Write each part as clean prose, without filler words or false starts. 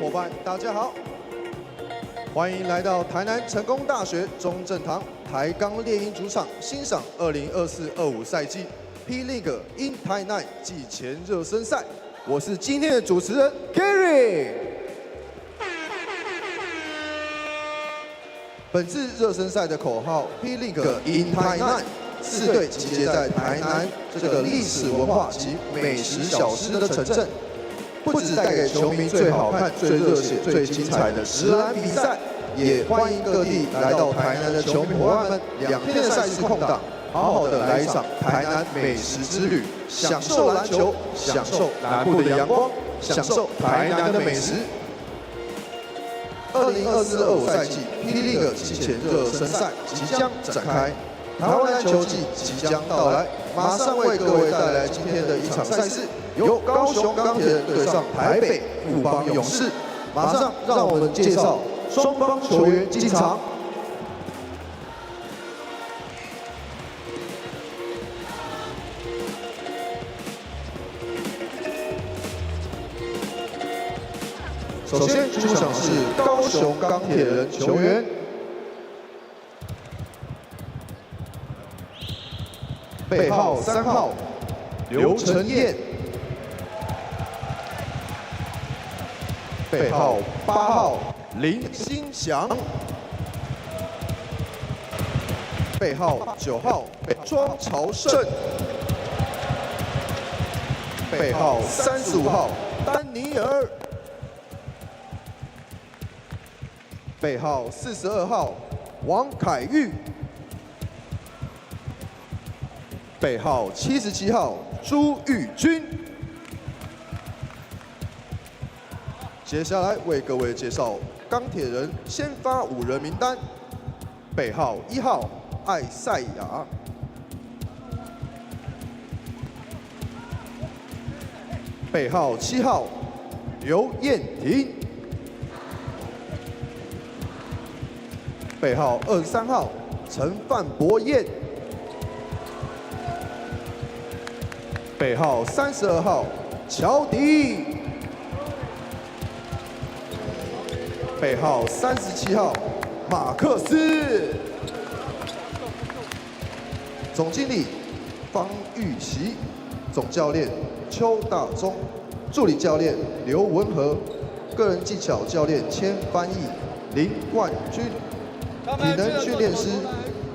伙伴，大家好，欢迎来到台南成功大学中正堂台钢猎鹰主场，欣赏2024-25赛季 P.LEAGUE in 台南季前热身赛。我是今天的主持人 Gary。本次热身赛的口号 P.LEAGUE in 台南，4队集结在台南这个历史文化及美食小吃的城镇。 不只带给球迷最好看、最热血、最精彩的实篮比赛，也欢迎各地来到台南的球迷伙伴们，2天的赛事空档，好好的来一场台南美食之旅，享受篮球，享受南部的阳光，享受台南的美食。2024-25赛季 P.LEAGUE 季前热身赛即将展开，台湾篮球季即将到来，马上为各位带来今天的一场赛事。 由高雄钢铁人对上台北富邦勇士，马上让我们介绍双方球员进场。首先出场是高雄钢铁人球员，背号3号刘承彦。 背号8号林心祥，背号9号庄朝胜，背号35号丹尼尔，背号42号王凯玉，背号77号朱玉君。接下来为各位介绍钢铁人先发5人名单：背号1号艾赛亚，背号7号刘燕婷，背号23号陈范博彦，背号32号乔迪，背号37号马克思。总经理方玉琪，总教练邱大中，助理教练刘文和，个人技巧教练兼翻译林冠军，体能训练师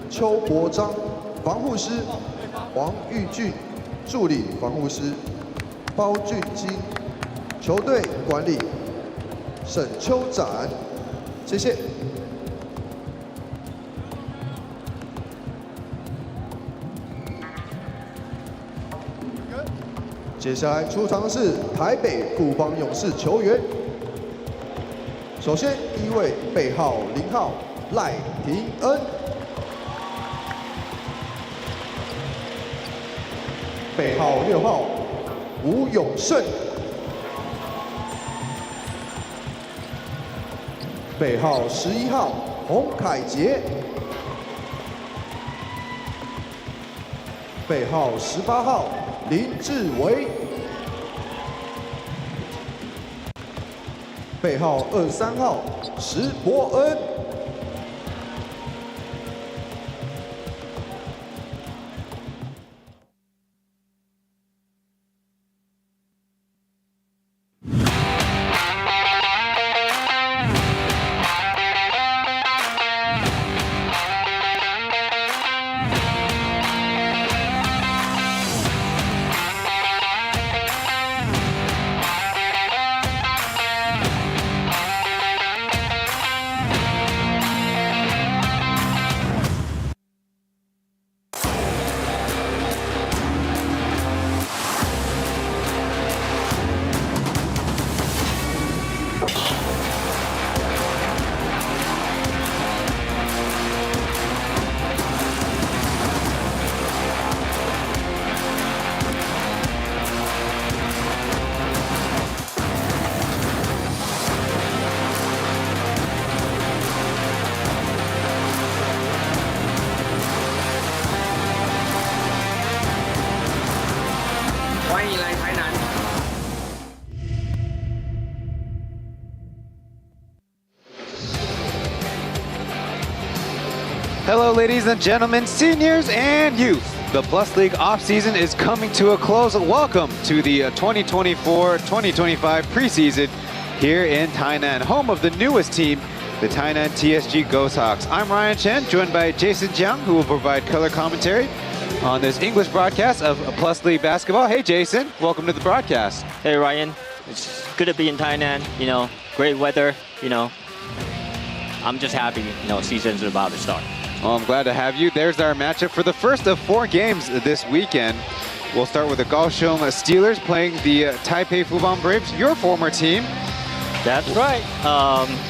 邱国章，防护师黄玉俊，助理防护师包俊基，球队管理沈秋展。谢谢。接下来出场的是台北富邦勇士球员。首先第一位背号0号赖廷恩，背号6号吴永胜，背号11号洪凯杰，背号18号林志伟，背号23号石伯恩，欢迎来台南。Hello, ladies and gentlemen, seniors and youth. The Plus League offseason is coming to a close. Welcome to the 2024-2025 preseason here in Tainan, home of the newest team, the Tainan TSG Ghost Hawks. I'm Ryan Chen, joined by Jason Jiang, who will provide color commentary on this English broadcast of Plus League basketball. Hey, Jason, welcome to the broadcast. Hey, Ryan. It's good to be in Tainan. You know, great weather. You know, I'm just happy. You know, season's about to start. Well, I'm glad to have you. There's our matchup for the first of 4 games this weekend. We'll start with the Kaohsiung Steelers playing the Taipei Fubon Braves, your former team. That's right.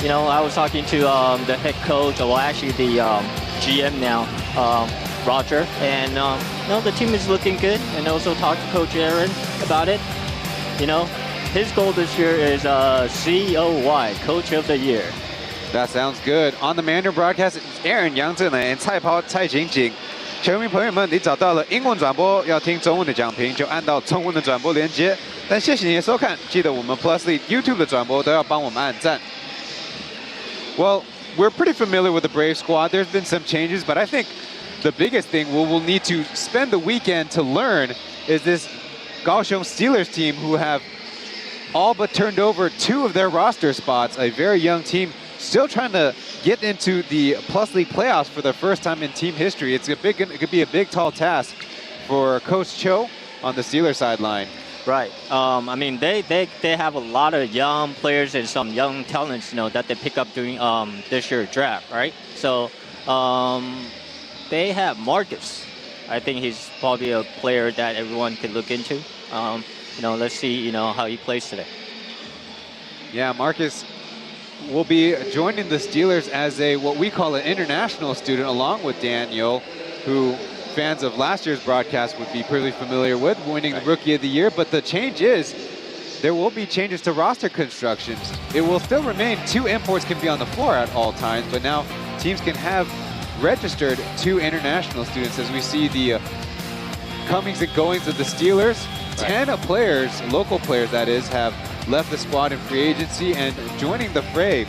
You know, I was talking to the head coach, well, actually the GM now, Roger, and you know, the team is looking good. And also talked to Coach Aaron about it. You know, his goal this year is COY, Coach of the Year. That sounds good. On the Mandarin broadcast, it's Aaron 杨振磊 and 蔡涛蔡景景。球迷朋友们，你找到了英文转播，要听中文的讲评，就按到中文的转播连接。但谢谢你的收看，记得我们 Plus League YouTube 的转播都要帮我们按赞。Well, we're pretty familiar with the Brave squad. There's been some changes, but I think the biggest thing we'll need to spend the weekend to learn is this Kaohsiung Steelers team, who have all but turned over 2 of their roster spots. A very young team, still trying to get into the Plus League playoffs for the first time in team history. It could be a big, tall task for Coach Cho on the Steelers sideline. Right. I mean, they have a lot of young players and some young talents, you know, that they pick up during this year's draft, right? So they have Marcus, I think he's probably a player that everyone could look into. Let's see, how he plays today. Yeah, Marcus will be joining the Steelers as what we call an international student, along with Daniel, who fans of last year's broadcast would be pretty familiar with, winning the Rookie of the Year. But the change is there will be changes to roster constructions. It will still remain 2 imports can be on the floor at all times, but now teams can have registered 2 international students. As we see the comings and goings of the Steelers, 10 players, local players that is, have left the squad in free agency, and joining the fray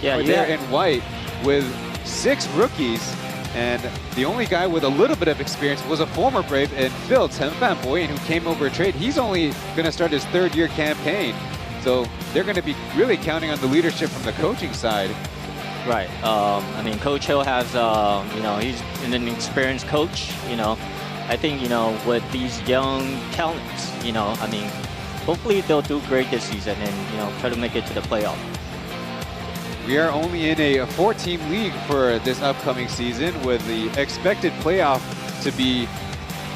there in white with 6 rookies. And the only guy with a little bit of experience was a former Brave in Phil Tenfan Boyan, who came over a trade. He's only going to start his 3rd-year campaign. So they're going to be really counting on the leadership from the coaching side. Right. Coach Hill has, he's an experienced coach. I think, with these young talents, hopefully they'll do great this season and, try to make it to the playoff. We are only in a 4-team league for this upcoming season, with the expected playoff to be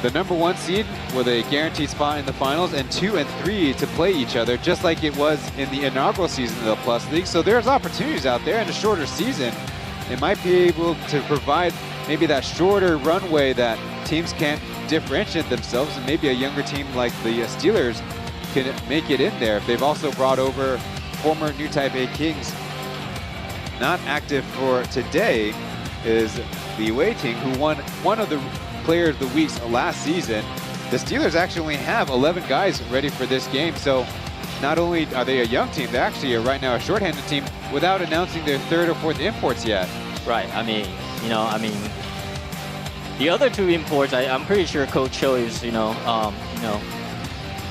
the #1 seed with a guaranteed spot in the finals, and 2 and 3 to play each other, just like it was in the inaugural season of the Plus League. So there's opportunities out there in a shorter season. It might be able to provide maybe that shorter runway that teams can't differentiate themselves, and maybe a younger team like the Steelers can make it in there. They've also brought over former New Taipei Kings. Not active for today is the Wei Ting, who won one of the Player of the Weeks last season. The Steelers actually only have 11 guys ready for this game, so not only are they a young team, they're actually right now a shorthanded team without announcing their 3rd or 4th imports yet. Right. The other 2 imports, I'm pretty sure Coach Hill is,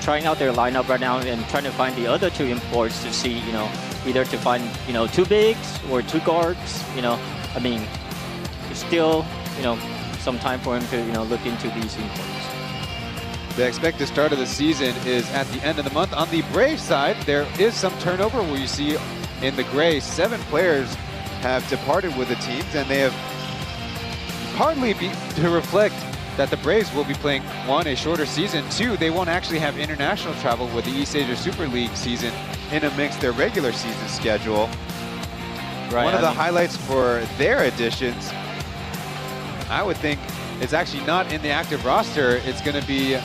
trying out their lineup right now and trying to find the other 2 imports to see, either to find, 2 bigs or 2 guards. It's still, some time for him to, look into these imports. The expected start of the season is at the end of the month. On the Brave side, there is some turnover where you see in the gray 7 players have departed with the teams, and they have partly to reflect that the Braves will be playing, 1, a shorter season, 2, they won't actually have international travel with the East Asia Super League season in amongst their regular season schedule. Right, One of the highlights for their additions, I would think, is actually not in the active roster. It's going to be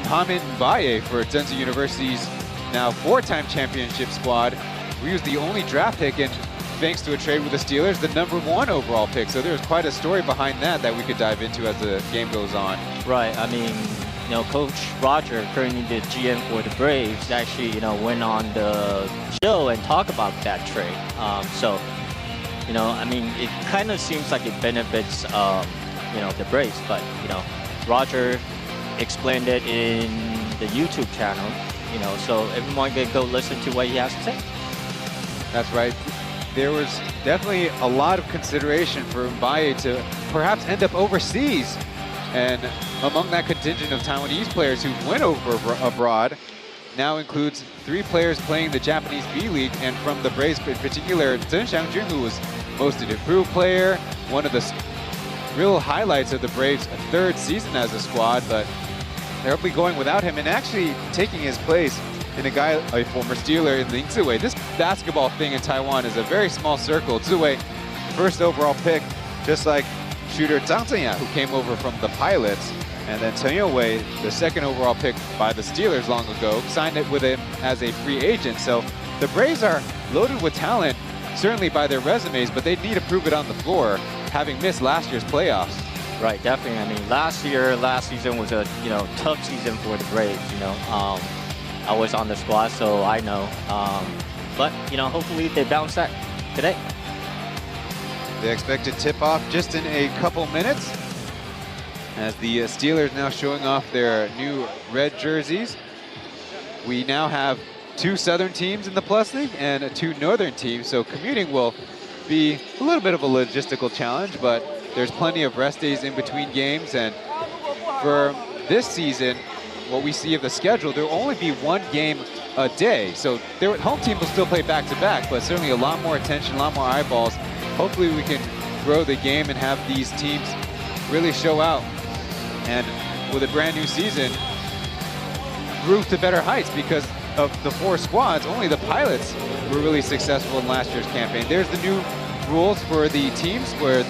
Mohamed Mbaye for Zhengzhou University's now 4-time championship squad. We was the only draft pick, and thanks to a trade with the Steelers, the #1 overall pick. So there's quite a story behind that we could dive into as the game goes on. Right. Coach Roger, currently the GM for the Braves, actually, went on the show and talked about that trade. It kind of seems like it benefits, the Braves, but, Roger explained it in the YouTube channel, so everyone can go listen to what he has to say. That's right. There was definitely a lot of consideration for Mbaye to perhaps end up overseas. And among that contingent of Taiwanese players who went over abroad now includes 3 players playing the Japanese B-League, and from the Braves in particular, Zheng Xiangjun, who was most improved player, one of the real highlights of the Braves' 3rd season as a squad, but they'll be going without him and actually taking his place in a former Steeler in Ling Ziwei. This basketball thing in Taiwan is a very small circle. Ziwei, 1st overall pick, just like shooter Zhang Zhenya, who came over from the Pilots, and then Chen Youwei, the 2nd overall pick by the Steelers long ago, signed it with him as a free agent. So the Braves are loaded with talent, certainly by their resumes, but they need to prove it on the floor, having missed last year's playoffs. Right, definitely. Last season was a tough season for the Braves. I was on the squad, so I know. But hopefully they bounce back today. The expected tip-off just in a couple minutes, as the Steelers now showing off their new red jerseys. We now have 2 Southern teams in the Plus League and 2 Northern teams, so commuting will be a little bit of a logistical challenge, but there's plenty of rest days in between games. And for this season, what we see of the schedule, there will only be 1 game a day. So their home team will still play back-to-back, but certainly a lot more attention, a lot more eyeballs. Hopefully we can grow the game and have these teams really show out. And with a brand new season, grew to better heights because of the 4 squads. Only the pilots were really successful in last year's campaign. There's the new rules for the teams where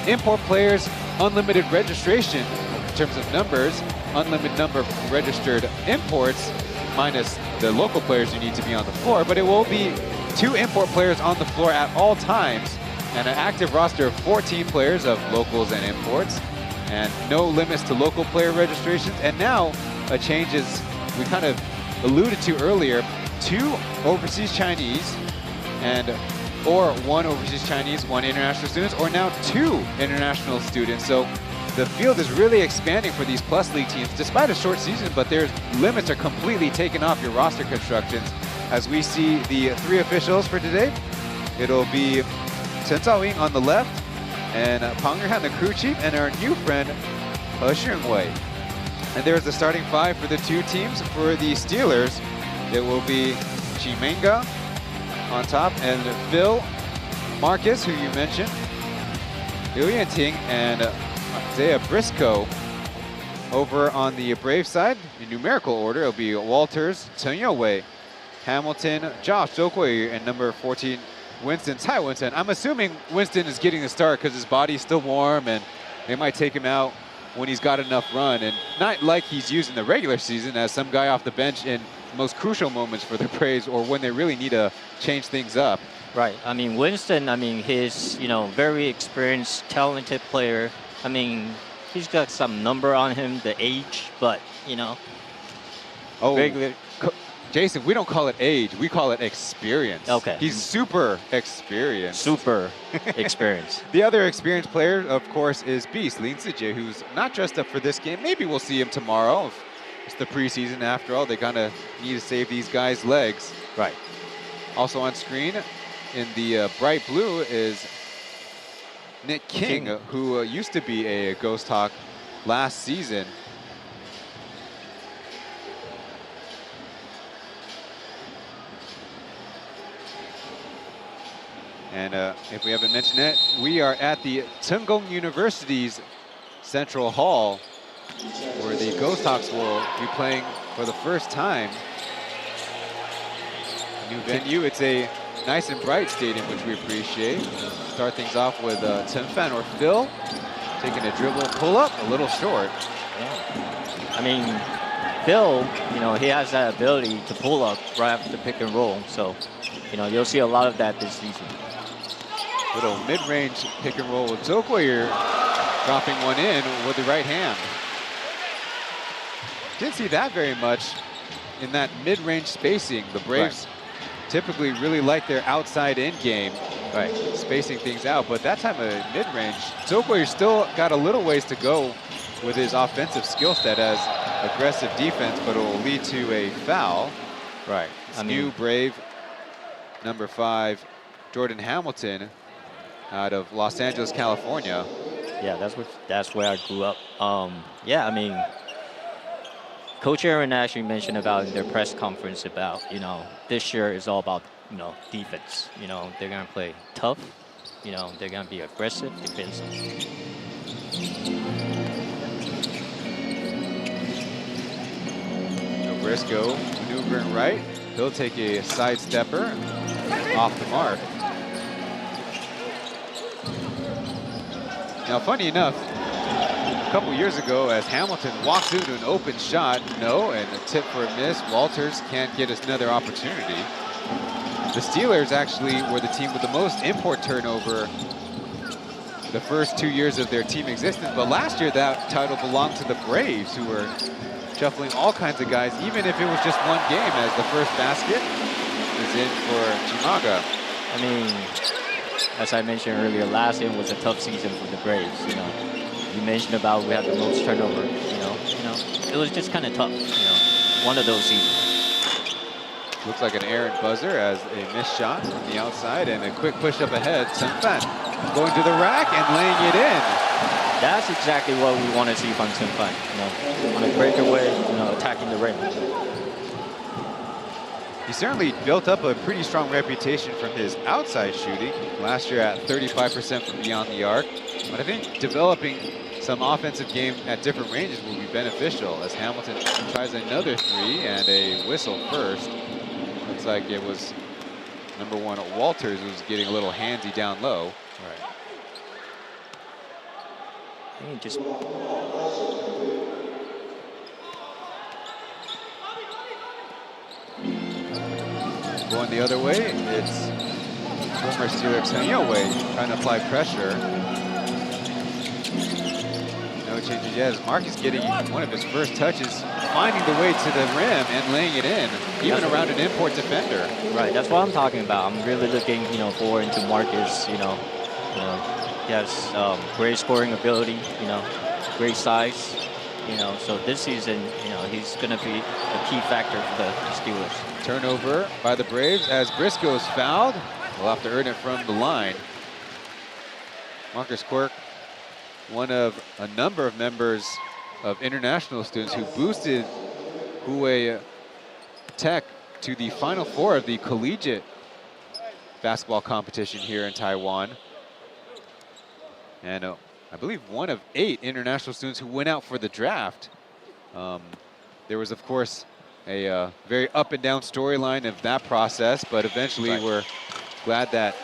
import players, unlimited registration in terms of numbers, unlimited number of registered imports, minus the local players who need to be on the floor, but it will be 2 import players on the floor at all times, and an active roster of 14 players of locals and imports, and no limits to local player registrations. And now a change is, we kind of alluded to earlier, 2 overseas Chinese or 1 overseas Chinese, 1 international students, or now 2 international students. So the field is really expanding for these Plus League teams, despite a short season, but their limits are completely taken off your roster constructions. As we see the 3 officials for today, it'll be Chen Zhaoying on the left, and Pang Yuhan, the crew chief, and our new friend, Kaohsiung. And there's the starting 5 for the 2 teams. For the Steelers, it will be Chi Menga on top, and Phil Marcus, who you mentioned, Liu Yanting, and Isaiah Briscoe. Over on the Brave side, in numerical order, it'll be Walters, Chen Youwei, Hamilton, Josh Zhou, and number 14, Winston, Tsai Winston. I'm assuming Winston is getting the start because his body's still warm, and they might take him out when he's got enough run, and not like he's used in the regular season as some guy off the bench in most crucial moments for the Braves or when they really need to change things up. Right. I mean, Winston, I mean, he's, very experienced, talented player. I mean, he's got some number on him, the age, but, Oh, regular. Jason, we don't call it age, we call it experience. Okay. He's super experienced. Super experienced. The other experienced player, of course, is Beast, Lin Zijie, who's not dressed up for this game. Maybe we'll see him tomorrow. It's the preseason after all. They kind of need to save these guys' legs. Right. Also on screen in the bright blue is Nick King, who used to be a Ghost Hawk last season. And if we haven't mentioned it, we are at the Tsinggong University's Central Hall, where the Ghost Hawks will be playing for the first time. New venue. It's a nice and bright stadium, which we appreciate. Start things off with Chen Fan or Phil taking a dribble pull-up, a little short. Yeah. I mean, Phil, he has that ability to pull up right after the pick and roll. So, you'll see a lot of that this season. Little mid-range pick and roll with Zhou Guoyu dropping one in with the right hand. Didn't see that very much in that mid-range spacing. The Braves typically really like their outside-in game, spacing things out. But that time of mid-range, Zhou Guoyu still got a little ways to go with his offensive skill set as aggressive defense, but it will lead to a foul. Right. This new Brave, number 5, Jordan Hamilton, out of Los Angeles, California. Yeah, that's where I grew up. Yeah, I mean, Coach Aaron actually mentioned about in their press conference about, this year is all about, defense. They're going to play tough. They're going to be aggressive defensive. Briscoe maneuvering right. He'll take a side stepper off the mark. Now, funny enough, a couple years ago, as Hamilton walks into an open shot, and a tip for a miss, Walters can't get us another opportunity. The Steelers actually were the team with the most import turnover the first 2 years of their team existence, but last year that title belonged to the Braves, who were shuffling all kinds of guys, even if it was just one game, as the first basket is in for Chimaga. I mean, as I mentioned earlier, last year was a tough season for the Braves. You mentioned about we had the most turnover. It was just kind of tough. One of those seasons. Looks like an errant buzzer as a missed shot from the outside and a quick push up ahead. Chen Fan going to the rack and laying it in. That's exactly what we want to see from Chen Fan. On a breakaway, attacking the rim. He certainly built up a pretty strong reputation from his outside shooting. Last year at 35% from beyond the arc. But I think developing some offensive game at different ranges will be beneficial as Hamilton tries another three and a whistle first. Looks like it was number 1 Walters who's getting a little handsy down low. Right. He just going the other way, it's former Steeler Wei trying to apply pressure. No changes yet as Mark is getting one of his first touches, finding the way to the rim and laying it in, even around an import defender. Right, that's what I'm talking about. I'm really looking, forward into Marcus. He has great scoring ability, great size, so this season, he's going to be a key factor for the Steelers. Turnover by the Braves as Briscoe is fouled. We'll have to earn it from the line. Marcus Quirk, one of a number of members of international students who boosted Hue Tech to the Final Four of the collegiate basketball competition here in Taiwan. And I believe one of 8 international students who went out for the draft. There was, of course, a very up and down storyline of that process, but eventually we're glad that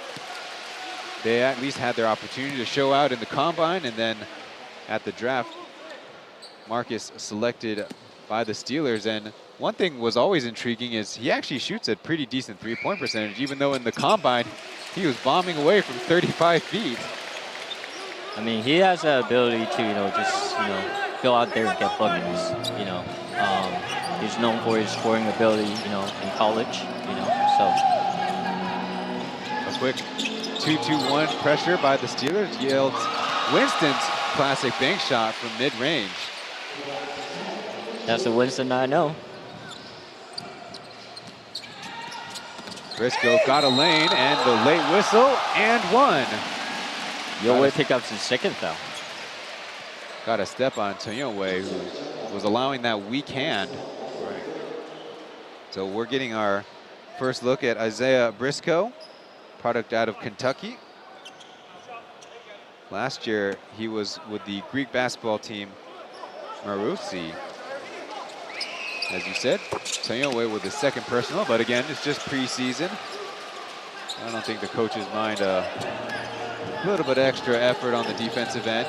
they at least had their opportunity to show out in the combine, and then at the draft, Marcus selected by the Steelers. And one thing was always intriguing is he actually shoots a pretty decent three-point percentage, even though in the combine he was bombing away from 35 feet. I mean, he has the ability to, just, go out there and get buckets, he's known for his scoring ability, in college, so. A quick 2-2-1 pressure by the Steelers yields Winston's classic bank shot from mid-range. That's the Winston I know. Briscoe got a lane and the late whistle and one. Yowei picked up his second foul. Got a step on Wei, who was allowing that weak hand. Right. So we're getting our first look at Isaiah Briscoe, product out of Kentucky. Last year, he was with the Greek basketball team, Marousi. As you said, Wei with his second personal, but again, it's just preseason. I don't think the coaches mind a little bit extra effort on the defensive end.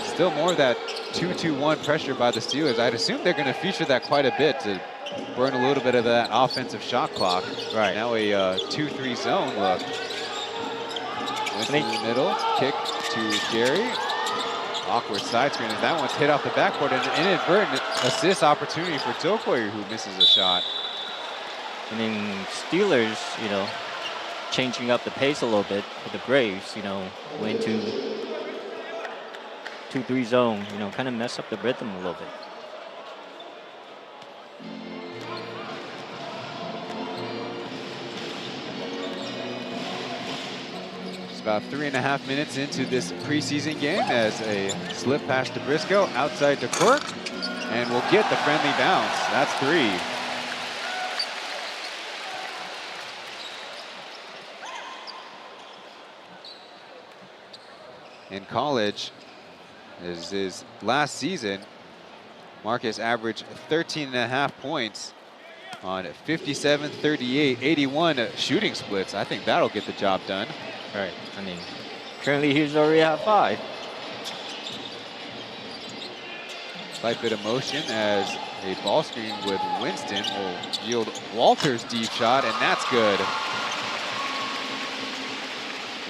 Still more of that 2-2-1 pressure by the Steelers. I'd assume they're going to feature that quite a bit to burn a little bit of that offensive shot clock. Right. Now a 2-3 zone look. Winston in the middle, kick to Jerry. Awkward side screen as that one's hit off the backboard, and an inadvertent assist opportunity for Tokoyu, who misses a shot. I mean, Steelers, changing up the pace a little bit for the Braves, went to 2-3 zone, kind of mess up the rhythm a little bit. About 3.5 minutes into this preseason game as a slip pass to Briscoe, outside to Quirk, and we'll get the friendly bounce. That's 3. In college, as his last season, Marcus averaged 13.5 points on 57, 38, 81 shooting splits. I think that'll get the job done. Right. I mean, currently he's already at 5. Slight bit of motion as a ball screen with Winston will yield Walter's deep shot, and that's good.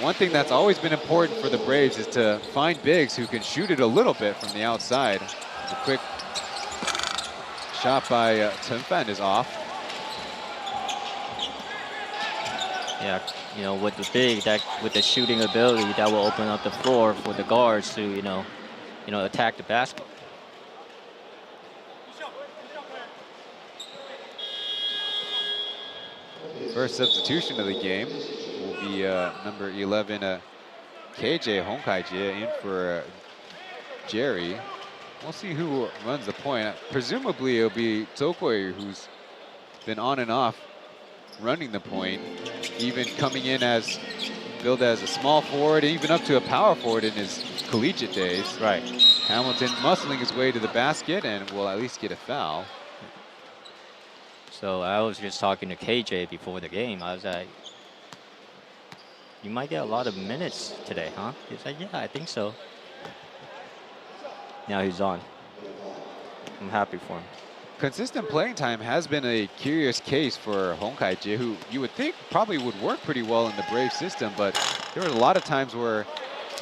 One thing that's always been important for the Braves is to find bigs who can shoot it a little bit from the outside. The quick shot by Chen Fan is off. Yeah, with the big, with the shooting ability, that will open up the floor for the guards to, attack the basket. First substitution of the game will be number 11, KJ Honkaijie, in for Jerry. We'll see who runs the point. Presumably it'll be Tokoyu, who's been on and off running the point, even coming in as billed as a small forward, even up to a power forward in his collegiate days. Right. Hamilton muscling his way to the basket and will at least get a foul. So I was just talking to KJ before the game. I was like, you might get a lot of minutes today, huh? He's like, yeah, I think so. Now he's on. I'm happy for him. Consistent playing time has been a curious case for Hong Kai-jae, who you would think probably would work pretty well in the Brave system, but there were a lot of times where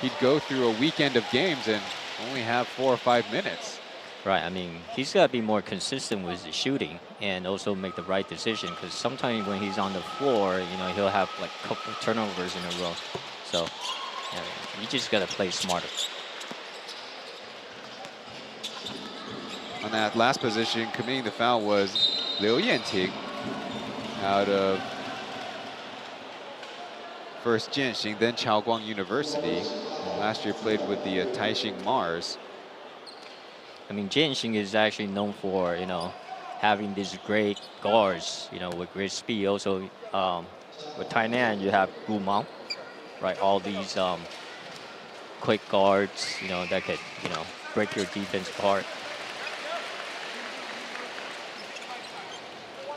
he'd go through a weekend of games and only have 4 or 5 minutes. Right, I mean, he's got to be more consistent with his shooting and also make the right decision, because sometimes when he's on the floor, you know, he'll have like a couple turnovers in a row. So yeah, you just got to play smarter. On that last position, committing the foul was Liu Yanting out of first Jianxing, then Chaoguang University. Last year played with the Taixing Mars. I mean, Jianxing is actually known for, you know, having these great guards, you know, with great speed. Also, with Tainan, you have Gu Mao, right? All these quick guards, you know, that could, you know, break your defense apart.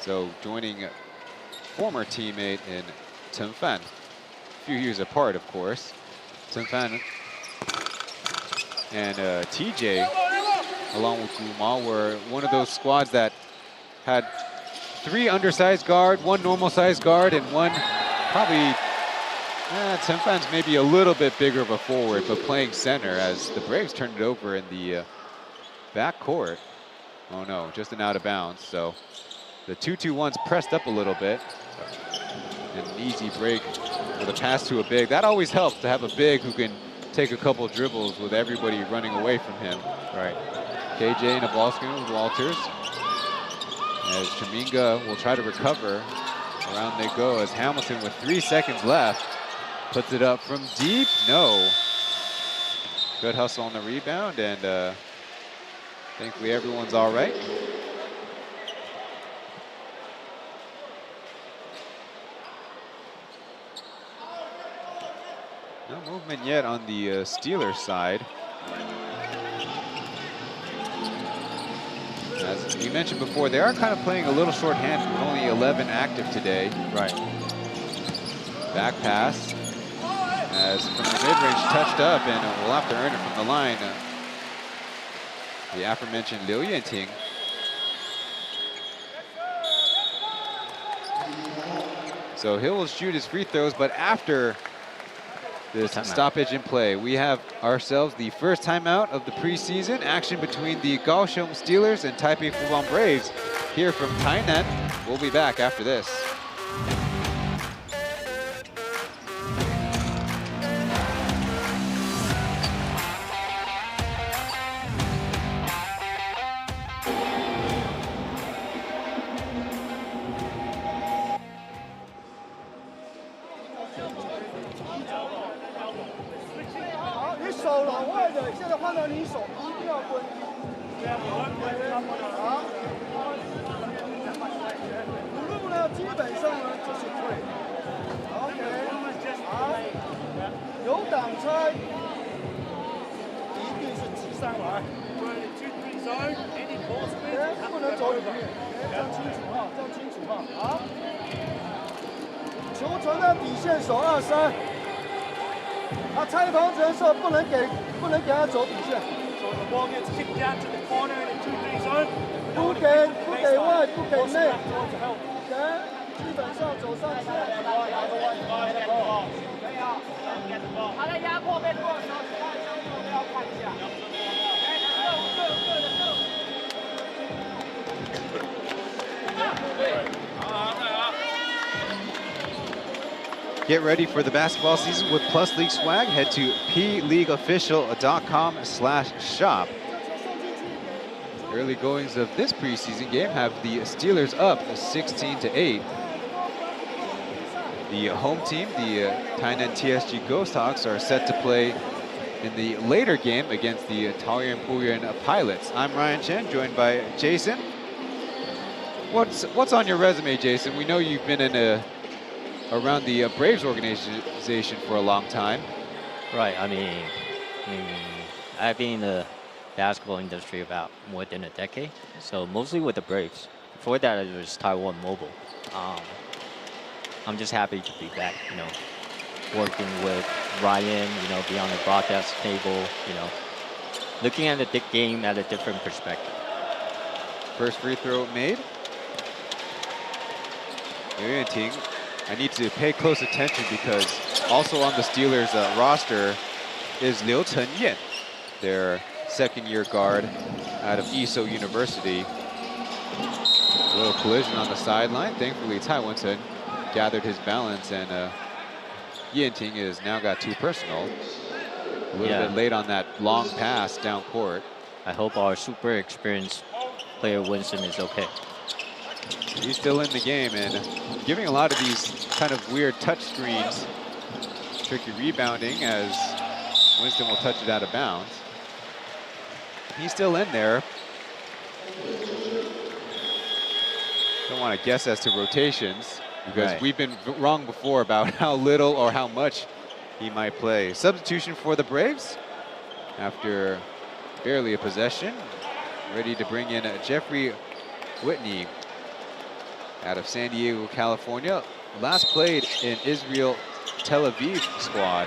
So joining a former teammate in Chen Fan, a few years apart, of course. Chen Fan and TJ, along with Gu Mao, were one of those squads that had 3 undersized guard, 1 normal sized guard, and 1 probably, Chen Fan's maybe a little bit bigger of a forward, but playing center as the Braves turned it over in the back court. Oh no, just an out of bounds. So the 2-2-1's pressed up a little bit. An easy break with a pass to a big. That always helps to have a big who can take a couple dribbles with everybody running away from him. Right. KJ in a ball screen with Walters. As Chaminga will try to recover. Around they go as Hamilton with 3 seconds left. Puts it up from deep. No. Good hustle on the rebound, and thankfully everyone's all right. No movement yet on the Steelers side. As you mentioned before, they are kind of playing a little shorthanded with only 11 active today. Right. Back pass. As from the mid-range touched up, and we'll have to earn it from the line. The aforementioned Liu Yanting. So he will shoot his free throws, but after this stoppage in play, we have ourselves the first timeout of the preseason. Action between the Kaohsiung Steelers and Taipei Fubon Braves here from Tainan. We'll be back after this. Get ready for the basketball season with Plus League swag. Head to pleagueofficial.com/shop. Early goings of this preseason game have the Steelers up 16-8. The home team, the Tainan TSG Ghost Hawks, are set to play in the later game against the Taoyuan Puyuan Pilots. I'm Ryan Chen, joined by Jason. What's on your resume, Jason? We know you've been in around the Braves organization organization for a long time. Right. I mean, I've been in the basketball industry about more than a decade. So mostly with the Braves. Before that, it was Taiwan Mobile. I'm just happy to be back, working with Ryan, be on the broadcast table, looking at the game at a different perspective. First free throw made. Yuan-Ting, I need to pay close attention because also on the Steelers roster is Liu Chen-Yan, their second-year guard out of Iso University. A little collision on the sideline. Thankfully, Cai Wen-Chen gathered his balance, and Yuan-Ting has now got 2 personal. A little bit late on that long pass down court. I hope our super experienced player Winston is okay. He's still in the game and giving a lot of these kind of weird touch screens. Tricky rebounding as Winston will touch it out of bounds. He's still in there. Don't want to guess as to rotations because we've been wrong before about how little or how much he might play. Substitution for the Braves after barely a possession. Ready to bring in Jeffrey Whitney out of San Diego, California. Last played in Israel Tel Aviv squad.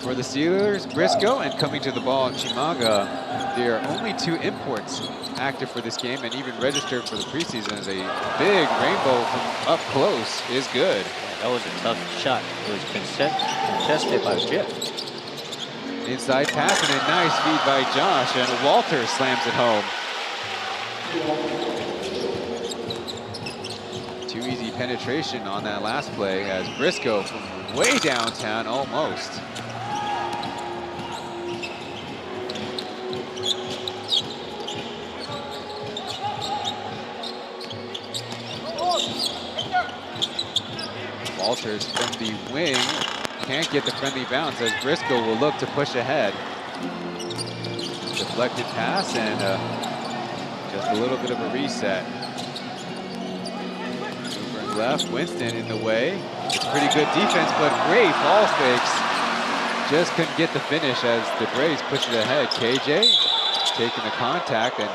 For the Steelers, Briscoe, and coming to the ball, Chimaga. There are only 2 imports active for this game and even registered for the preseason. As a big rainbow from up close is good. Yeah, that was a tough shot. It was contested by Jeff. Inside pass and a nice feed by Josh, and Walter slams it home. Too easy penetration on that last play as Briscoe from way downtown almost. Walters from the wing can't get the friendly bounce as Briscoe will look to push ahead. Deflected pass and just a little bit of a reset. Over left, Winston in the way. It's pretty good defense, but great ball fakes. Just couldn't get the finish as the Braves push it ahead. KJ taking the contact and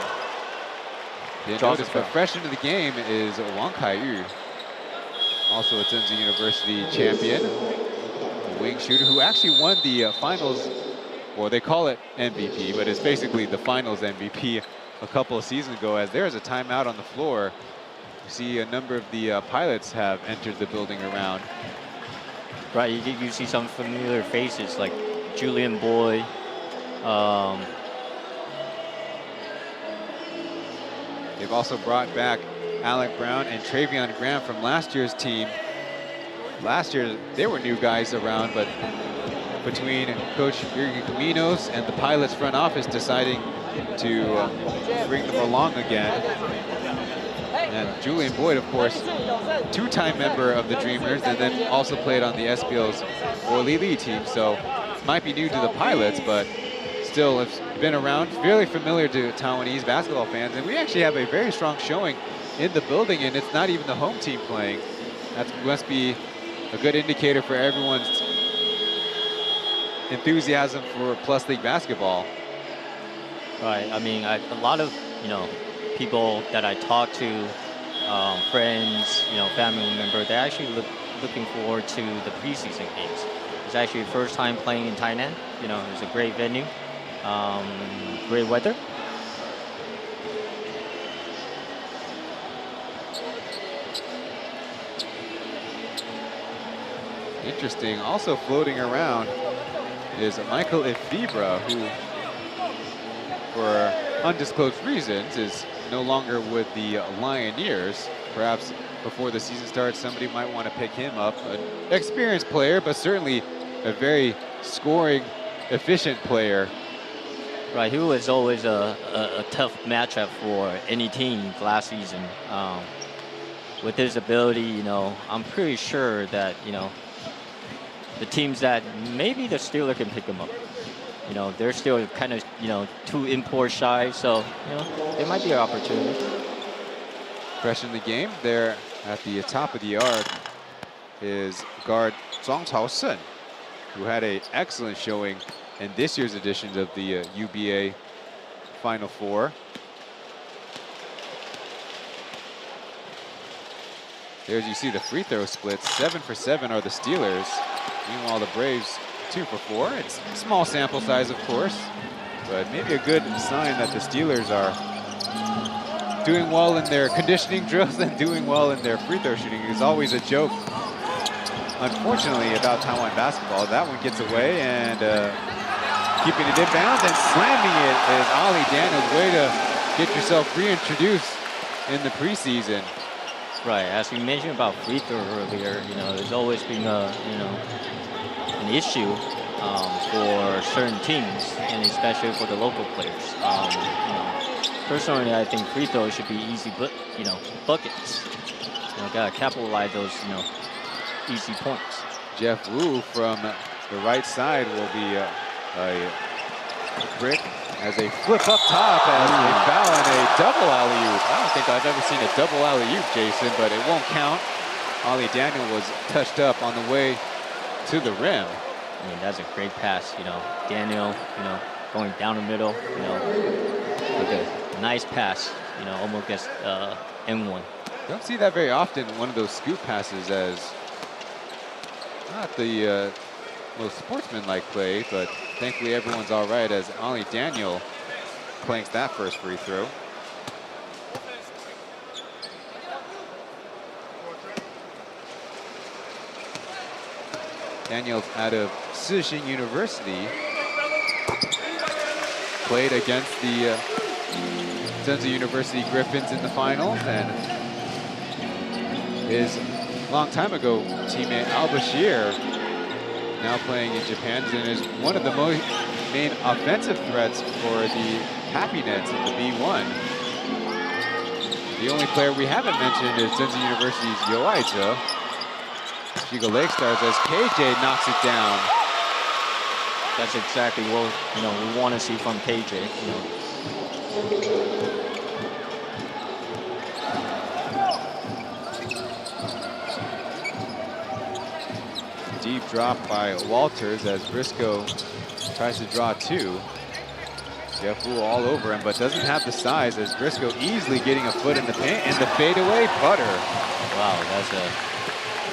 didn't notice, but fresh into the game is Wang Kai-yu. Also a Tsinghua University champion. A wing shooter who actually won the finals, or they call it MVP, but it's basically the finals MVP a couple of seasons ago, as there's a timeout on the floor. You see a number of the pilots have entered the building around. Right, you see some familiar faces like Julian Boy. They've also brought back Alec Brown and Travion Graham from last year's team. Last year, there were new guys around, but between Coach Jurgen Caminos and the Pilots front office deciding to bring them along again. And Julian Boyd, of course, 2-time member of the Dreamers, and then also played on the SPL's Olili team, so might be new to the Pilots, but still has been around, fairly familiar to Taiwanese basketball fans. And we actually have a very strong showing in the building, and it's not even the home team playing. That must be a good indicator for everyone's enthusiasm for Plus League basketball. Right, I mean, a lot of, people that I talk to, friends, family members, they're actually looking forward to the preseason games. It's actually the first time playing in Tainan. It's a great venue, great weather. Interesting. Also floating around is Michael Ifibra, who, for undisclosed reasons, is no longer with the Lioneers. Perhaps before the season starts, somebody might want to pick him up. An experienced player, but certainly a very scoring, efficient player. Right, he was always a tough matchup for any team last season. With his ability, I'm pretty sure that, the teams that maybe the Steelers can pick him up. you know, they're still kind of, you know, too import shy. So, you know, it might be an opportunity. Fresh in the game there at the top of the arc is guard Kaohsiung, who had an excellent showing in this year's edition of the UBA Final Four. There, as you see the free throw splits, 7 for 7 are the Steelers. Meanwhile, the Braves 2 for 4. It's a small sample size, of course, but maybe a good sign that the Steelers are doing well in their conditioning drills and doing well in their free throw shooting. It's always a joke, unfortunately, about Taiwan basketball. That one gets away, and keeping it inbounds and slamming it is Ali Daniels. Way to get yourself reintroduced in the preseason. Right, as you mentioned about free throw earlier, you know, there's always been a, you know, an issue for certain teams, and especially for the local players. You know, personally, I think free throws should be easy, but you know, buckets. You know, gotta capitalize those, you know, easy points. Jeff Wu from the right side will be a brick as they flip up top as they foul in a double alley-oop. I don't think I've ever seen a double alley-oop, Jason, but it won't count. Ali Daniel was touched up on the way to the rim. I mean, that's a great pass, you know. Daniel, you know, going down the middle, you know, with a nice pass, you know, almost gets M1. Don't see that very often, one of those scoop passes, as not the most sportsmanlike play, but thankfully everyone's all right as Ali Daniel clanks that first free throw. Daniel's out of Sishin University. Played against the Zhengzhou University Griffins in the finals, and his long time ago teammate Al Bashir, now playing in Japan, and is one of the main offensive threats for the Happy Nets in the B1. The only player we haven't mentioned is Zhengzhou University's Yoaiza. Shiga Lake Stars as KJ knocks it down. That's exactly what, you know, we want to see from KJ. You know. Deep drop by Walters as Briscoe tries to draw two. Jeff Wu all over him, but doesn't have the size as Briscoe easily getting a foot in the paint, and the fadeaway butter. Wow, that's a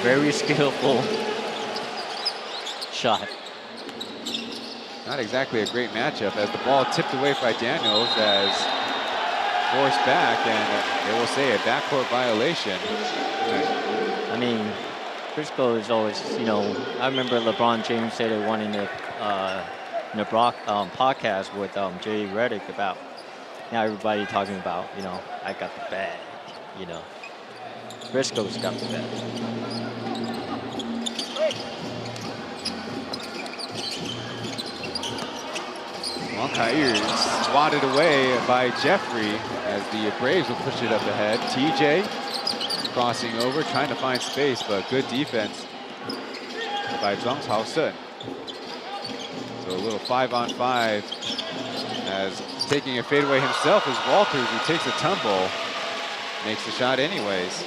very skillful shot. Not exactly a great matchup as the ball tipped away by Daniels as forced back, and they will say a backcourt violation. I mean, Briscoe is always, you know, I remember LeBron James said it one in the podcast with Jay Redick about, now everybody talking about, you know, I got the bag, you know. Briscoe's got the bag. Wang Kai swatted away by Jeffrey as the Braves will push it up ahead. TJ crossing over, trying to find space, but good defense by Kaohsiung. So a little 5-on-5 as taking a fadeaway himself is Walters, who takes a tumble, makes the shot anyways.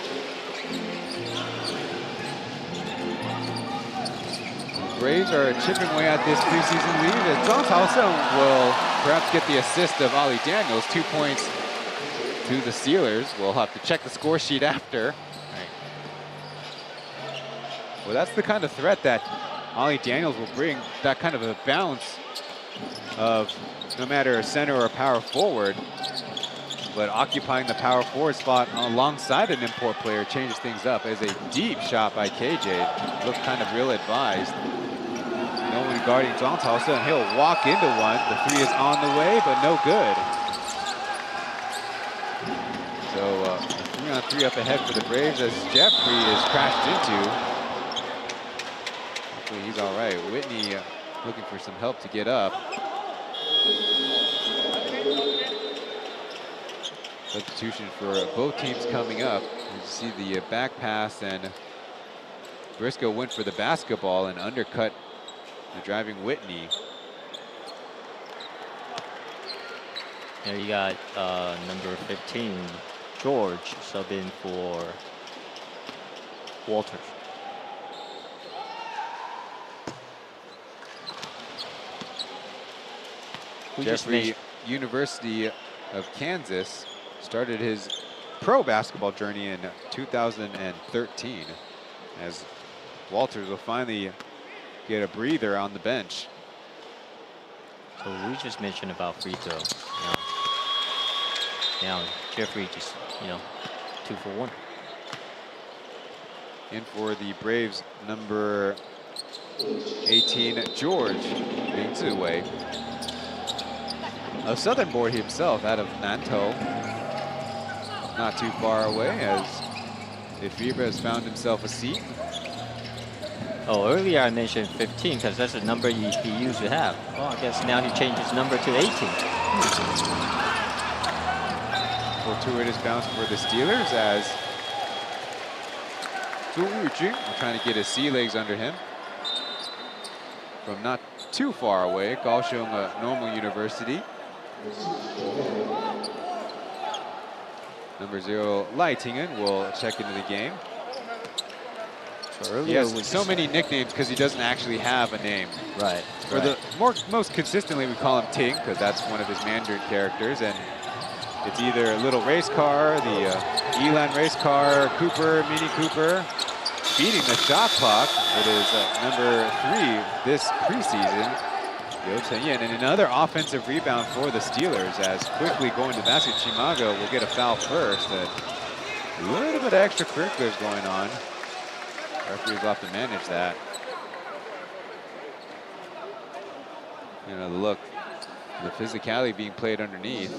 Braves are chipping away at this preseason lead, and Kaohsiung will perhaps get the assist of Ali Daniels. 2 points to the Steelers. We'll have to check the score sheet after. Right. Well, that's the kind of threat that Ali Daniels will bring, that kind of a balance of no matter a center or a power forward, but occupying the power forward spot alongside an import player changes things up. As a deep shot by KJ, looked kind of real advised. No one guarding Kaohsiung. He'll walk into one. The three is on the way, but no good. So 3-on-3 up ahead for the Braves as Jeffrey is crashed into. Hopefully he's all right. Whitney looking for some help to get up. Substitution for both teams coming up. You see the back pass, and Briscoe went for the basketball and undercut the driving Whitney. Here you got number 15, George, subbing for Walters. Jeffrey, University of Kansas, started his pro basketball journey in 2013, as Walters will finally get a breather on the bench. So we just mentioned about free throw. Now Jeffrey just, 2 for 1. In for the Braves, number 18, George Mingziwei. A Southern boy himself, out of Nantou. Not too far away, as Ifeba has found himself a seat. Oh, earlier I mentioned 15 because that's the number he used to have. Well, I guess now he changed his number to 18. Fortuitous bounce for the Steelers, as Zhu Yujun trying to get his sea legs under him. From not too far away, Kaohsiung Normal University. Number 0, Lai Tingen will check into the game. So he has so many nicknames because he doesn't actually have a name. Right. For the most consistently, we call him Ting because that's one of his Mandarin characters, and it's either Little Race Car, the Elan Race Car, Cooper, Mini Cooper. Beating the shot clock, it is number 3 this preseason, Liu Chenyan, and another offensive rebound for the Steelers, as quickly going to the basket. Chimago will get a foul first. A little bit of extracurriculars going on. Referees will have to manage that. The look, the physicality being played underneath.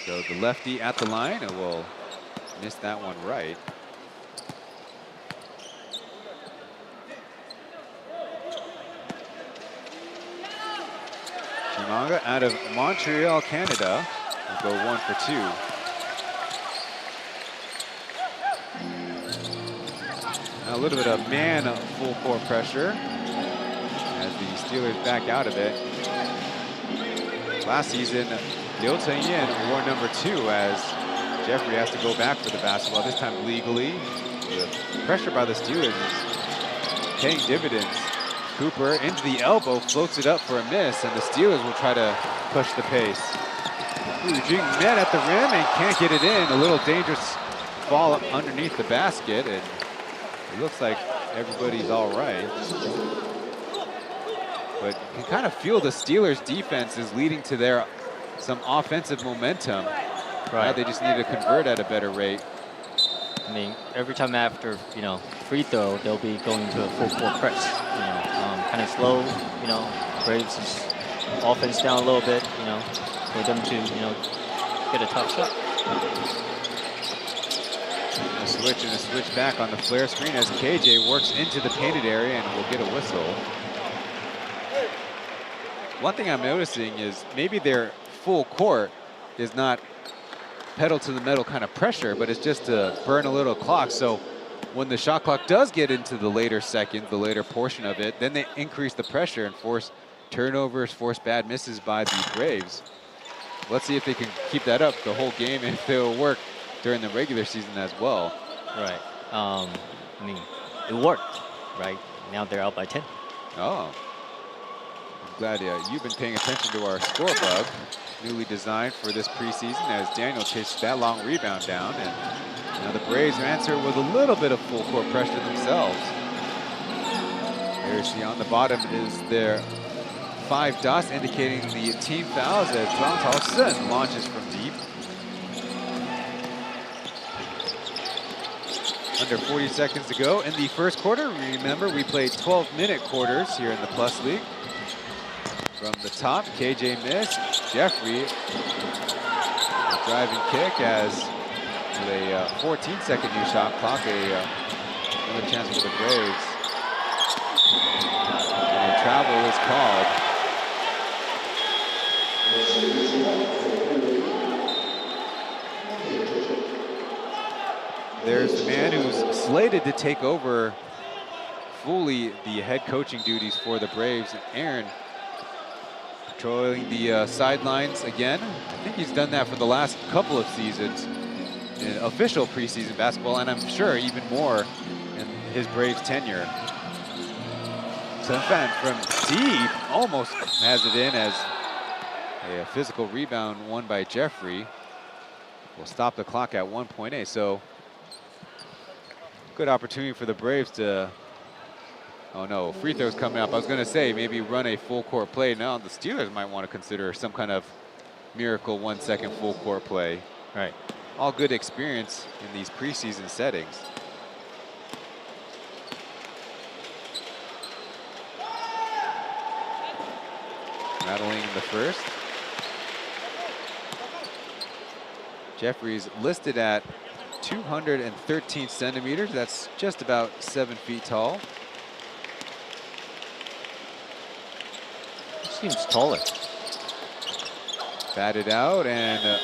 So the lefty at the line, and will miss that one right. Chimanga out of Montreal, Canada, will go 1 for 2. Now a little bit of man full court pressure as the Steelers back out of it. Last season, Liu Chenyan wore number 2 as Jeffrey has to go back for the basketball, this time legally. The pressure by the Steelers is paying dividends. Cooper into the elbow, floats it up for a miss, and the Steelers will try to push the pace. Jing met at the rim and can't get it in. A little dangerous fall up underneath the basket, and it looks like everybody's all right. But you can kind of feel the Steelers' defense is leading to some offensive momentum. Right. They just need to convert at a better rate. I mean, every time after, free throw, they'll be going to a full court press. Kind of slow, Braves' offense down a little bit, for them to, get a tough shot. A switch and a switch back on the flare screen as KJ works into the painted area and will get a whistle. One thing I'm noticing is maybe their full court is not pedal to the metal kind of pressure, but it's just to burn a little clock. So when the shot clock does get into the later seconds, the later portion of it, then they increase the pressure and force turnovers, force bad misses by the Braves. Let's see if they can keep that up the whole game and if it'll work during the regular season as well. Right. I mean, it worked, right? Now they're out by 10. Oh. I'm glad you've been paying attention to our score bug, newly designed for this preseason, as Daniel chases that long rebound down. And now the Braves answer with a little bit of full court pressure themselves. There's on the bottom is their 5 dots indicating the team fouls as Zhang Taosen launches from deep. Under 40 seconds to go in the first quarter. Remember, we played 12-minute quarters here in the Plus League. From the top, KJ missed. Jeffrey, a driving kick as with a 14-second new shot clock, another chance for the Braves. And a travel is called. there's the man who's slated to take over fully the head coaching duties for the Braves, Aaron, patrolling the sidelines again. I think he's done that for the last couple of seasons in official preseason basketball, and I'm sure even more in his Braves tenure. Sunfan from deep almost has it in as a physical rebound won by Jeffrey. Will stop the clock at 1.8. So good opportunity for the Braves to, oh no, free throws coming up. I was going to say maybe run a full court play. Now the Steelers might want to consider some kind of miracle 1 second full court play. Right. All good experience in these preseason settings. Rattling in the first. Jeffrey's listed at 213 centimeters. That's just about 7 feet tall. Seems taller. Batted out, and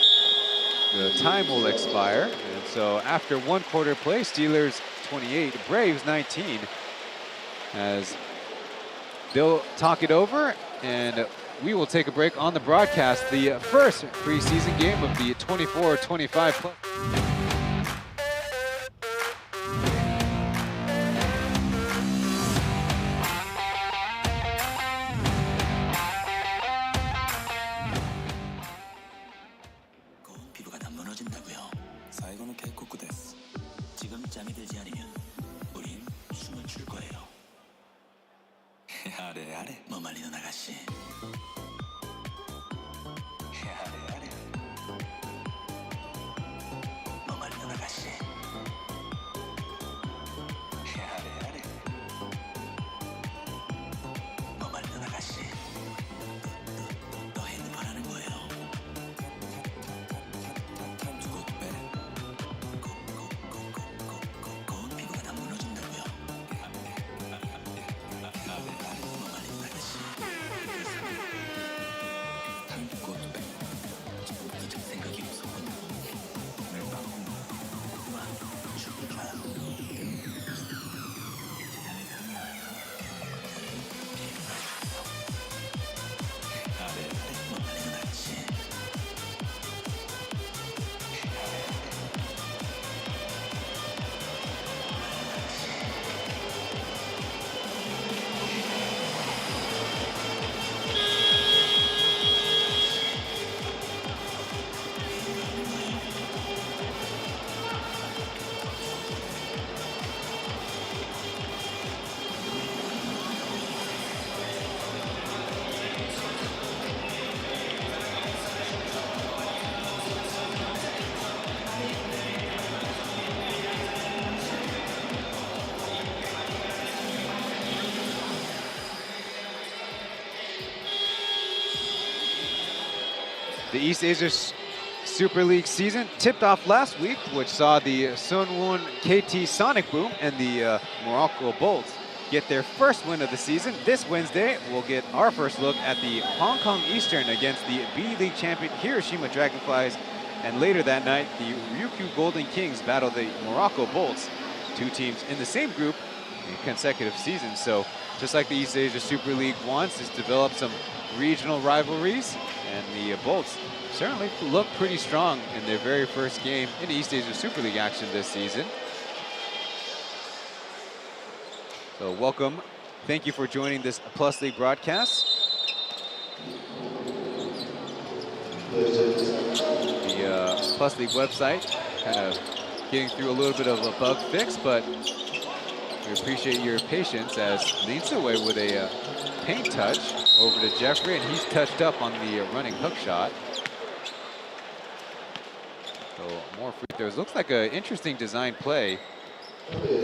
the time will expire. And so after 1 quarter play, Steelers 28, Braves 19. As they'll talk it over, and we will take a break on the broadcast. The first preseason game of the 24-25 plus. The East Asia Super League season tipped off last week, which saw the Sunwon KT Sonic Boom and the Morocco Bolts get their first win of the season. This Wednesday, we'll get our first look at the Hong Kong Eastern against the B-League champion Hiroshima Dragonflies. And later that night, the Ryukyu Golden Kings battle the Morocco Bolts, 2 teams in the same group in consecutive seasons. So just like the East Asia Super League wants, is develop some regional rivalries, and the Bolts certainly look pretty strong in their very first game in East Asia Super League action this season. So welcome. Thank you for joining this Plus League broadcast. The Plus League website kind of getting through a little bit of a bug fix, but we appreciate your patience as leads the way with a paint touch over to Jeffrey, and he's touched up on the running hook shot. So more free throws. Looks like an interesting design play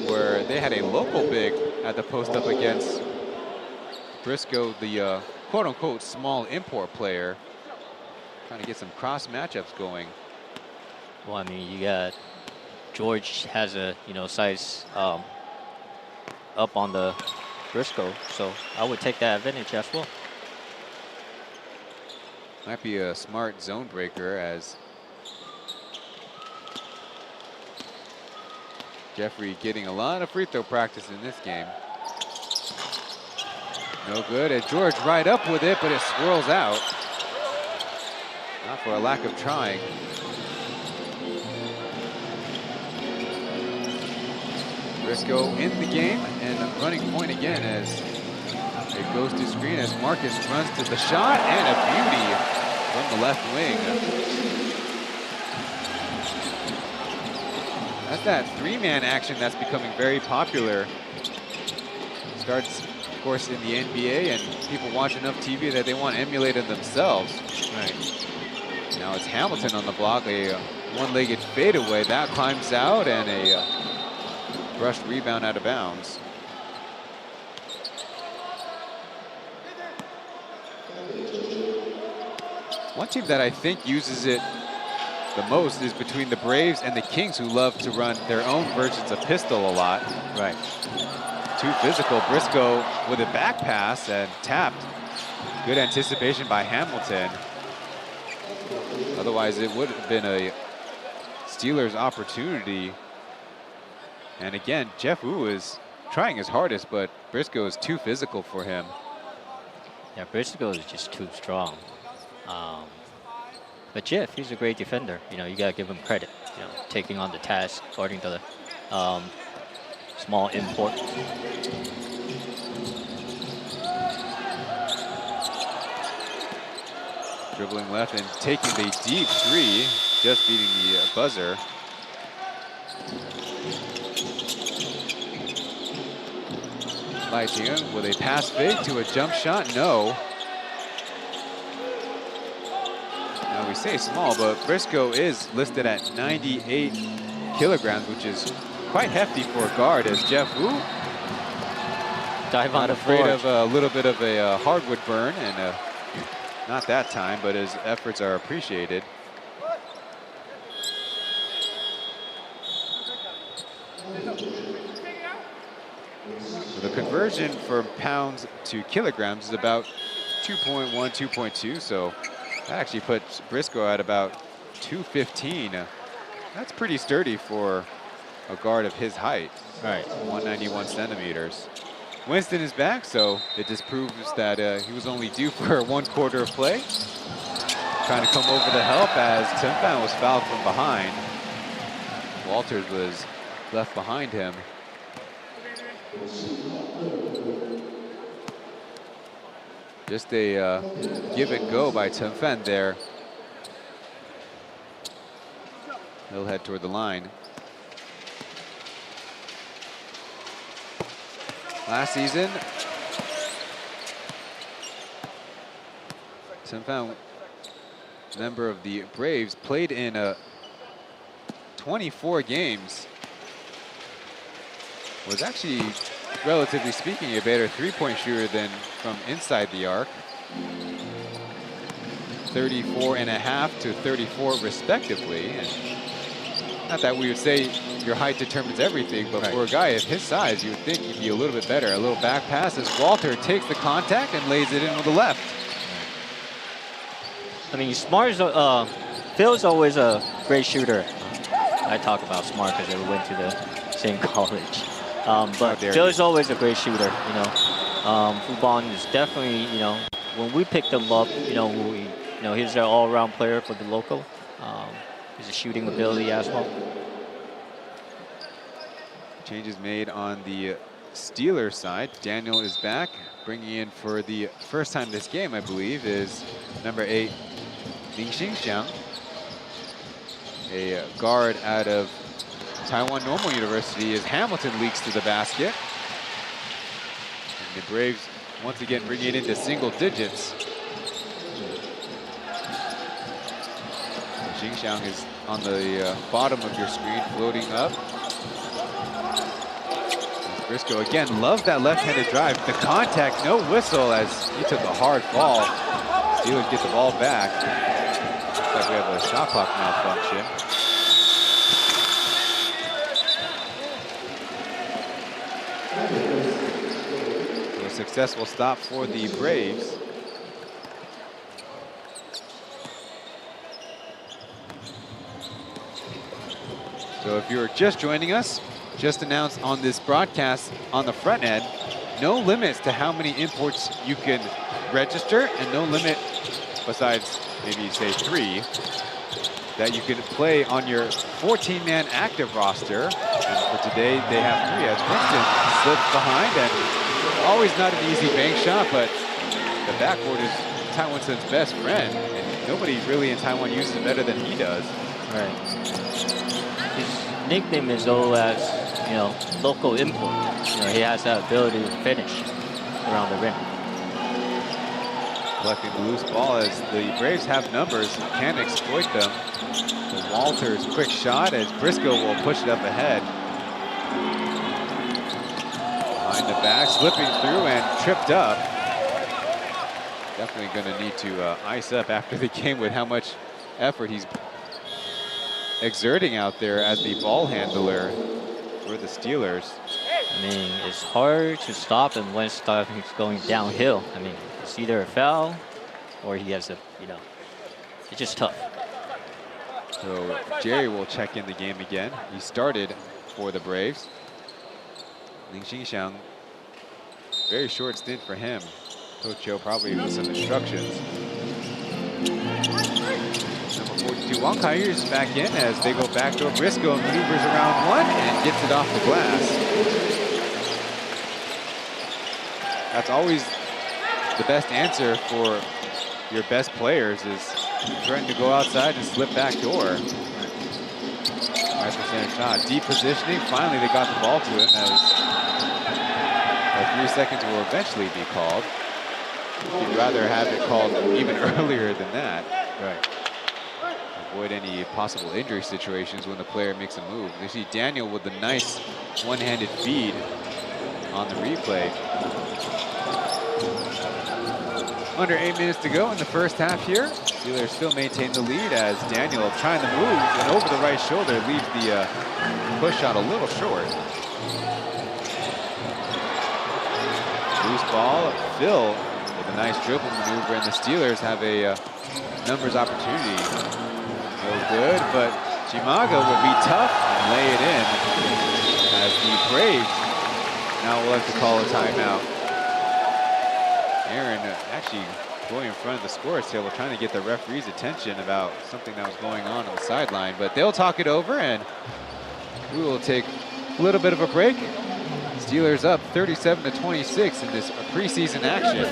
where they had a local big at the post up against Briscoe, the quote-unquote small import player, trying to get some cross matchups going. Well, I mean, you got George has a size up on the Briscoe, so I would take that advantage as well. Might be a smart zone breaker as Jeffrey getting a lot of free throw practice in this game. No good, and George right up with it, but it swirls out. Not for a lack of trying. Briscoe in the game, and running point again as it goes to screen as Marcus runs to the shot, and a beauty from the left wing. That's that three-man action that's becoming very popular. Starts, of course, in the NBA, and people watch enough TV that they want to emulate it themselves. Right. Now it's Hamilton on the block, a one-legged fadeaway. That climbs out, and a brushed rebound out of bounds. One team that I think uses it the most is between the Braves and the Kings, who love to run their own versions of pistol a lot. Right. Too physical. Briscoe with a back pass and tapped. Good anticipation by Hamilton. Otherwise, it would have been a Steelers opportunity. And again, Jeff Wu is trying his hardest, but Briscoe is too physical for him. Yeah, Briscoe is just too strong. But Jeff, he's a great defender. You know, you gotta give him credit. You know, taking on the task, guarding the small import. Dribbling left and taking the deep three, just beating the buzzer. Kaohsiung with a pass fake to a jump shot, no. Now we say small, but Briscoe is listed at 98 kilograms, which is quite hefty for a guard, as Jeff Wu Not afraid of a little bit of a hardwood burn, and not that time, but his efforts are appreciated. So the conversion from pounds to kilograms is about 2.1, 2.2, so that actually puts Briscoe at about 215. That's pretty sturdy for a guard of his height. Right, 191 centimeters. Winston is back, so it just proves that he was only due for 1/4 of play. Trying to come over to help as Tim Fan was fouled from behind. Walters was left behind him. Just a give and go by Tim Fan there. He'll head toward the line. Last season, Tim Fan, member of the Braves, played in 24 games. Was actually, relatively speaking, a better three-point shooter than from inside the arc. 34.5 to 34 respectively. And not that we would say your height determines everything, but for a guy of his size, you would think he'd be a little bit better. A little back pass as Walter takes the contact and lays it in with the left. I mean, Smart's, Phil's always a great shooter. I talk about Smart because they went to the same college. But Phil is always a great shooter, you know. Fubon is definitely, you know, when we picked him up, you know, he's an all-around player for the local. He's a shooting ability as well. Changes made on the Steelers side. Daniel is back, bringing in for the first time this game, I believe, is number 8, Ning Xingxiang, a guard out of Taiwan Normal University, as Hamilton leaks to the basket. And the Braves once again bringing it into single digits. Xingxiang is on the bottom of your screen, floating up. Briscoe again loves that left-handed drive. The contact, no whistle, as he took a hard fall. Steelers get the ball back. Looks like we have a shot clock malfunction. So a successful stop for the Braves. So if you're just joining us, just announced on this broadcast on the front end, no limits to how many imports you can register, and no limit, besides maybe say 3, that you can play on your 14-man active roster. And for today, they have 3 as Winston slips behind, and always not an easy bank shot, but the backboard is Taiwan Sun's best friend, and nobody really in Taiwan uses it better than he does. Right. His nickname is as, you know, local import. You know, he has that ability to finish around the rim. Collecting the loose ball as the Braves have numbers, can exploit them. So Walter's quick shot as Briscoe will push it up ahead. Behind the back, slipping through and tripped up. Definitely going to need to ice up after the game with how much effort he's exerting out there as the ball handler for the Steelers. I mean, it's hard to stop him when stuff is going downhill. I mean, it's either a foul or he has a, you know, it's just tough. So Jerry will check in the game again. He started for the Braves. Ling Xinxiang, very short stint for him. Coach Joe probably with some instructions. Number 42, Wang Kai-yu is back in as they go back to Briscoe and maneuvers around 1 and gets it off the glass. That's always the best answer for your best players, is trying to go outside and slip back door. 5% shot, deep positioning. Finally, they got the ball to him as 3 seconds will eventually be called. You'd rather have it called even earlier than that. Right. Avoid any possible injury situations when the player makes a move. You see Daniel with the nice one-handed feed on the replay. Under 8 minutes to go in the first half here. Steelers still maintain the lead as Daniel trying to move and over the right shoulder leaves the push shot a little short. Loose ball, Phil with a nice dribble maneuver, and the Steelers have a numbers opportunity. No good, but Chimaga will be tough and lay it in as the Braves now will have to call a timeout. Aaron actually going in front of the scorer's table, trying to get the referee's attention about something that was going on the sideline, but they'll talk it over and we will take a little bit of a break. Steelers up 37-26 in this preseason action.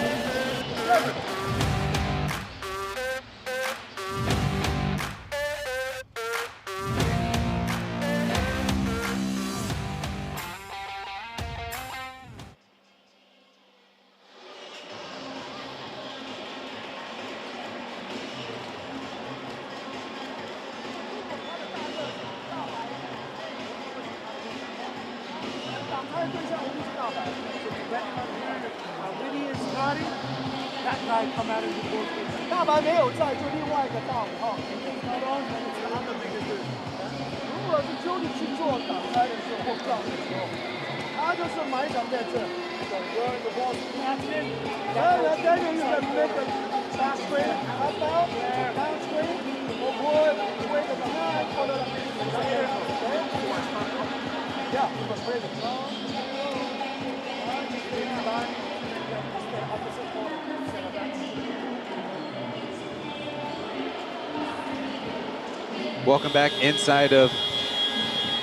Welcome back inside of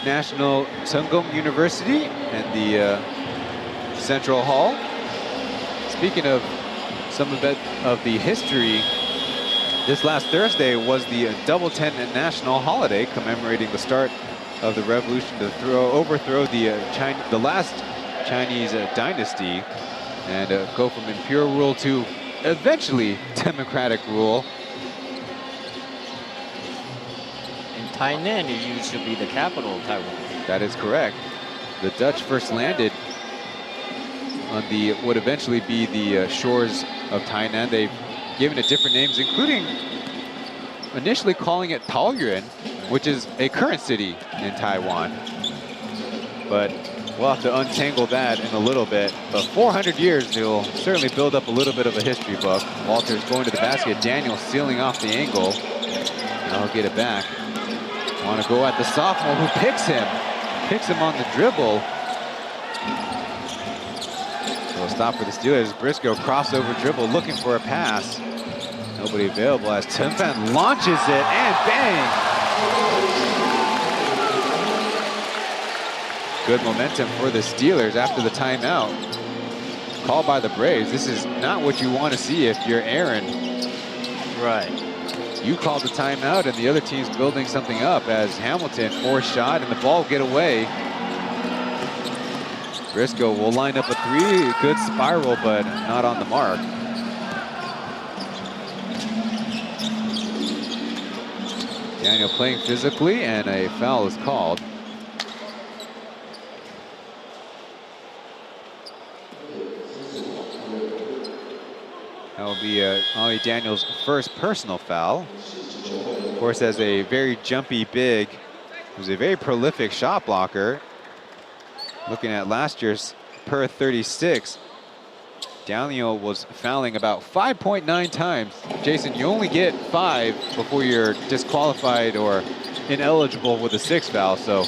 National Sungong University and the Central Hall. Speaking of some of the history, this last Thursday was the double 10 national holiday commemorating the start of the revolution to overthrow the last Chinese dynasty and go from imperial rule to eventually democratic rule. Tainan used to be the capital of Taiwan. That is correct. The Dutch first landed on the would eventually be the shores of Tainan. They've given it different names, including initially calling it Taoyuan, which is a current city in Taiwan. But we'll have to untangle that in a little bit. But 400 years, you'll certainly build up a little bit of a history book. Walter's going to the basket. Daniel sealing off the angle. And I'll get it back. Want to go at the sophomore who picks him. picks him on the dribble. So a stop for the Steelers. Briscoe crossover dribble looking for a pass. Nobody available as Tumfan launches it and bang! Good momentum for the Steelers after the timeout. Called by the Braves. This is not what you want to see if you're Aaron. Right. You called the timeout and the other team's building something up as Hamilton forced shot and the ball get away. Briscoe will line up a three. Good spiral, but not on the mark. Daniel playing physically and a foul is called. That will be Ollie Daniels' first personal foul. Of course, as a very jumpy big, who's a very prolific shot blocker. Looking at last year's per 36, Daniel was fouling about 5.9 times. Jason, you only get 5 before you're disqualified or ineligible with a 6th foul, so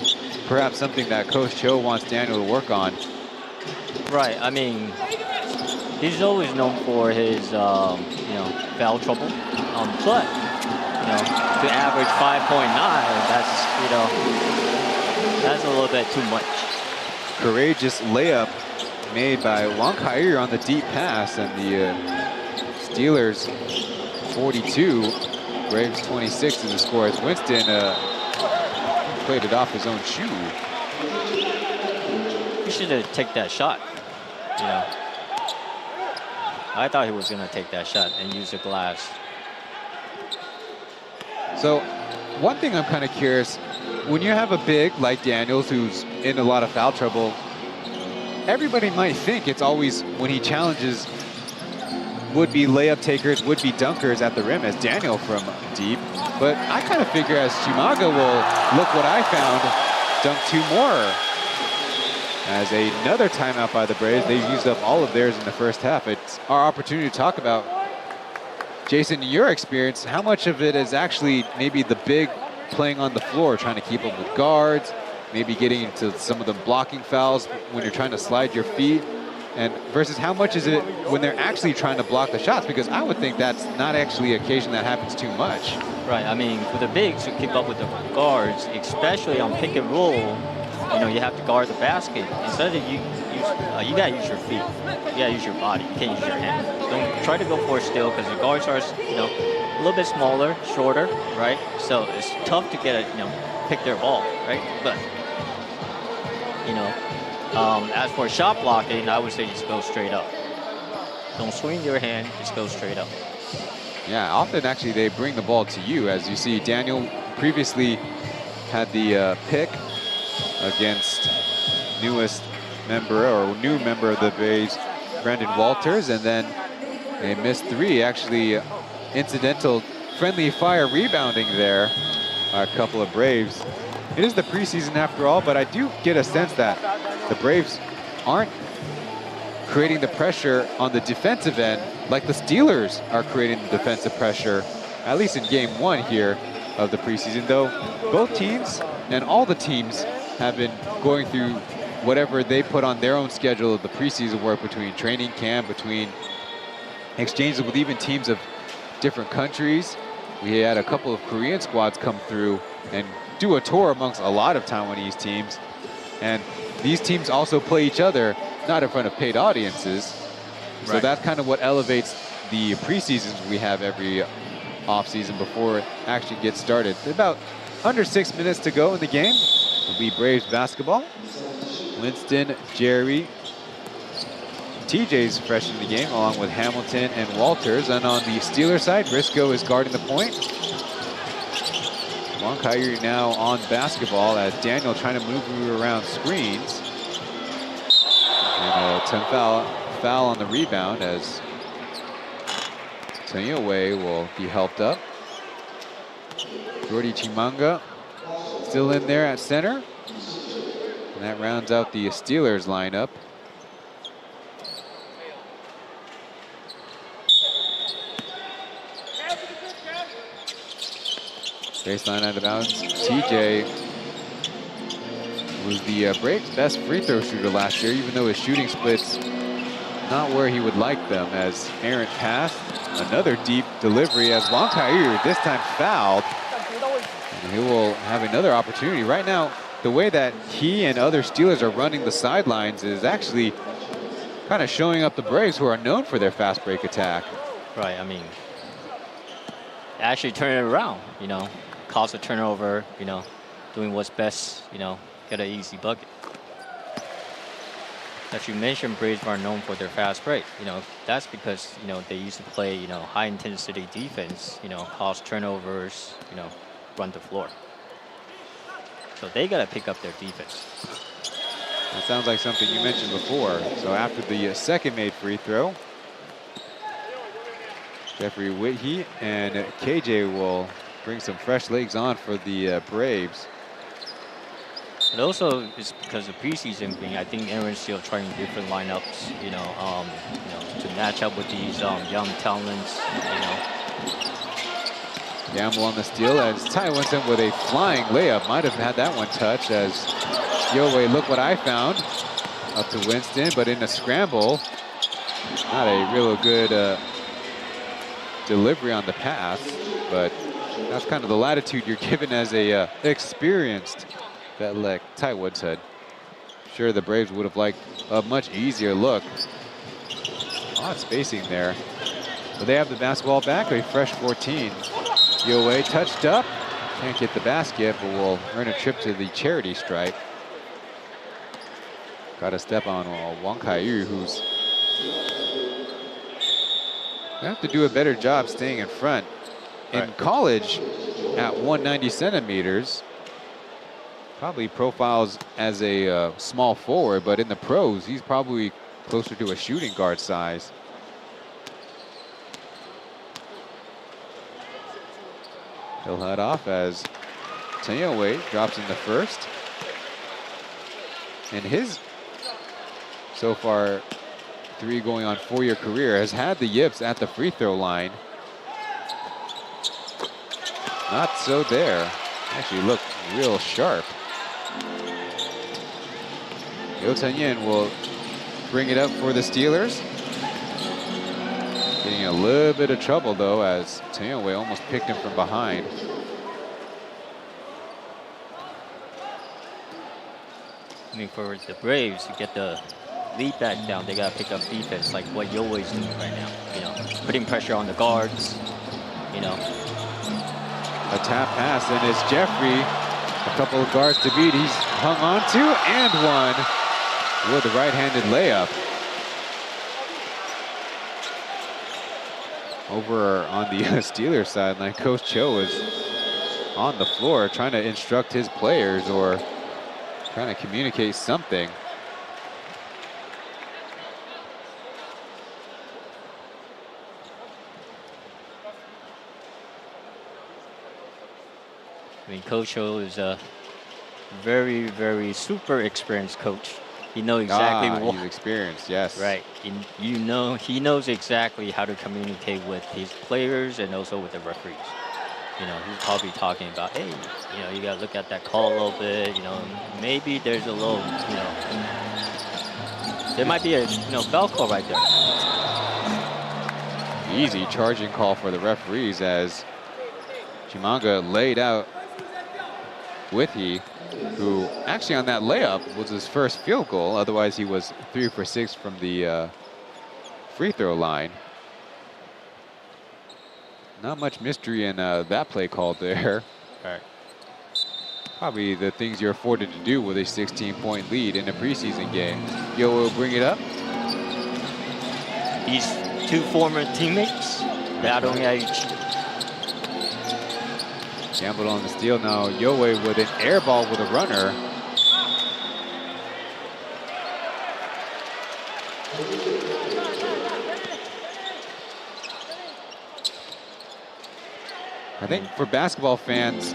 perhaps something that Coach Cho wants Daniel to work on. Right, I mean, he's always known for his, foul trouble. But, to average 5.9, that's a little bit too much. Courageous layup made by Wang Kai on the deep pass, and the Steelers 42, Braves 26 in the score as Winston played it off his own shoe. He should have taken that shot, I thought he was going to take that shot and use the glass. So one thing I'm kind of curious, when you have a big like Daniels who's in a lot of foul trouble, everybody might think it's always when he challenges would-be layup takers, would-be dunkers at the rim as Daniel from deep. But I kind of figure as Chimaga will, look what I found, dunk 2 more. As another timeout by the Braves, they've used up all of theirs in the first half. It's our opportunity to talk about, Jason, in your experience, how much of it is actually maybe the big playing on the floor, trying to keep up with guards, maybe getting into some of the blocking fouls when you're trying to slide your feet, and versus how much is it when they're actually trying to block the shots? Because I would think that's not actually an occasion that happens too much. Right, I mean, for the bigs to keep up with the guards, especially on pick and roll, you have to guard the basket. Instead of you gotta use your feet. You gotta use your body. You can't use your hand. Don't try to go for a steal because the guards are, a little bit smaller, shorter, right? So it's tough to get pick their ball, right? But as for shot blocking, I would say just go straight up. Don't swing your hand. Just go straight up. Yeah, often actually they bring the ball to you, as you see. Daniel previously had the pick against new member of the Braves, Brandon Walters, and then a missed 3, actually incidental friendly fire rebounding there by a couple of Braves. It is the preseason after all, but I do get a sense that the Braves aren't creating the pressure on the defensive end like the Steelers are creating the defensive pressure, at least in game 1 here of the preseason, though both teams and all the teams have been going through whatever they put on their own schedule of the preseason work, between training camp, between exchanges with even teams of different countries. We had a couple of Korean squads come through and do a tour amongst a lot of Taiwanese teams. And these teams also play each other, not in front of paid audiences. So Right. that's kind of what elevates the preseasons we have every offseason before it actually gets started. About under 6 minutes to go in the game. It'll be Braves basketball. Winston, Jerry, TJ's fresh in the game, along with Hamilton and Walters. And on the Steelers side, Briscoe is guarding the point. Wang Kai now on basketball as Daniel trying to move around screens. And a 10 foul on the rebound as Wei will be helped up. Jordi Chimanga still in there at center. And that rounds out the Steelers lineup. Baseline out of bounds. TJ was the Braves' best free throw shooter last year, even though his shooting splits not where he would like them. As Aaron passed, another deep delivery as Wang Kai-yu this time fouled. And he will have another opportunity. Right now, the way that he and other Steelers are running the sidelines is actually kind of showing up the Braves, who are known for their fast break attack. Right, I mean, actually turn it around, you know, cause a turnover, you know, doing what's best, you know, get an easy bucket. As you mentioned, Braves are known for their fast break. You know, that's because, you know, they used to play, you know, high intensity defense, you know, cause turnovers, you know, run the floor. So they got to pick up their defense. That sounds like something you mentioned before. So after the second made free throw, Jeffrey Whitey and KJ will bring some fresh legs on for the Braves. And also, it's because of preseason thing. I think Aaron's still trying different lineups, you know, to match up with these young talents, you know. Gamble on the steal as Ty Winston with a flying layup. Might have had that one touched as Yowei, look what I found. Up to Winston, but in a scramble. Not a real good delivery on the pass, but that's kind of the latitude you're given as a experienced vet like Ty Woodshead. Sure, the Braves would have liked a much easier look. Odd spacing there. But they have the basketball back, a fresh 14. Yowei touched up. Can't get the basket, but will earn a trip to the charity stripe. Got to step on Wang Kai-yu, who's gonna have to do a better job staying in front. In college, at 190 centimeters, probably profiles as a small forward, but in the pros, he's probably closer to a shooting guard size. He'll head off as Yowei drops in the first. And his, so far, 3 going on 4-year career, has had the yips at the free throw line. Not so there. Actually looked real sharp. Yo Yen will bring it up for the Steelers. Getting a little bit of trouble though, as Yowei almost picked him from behind. I mean, for the Braves to get the lead back down, they got to pick up defense like what Yowei's doing right now. You know, putting pressure on the guards, you know. A tap pass, and it's Jeffrey. A couple of guards to beat. He's hung on to and one with a right-handed layup. Over on the Steelers sideline, Coach Cho is on the floor trying to instruct his players or trying to communicate something. I mean, Coach Cho is a very, very super experienced coach. He knows exactly what. He's experienced, yes. Right. You know, he knows exactly how to communicate with his players and also with the referees. You know, he's probably talking about, hey, you know, you got to look at that call a little bit. You know, maybe there's a little, you know, there might be a, you know, foul call right there. Easy charging call for the referees as Chimanga laid out Whitey, who actually on that layup was his first field goal. Otherwise, he was 3 for 6 from the free throw line. Not much mystery in that play called there. Right. Probably the things you're afforded to do with a 16-point lead in a preseason game. Yo will bring it up. These 2 former teammates battling at each. Gambled on the steal now. Yowei with an air ball with a runner. I think for basketball fans,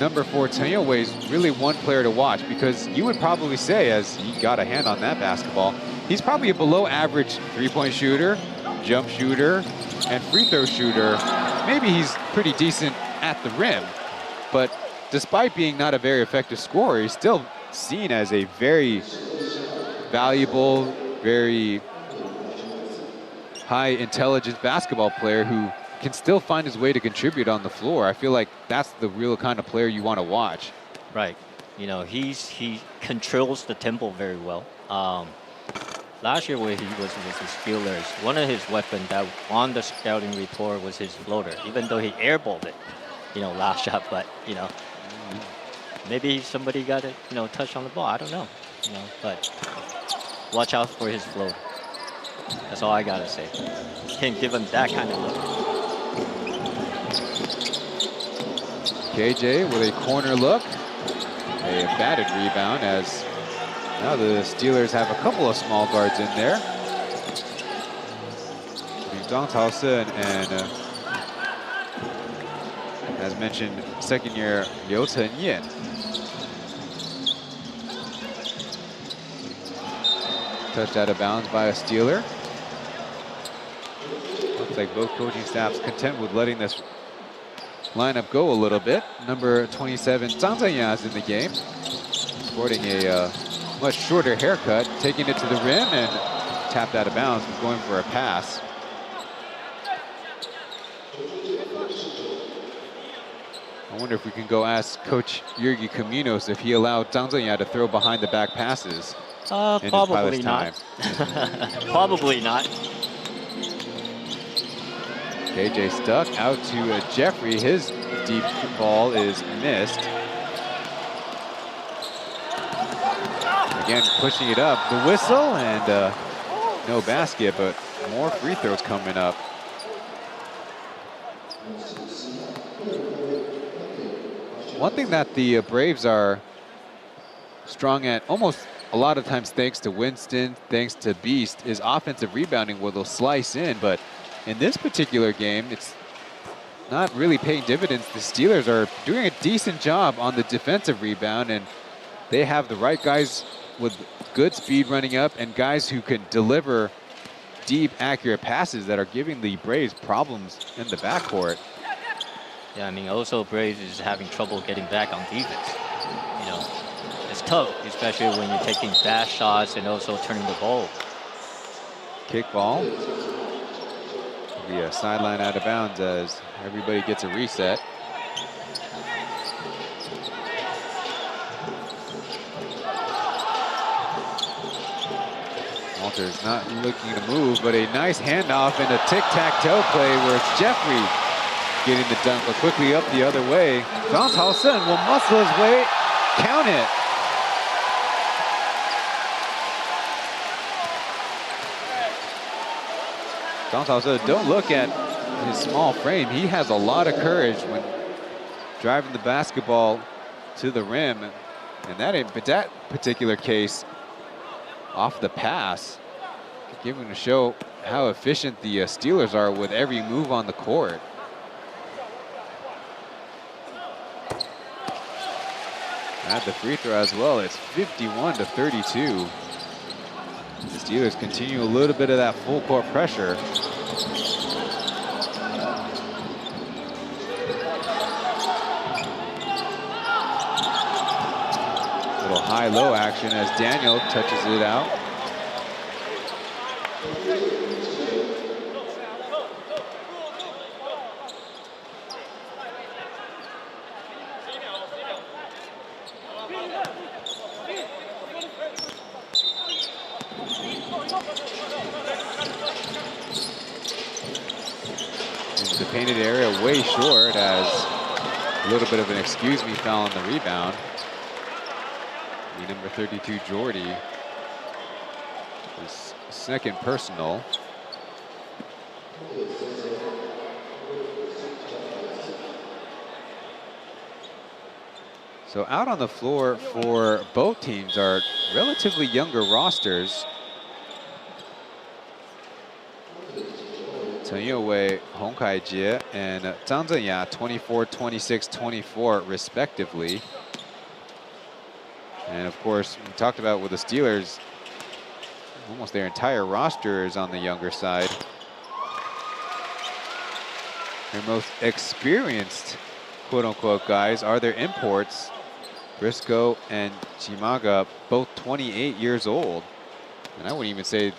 number 4, Yowei is really one player to watch, because you would probably say, as he got a hand on that basketball, he's probably a below average 3-point shooter, jump shooter, and free throw shooter. Maybe he's pretty decent at the rim, but despite being not a very effective scorer, he's still seen as a very valuable, very high intelligence basketball player who can still find his way to contribute on the floor. I feel like that's the real kind of player you want to watch. Right. You know, he controls the tempo very well. Last year when he was with the Steelers, one of his weapons that on the scouting report was his floater, even though he airballed it, you know, last shot, but, you know, maybe somebody got it, you know, touch on the ball. I don't know, you know, but watch out for his float. That's all I got to say. Can't give him that kind of look. KJ with a corner look. A batted rebound as now the Steelers have a couple of small guards in there. Zhang Taohsiung and, as mentioned, second-year Liu Chenyan. Touched out of bounds by a Steeler. Looks like both coaching staffs content with letting this lineup go a little bit. Number 27, Zhang Zhenya is in the game, sporting a much shorter haircut, taking it to the rim and tapped out of bounds, going for a pass. I wonder if we can go ask Coach Jurgi Caminos if he allowed Zhang Zhenya to throw behind the back passes. Probably not. Probably not. KJ stuck out to Jeffrey. His deep ball is missed. Again, pushing it up. The whistle and no basket, but more free throws coming up. One thing that the Braves are strong at, almost a lot of times thanks to Winston, thanks to Beast, is offensive rebounding where they'll slice in, but in this particular game, it's not really paying dividends. The Steelers are doing a decent job on the defensive rebound, and they have the right guys with good speed running up and guys who can deliver deep, accurate passes that are giving the Braves problems in the backcourt. Yeah, I mean, also Braves is having trouble getting back on defense. You know, it's tough, especially when you're taking fast shots and also turning the ball. Kick ball. The sideline out of bounds as everybody gets a reset. Walter's not looking to move, but a nice handoff and a tic-tac-toe play where it's Jeffrey getting the dunk, but quickly up the other way. Zhang Taohsiung will muscle his way, count it. Zhang Taohsiung, don't look at his small frame. He has a lot of courage when driving the basketball to the rim. And that particular case, off the pass, giving to show how efficient the Steelers are with every move on the court. At the free throw as well, it's 51-32. The Steelers continue a little bit of that full court pressure. Little high-low action as Daniel touches it out. The painted area way short as a little bit of an excuse me foul on the rebound. The number 32 Jordy, his second personal. So out on the floor for both teams are relatively younger rosters. Chen Youwei, Hong Kai-jie, and Zhang Zhenya, 24, 26, 24, respectively. And of course, we talked about with the Steelers, almost their entire roster is on the younger side. Their most experienced quote-unquote guys are their imports. Briscoe and Chimaga, both 28 years old. And I wouldn't even say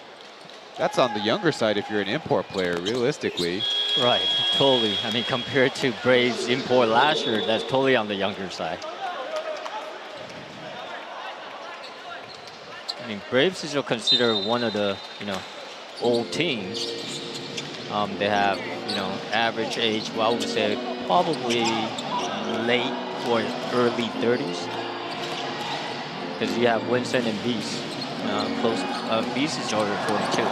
that's on the younger side if you're an import player, realistically. Right, totally. I mean, compared to Braves import last year, that's totally on the younger side. I mean, Braves is considered one of the, old teams. They have, average age, well, I would say probably late or early 30s. Because you have Winston and Beast. Beast is over 42.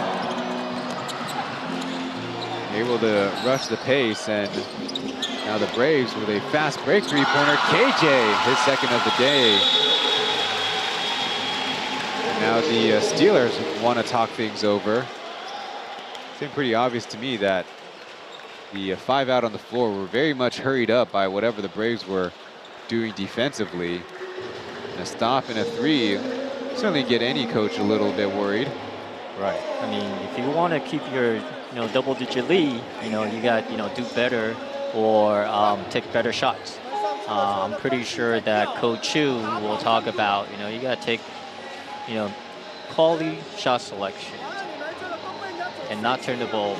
Able to rush the pace, and now the Braves with a fast break three-pointer. KJ, his second of the day. And now the Steelers want to talk things over. It seemed pretty obvious to me that the 5 out on the floor were very much hurried up by whatever the Braves were doing defensively. And a stop and a 3 certainly get any coach a little bit worried. Right. I mean, if you want to keep your double-digit lead, you got do better or take better shots. I'm pretty sure that Coach Chu will talk about you got to take quality shot selection and not turn the ball.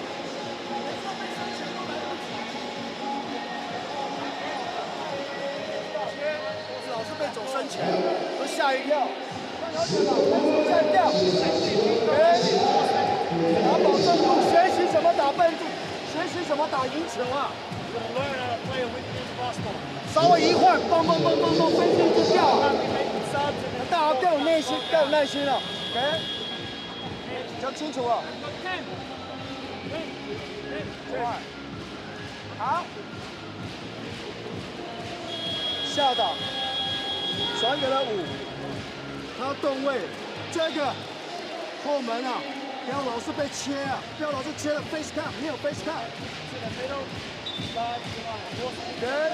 face cut， 没有 face cut。Good.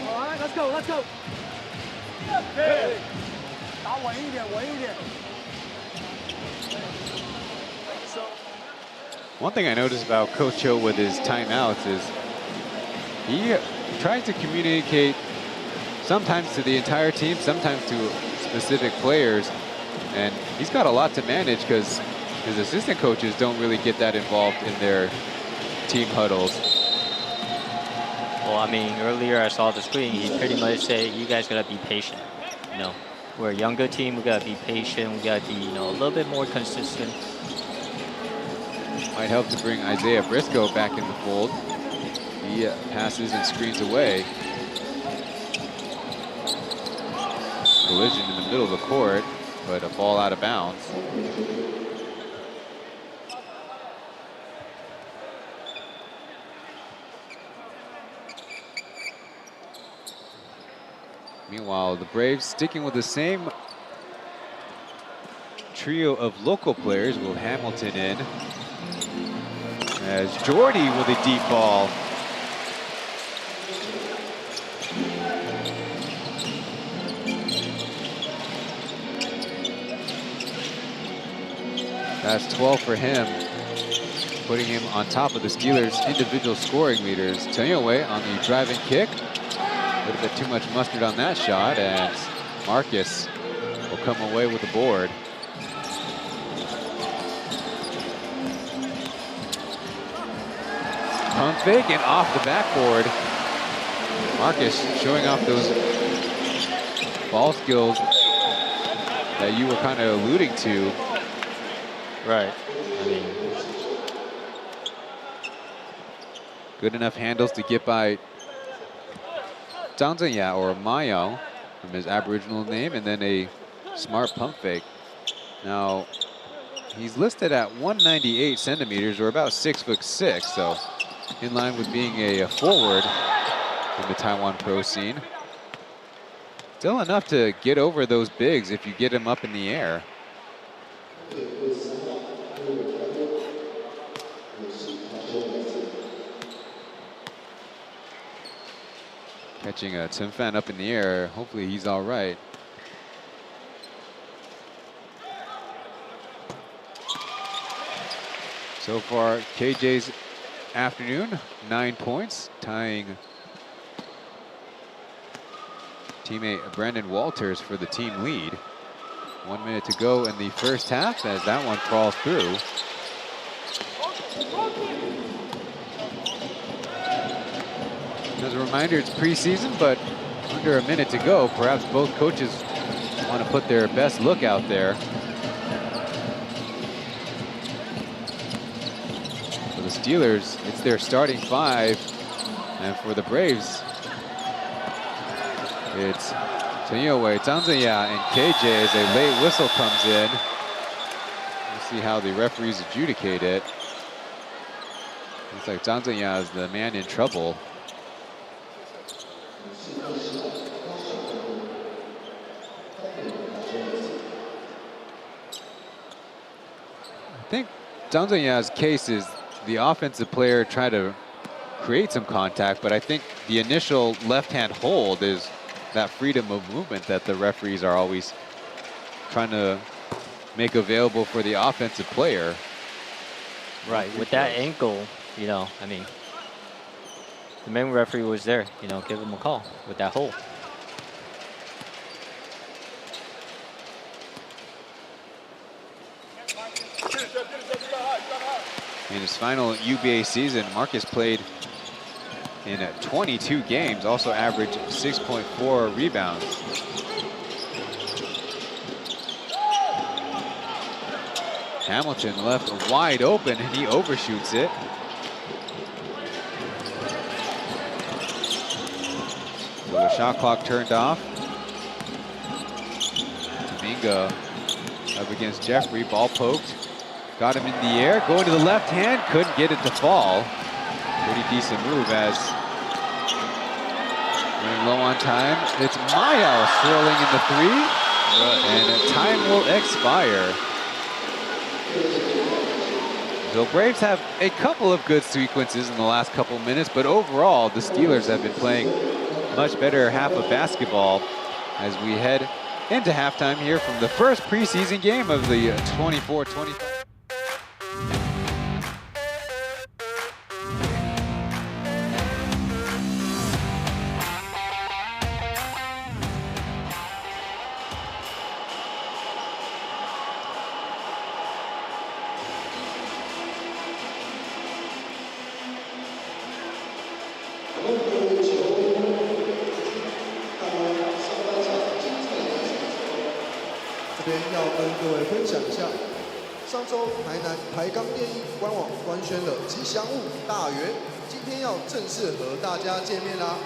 All right, let's go, let's go. 打稳一点，稳一点。One thing I noticed about Coach Cho with his timeouts is he tries to communicate sometimes to the entire team, sometimes to specific players, and he's got a lot to manage because his assistant coaches don't really get that involved in their team huddles. Well, I mean, earlier I saw the screen. He pretty much said, "You guys gotta be patient. We're a younger team. We gotta be patient. We gotta be, a little bit more consistent." Might help to bring Isaiah Briscoe back in the fold. He passes and screens away. Collision in the middle of the court, but a ball out of bounds. Meanwhile, the Braves sticking with the same trio of local players. Will Hamilton in as Jordy with a deep ball. That's 12 for him, putting him on top of the Steelers' individual scoring leaders. Tanyaway on the driving kick. A little bit too much mustard on that shot, and Marcus will come away with the board. Pump fake and off the backboard. Marcus showing off those ball skills that you were kind of alluding to. Right. I mean, good enough handles to get by Zhang Zhenya, or Mayo from his Aboriginal name, and then a smart pump fake. Now, he's listed at 198 centimeters, or about 6'6", so in line with being a forward in the Taiwan pro scene. Still enough to get over those bigs if you get him up in the air. Catching a Tim Fan up in the air. Hopefully he's all right. So far, KJ's afternoon, 9 points, tying teammate Brandon Walters for the team lead. 1 minute to go in the first half as that one crawls through. As a reminder, it's preseason, but under a minute to go. Perhaps both coaches want to put their best look out there. For the Steelers, it's their starting 5. And for the Braves, it's Chen Youwei, Zhang Zhenya, and KJ as a late whistle comes in. We'll see how the referees adjudicate it. Looks like Zhang Zhenya is the man in trouble. I think Zhang Zhenya's case is the offensive player tried to create some contact, but I think the initial left-hand hold is that freedom of movement that the referees are always trying to make available for the offensive player. Right, with that ankle, you know, I mean, the main referee was there, you know, give him a call with that hold. In his final UBA season, Marcus played in 22 games, also averaged 6.4 rebounds. Hamilton left wide open and he overshoots it. So the shot clock turned off. Domingo up against Jeffrey, ball poked. Got him in the air, going to the left hand, couldn't get it to fall. Pretty decent move as running low on time. It's Mayao swirling in the 3, and time will expire. The Braves have a couple of good sequences in the last couple minutes, but overall, the Steelers have been playing much better half of basketball as we head into halftime here from the first preseason game of the 24-25.这边要跟各位分享一下，上周台南台钢电影官网官宣了吉祥物大圆，今天要正式和大家见面啦！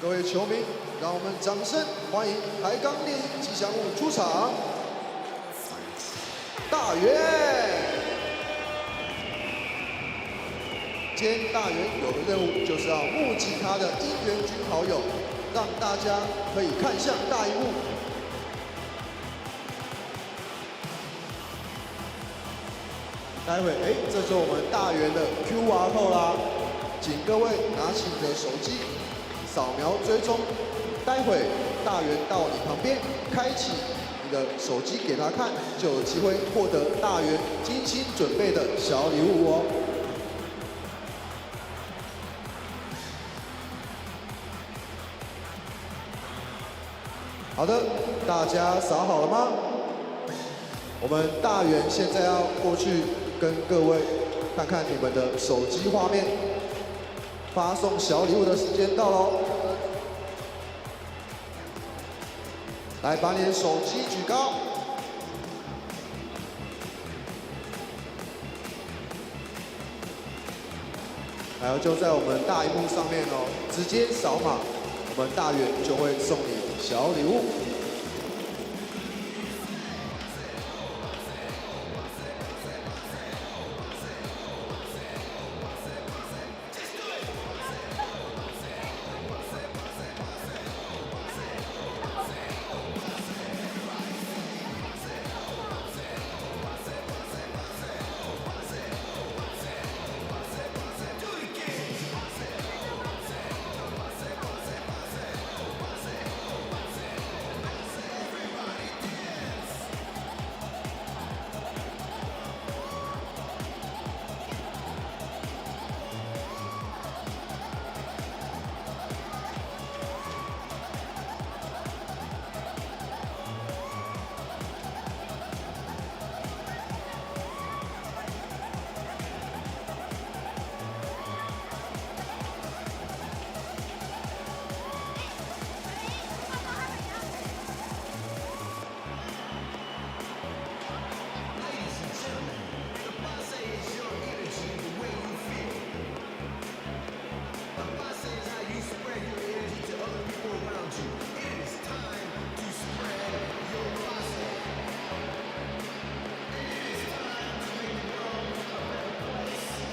各位球迷，让我们掌声欢迎台钢电影吉祥物出场，大圆。今天大圆有个任务，就是要募集他的姻缘军好友，让大家可以看向大荧幕。 待会，这就是我们大圆的 QR code 啦，请各位拿起你的手机，扫描追踪。待会大圆到你旁边，开启你的手机给他看，就有机会获得大圆精心准备的小礼物哦。好的，大家扫好了吗？我们大圆现在要过去。 跟各位看看你们的手机画面，发送小礼物的时间到喽！来，把你的手机举高，还有就在我们大荧幕上面哦，直接扫码，我们大圆就会送你小礼物。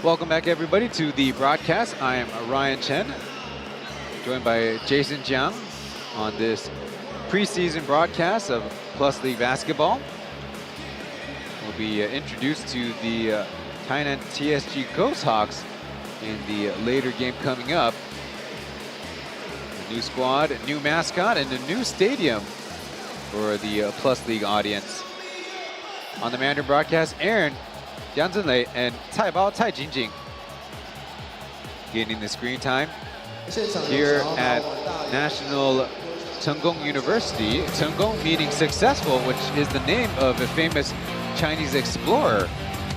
Welcome back, everybody, to the broadcast. I am Ryan Chen, joined by Jason Jiang on this preseason broadcast of Plus League basketball. We'll be introduced to the Tainan TSG Ghost Hawks in the later game coming up. A new squad, a new mascot, and a new stadium for the Plus League audience. On the Mandarin broadcast, Aaron, Yang Zhenlei, and Taipei Cai Jingjing gaining the screen time here at National Chenggong University. Chenggong meaning successful, which is the name of a famous Chinese explorer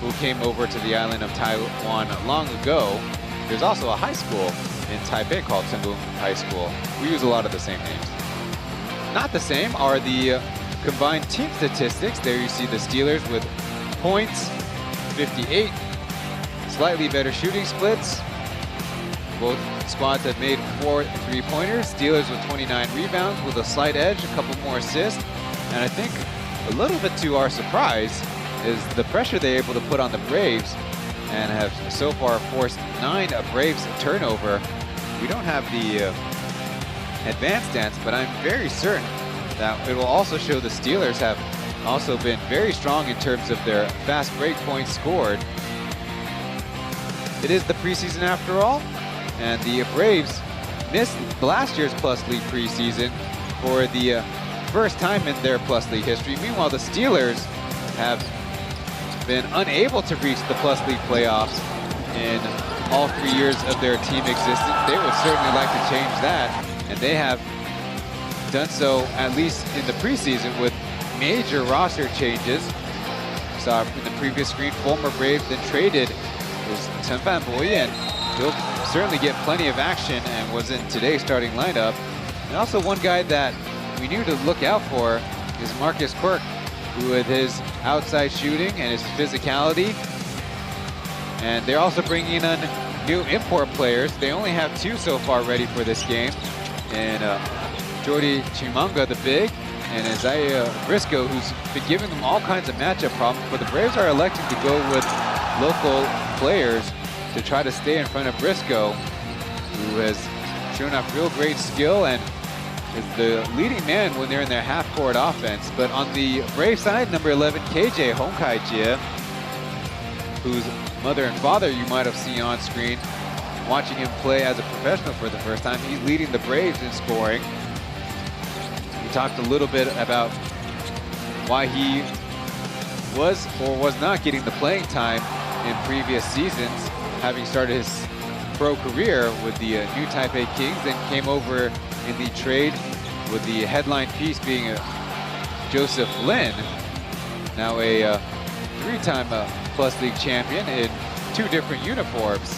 who came over to the island of Taiwan long ago. There's also a high school in Taipei called Chenggong High School. We use a lot of the same names. Not the same are the combined team statistics. There you see the Steelers with points, 58, slightly better shooting splits. Both squads have made 4 3-pointers. Steelers with 29 rebounds with a slight edge, a couple more assists. And I think a little bit to our surprise is the pressure they're able to put on the Braves and have so far forced 9 Braves turnover. We don't have the advanced stats, but I'm very certain that it will also show the Steelers have also been very strong in terms of their fast break points scored. It is the preseason after all, and the Braves missed last year's Plus League preseason for the first time in their Plus League history. Meanwhile, the Steelers have been unable to reach the Plus League playoffs in all 3 years of their team existence. They would certainly like to change that, and they have done so at least in the preseason with major roster changes. Saw in the previous screen, former Brave then traded is Chen Fanboyan. He'll certainly get plenty of action and was in today's starting lineup. And also one guy that we knew to look out for is Marcus Quirk, who with his outside shooting and his physicality. And they're also bringing in new import players. They only have 2 so far ready for this game. And Jordi Chimanga, the big, and Isaiah Briscoe, who's been giving them all kinds of matchup problems. But the Braves are electing to go with local players to try to stay in front of Briscoe, who has shown off real great skill and is the leading man when they're in their half-court offense. But on the Brave side, number 11, KJ Hong Kai-jie, whose mother and father you might have seen on screen, watching him play as a professional for the first time. He's leading the Braves in scoring. We talked a little bit about why he was or was not getting the playing time in previous seasons, having started his pro career with the New Taipei Kings, then came over in the trade with the headline piece being Joseph Lin, now a 3-time Plus League champion in 2 different uniforms.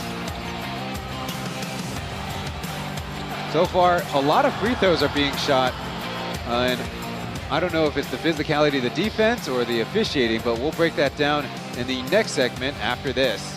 So far, a lot of free throws are being shot, and I don't know if it's the physicality of the defense or the officiating, but we'll break that down in the next segment after this.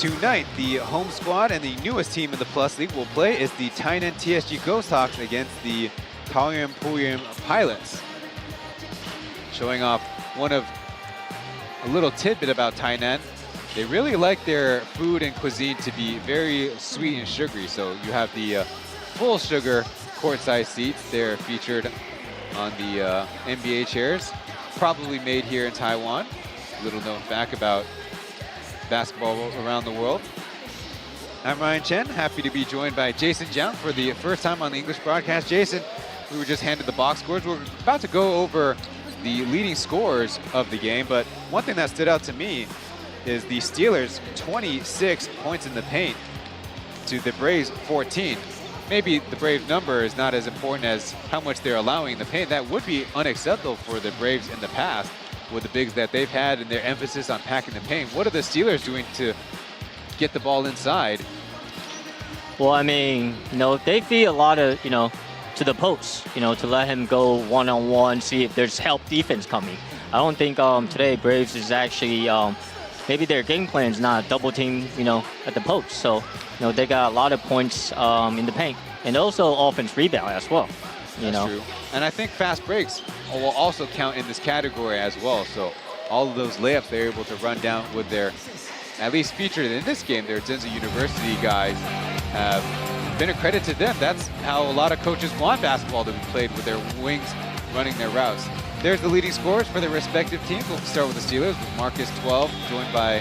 Tonight, the home squad and the newest team in the Plus League will play is the Tainan TSG Ghost Hawks against the Kaohsiung Pilots. Showing off a little tidbit about Tainan. They really like their food and cuisine to be very sweet and sugary. So you have the full sugar courtside seats. They're featured on the NBA chairs, probably made here in Taiwan. Little known fact about basketball around the world. I'm Ryan Chen, happy to be joined by Jason Jiang for the first time on the English broadcast. Jason, we were just handed the box scores. We're about to go over the leading scorers of the game, but one thing that stood out to me is the Steelers 26 points in the paint to the Braves 14. Maybe the Braves number is not as important as how much they're allowing in the paint. That would be unacceptable for the Braves in the past with the bigs that they've had and their emphasis on packing the paint. What are the Steelers doing to get the ball inside? Well, I mean, they feed a lot of, to the post, to let him go one-on-one, see if there's help defense coming. I don't think today Braves is actually, maybe their game plan is not double team, at the post. So, they got a lot of points in the paint and also offense rebound as well. That's true. And I think fast breaks will also count in this category as well. So all of those layups they're able to run down with their, at least featured in this game, their Zenza University guys have been a credit to them. That's how a lot of coaches want basketball to be played, with their wings running their routes. There's the leading scorers for their respective teams. We'll start with the Steelers with Marcus 12, joined by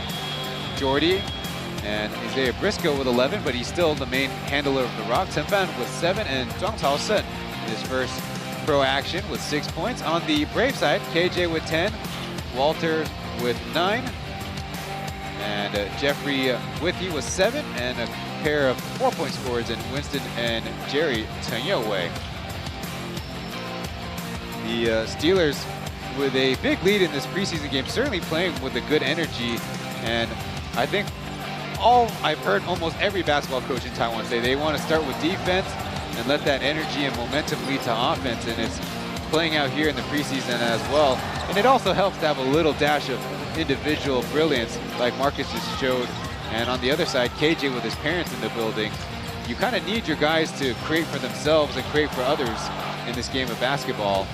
Jordy and Isaiah Briscoe with 11, but he's still the main handler of the rock. Chen Fan with 7, and Zhang Taosen in his first pro action with 6 points. On the Brave side, KJ with 10, Walter with 9, and Jeffrey Withy with 7, and a pair of 4-point scorers in Winston and Jerry Tanyowei. The Steelers with a big lead in this preseason game, certainly playing with a good energy, and I think I've heard almost every basketball coach in Taiwan say they want to start with defense and let that energy and momentum lead to offense, and it's playing out here in the preseason as well. And it also helps to have a little dash of individual brilliance like Marcus just showed. And on the other side, KJ with his parents in the building. You kind of need your guys to create for themselves and create for others in this game of basketball.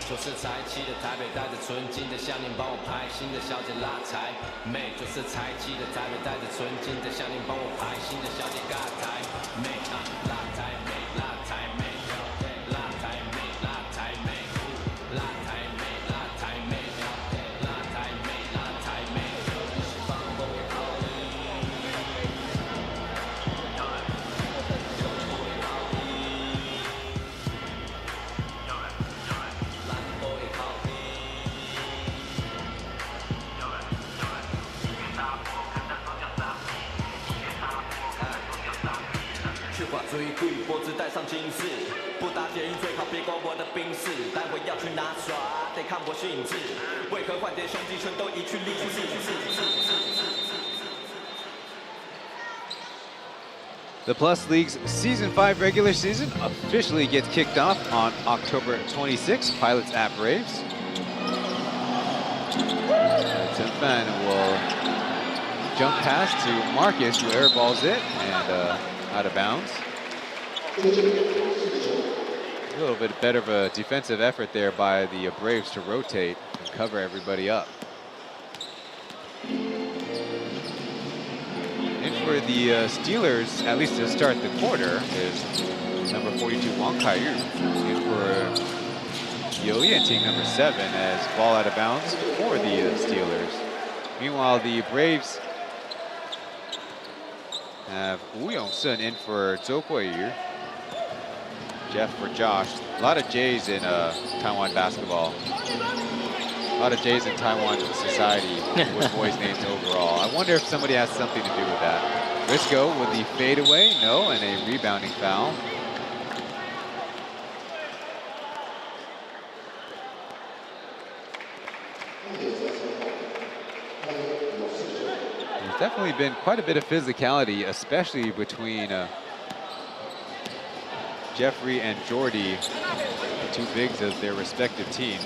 就是才气的台北，带着纯金的项链帮我拍，新的小姐拉财妹。就是才气的台北，带着纯金的项链帮我拍，新的小姐尬台妹啊，辣台妹，辣台妹，辣台妹，辣台妹，辣台妹，辣台妹，辣台妹，辣台妹。最贵，脖子戴上金饰，不搭捷运最好别管我的宾士，待会要去哪耍，得看我兴致。为何换点胸肌全都移去励志？ The Plus League's Season 5 regular season officially gets kicked off on October 26th. Pilots at Braves. Chen Fan will jump pass to Marcus, who airballs it and out of bounds. A little bit better of a defensive effort there by the Braves to rotate and cover everybody up. And for the Steelers, at least to start the quarter, is number 42 Wang Kaiyu. And for Yo Yanting, number 7, as ball out of bounds for the Steelers. Meanwhile, the Braves have Wu Yongsun in for Zhou Guiyu. Jeff for Josh. A lot of J's in Taiwan basketball. A lot of J's in Taiwan society with boys' names overall. I wonder if somebody has something to do with that. Risco with the fadeaway, no, and a rebounding foul. There's definitely been quite a bit of physicality, especially between Jeffrey and Jordy, the two bigs of their respective teams.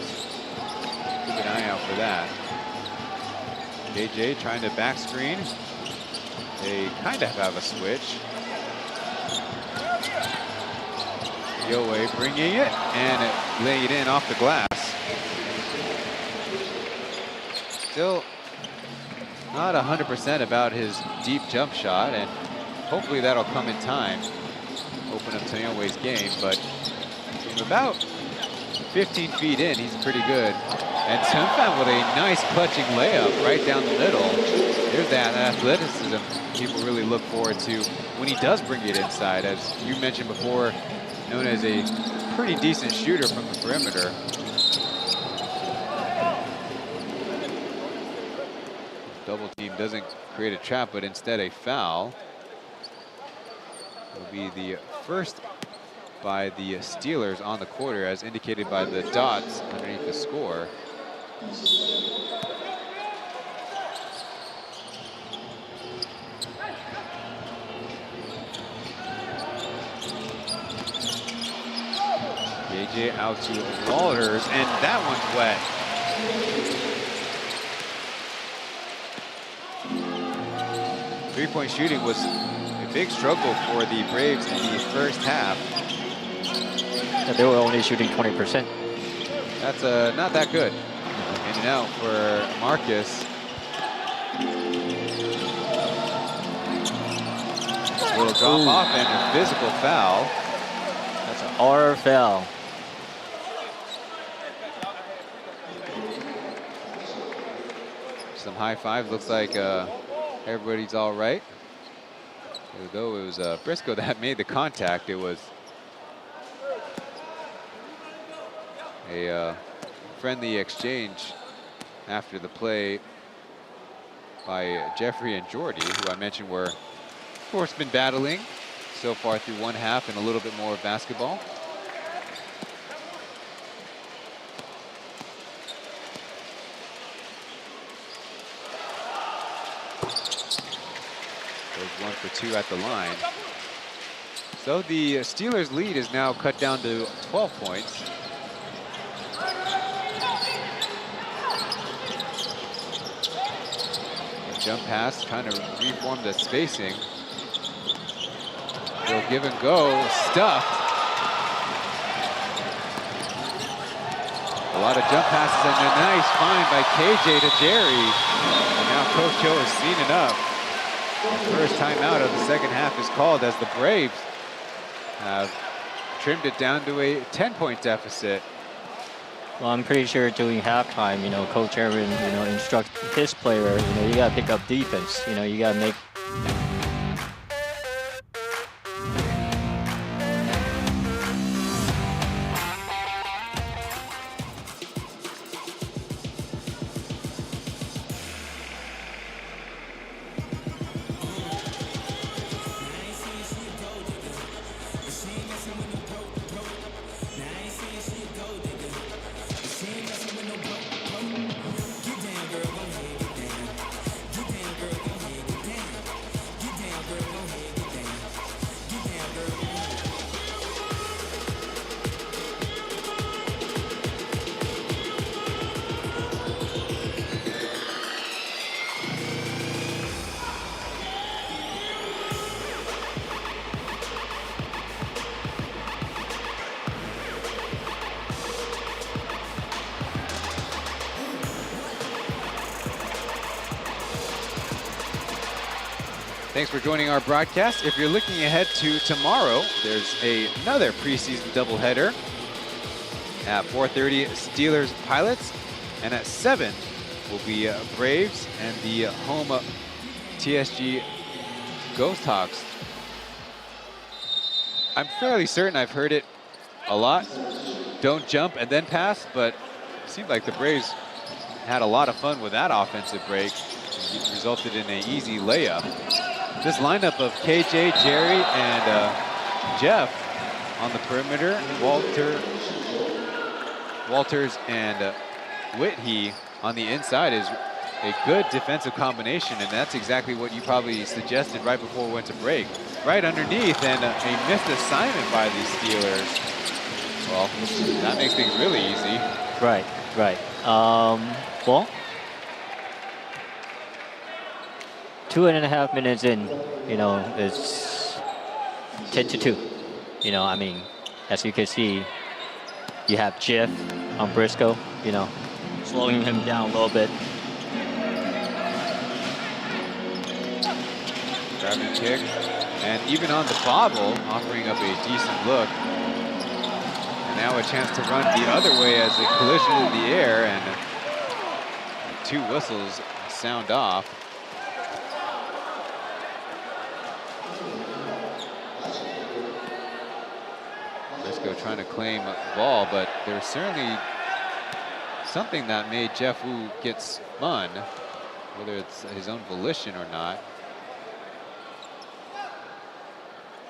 Keep an eye out for that. KJ trying to back screen. They kind of have a switch. Yoe bringing it and laying it in off the glass. Still not 100% about his deep jump shot, and hopefully that'll come in time. Open up Taiyongwei's game, but from about 15 feet in, he's pretty good. And Chen Fan with a nice clutching layup right down the middle. There's that athleticism people really look forward to when he does bring it inside. As you mentioned before, known as a pretty decent shooter from the perimeter. Double team doesn't create a trap, but instead a foul. Will be the first by the Steelers on the quarter, as indicated by the dots underneath the score. JJ out to Walters, and that one's wet. Three-point shooting was a big struggle for the Braves in the first half. Yeah, they were only shooting 20%. That's not that good. In and out for Marcus. Little drop off and a physical foul. That's an R foul. Some high fives. Looks like everybody's all right. Although it was Briscoe that made the contact, it was a friendly exchange after the play by Jeffrey and Jordy, who I mentioned were, of course, been battling so far through one half and a little bit more of basketball. Goes 1 for 2 at the line. So the Steelers' lead is now cut down to 12 points. A jump pass, trying to reform the spacing. They'll give and go, stuffed. A lot of jump passes and a nice find by KJ to Jerry. And now Coach Cho has seen enough. The first timeout of the second half is called as the Braves have trimmed it down to a 10-point deficit. Well, I'm pretty sure during halftime, you know, Coach Aaron, you know, instructs his player, you know, you got to pick up defense. You know, you got to make. Thanks for joining our broadcast. If you're looking ahead to tomorrow, there's another preseason doubleheader. At 4:30, Steelers Pilots, and at 7 will be Braves and the home TSG Ghost Hawks. I'm fairly certain I've heard it a lot. Don't jump and then pass, but it seemed like the Braves had a lot of fun with that offensive break. It resulted in an easy layup. This lineup of KJ, Jerry, and Jeff on the perimeter, Walters and Whithey on the inside is a good defensive combination, and that's exactly what you probably suggested right before we went to break. Right underneath, and a missed assignment by the Steelers. Well, that makes things really easy. Right. Well, 2.5 minutes in, you know, it's 10-2. You know, I mean, as you can see, you have Jeff on Briscoe, you know, slowing him down a little bit. Grabbing kick, and even on the bobble, offering up a decent look. And now a chance to run the other way as a collision in the air, and 2 whistles sound off. Briscoe trying to claim a ball, but there's certainly something that made Jeff Wu get spun, whether it's his own volition or not.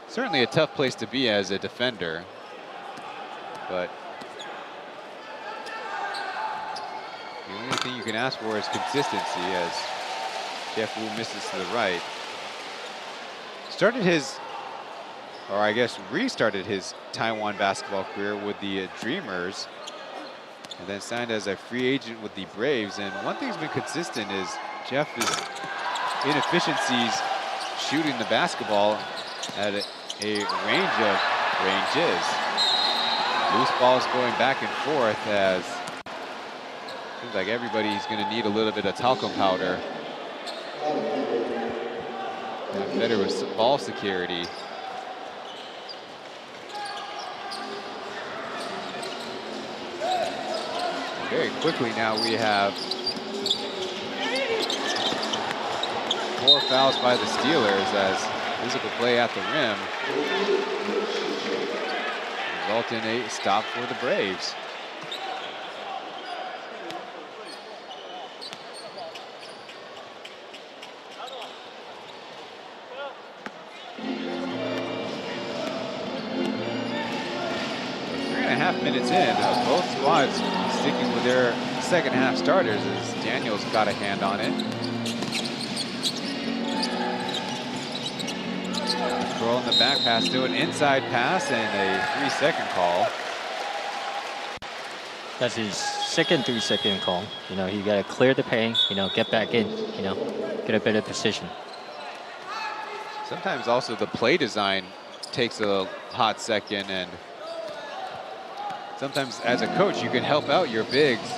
Certainly a tough place to be as a defender, but the only thing you can ask for is consistency as Jeff Wu misses to the right. Started his, or I guess restarted his Taiwan basketball career with the Dreamers, and then signed as a free agent with the Braves. And one thing's been consistent is Jeff's inefficiencies shooting the basketball at a range of ranges. Loose balls going back and forth as seems like everybody's going to need a little bit of talcum powder. And better with ball security. Very quickly now we have 4 fouls by the Steelers as physical play at the rim result in a stop for the Braves. Minutes in, both squads sticking with their second half starters as Daniels got a hand on it. Scroll in the back pass to an inside pass and a 3-second call. That's his second 3-second call. You know, he got to clear the paint, you know, get back in, you know, get a better position. Sometimes also the play design takes a hot second, and sometimes as a coach you can help out your bigs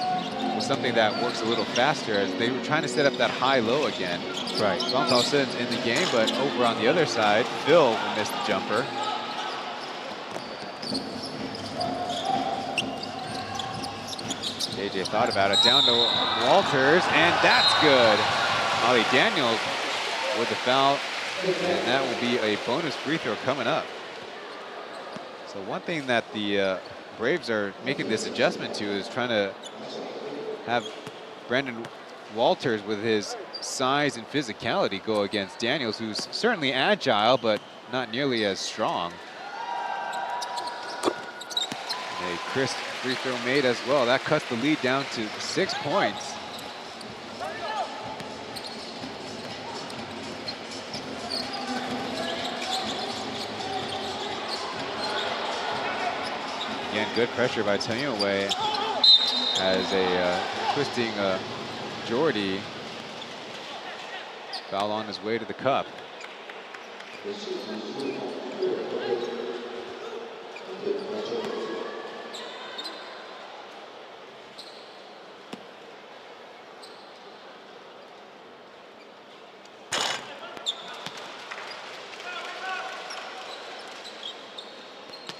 with something that works a little faster, as they were trying to set up that high-low again. Right. Kaohsiung in the game, but over on the other side, Phil missed the jumper. JJ thought about it, down to Walters, and that's good. Ollie Daniels with the foul, and that will be a bonus free throw coming up. So one thing that the Braves are making this adjustment to is trying to have Brandon Walters with his size and physicality go against Daniels, who's certainly agile, but not nearly as strong. A crisp free throw made as well. That cuts the lead down to 6 points. Again, good pressure by Taipei as a twisting Jordy foul on his way to the cup.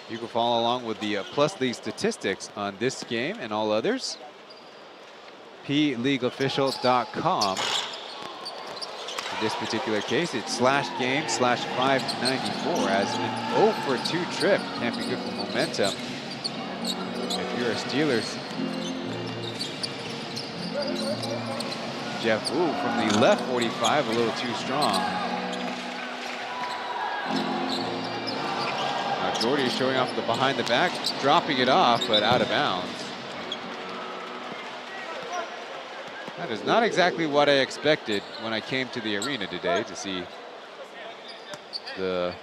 You can follow along with the Plus League statistics on this game and all others. PLEAGUEofficial.com. In this particular case, it's /game/594 as an 0 for 2 trip. Can't be good for momentum. If you're a Steelers. Jeff Wu from the left 45, a little too strong. Jordy showing off the behind the back, dropping it off, but out of bounds. That is not exactly what I expected when I came to the arena today to see the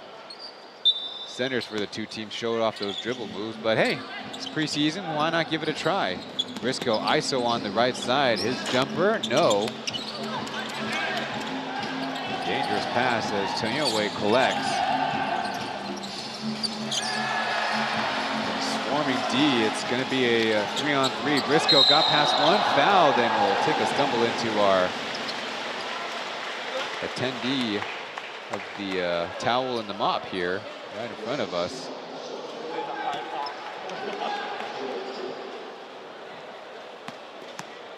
centers for the two teams showed off those dribble moves. But hey, it's preseason, why not give it a try? Briscoe ISO on the right side, his jumper, no. Dangerous pass as Taipei collects. Swarming D, it's going to be a 3-on-3. Briscoe got past one, fouled, and will take a stumble into our attendee of the towel and the mop here, right in front of us.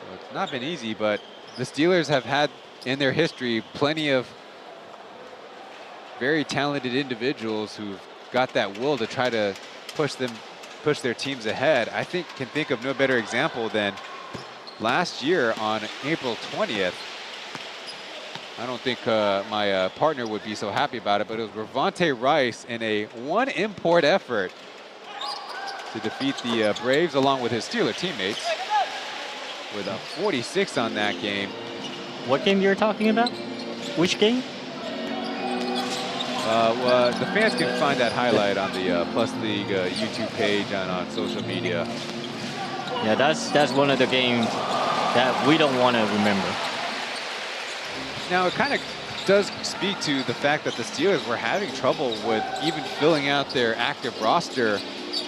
Well, it's not been easy, but the Steelers have had in their history plenty of very talented individuals who've got that will to try to push their teams ahead. I can think of no better example than last year on April 20th. I don't think my partner would be so happy about it, but it was Ravonte Rice in a one import effort to defeat the Braves along with his Steeler teammates with a 46 on that game. What game you're talking about? Which game? Well, the fans can find that highlight on the Plus League YouTube page and on social media. Yeah, that's one of the games that we don't want to remember. Now, it kind of does speak to the fact that the Steelers were having trouble with even filling out their active roster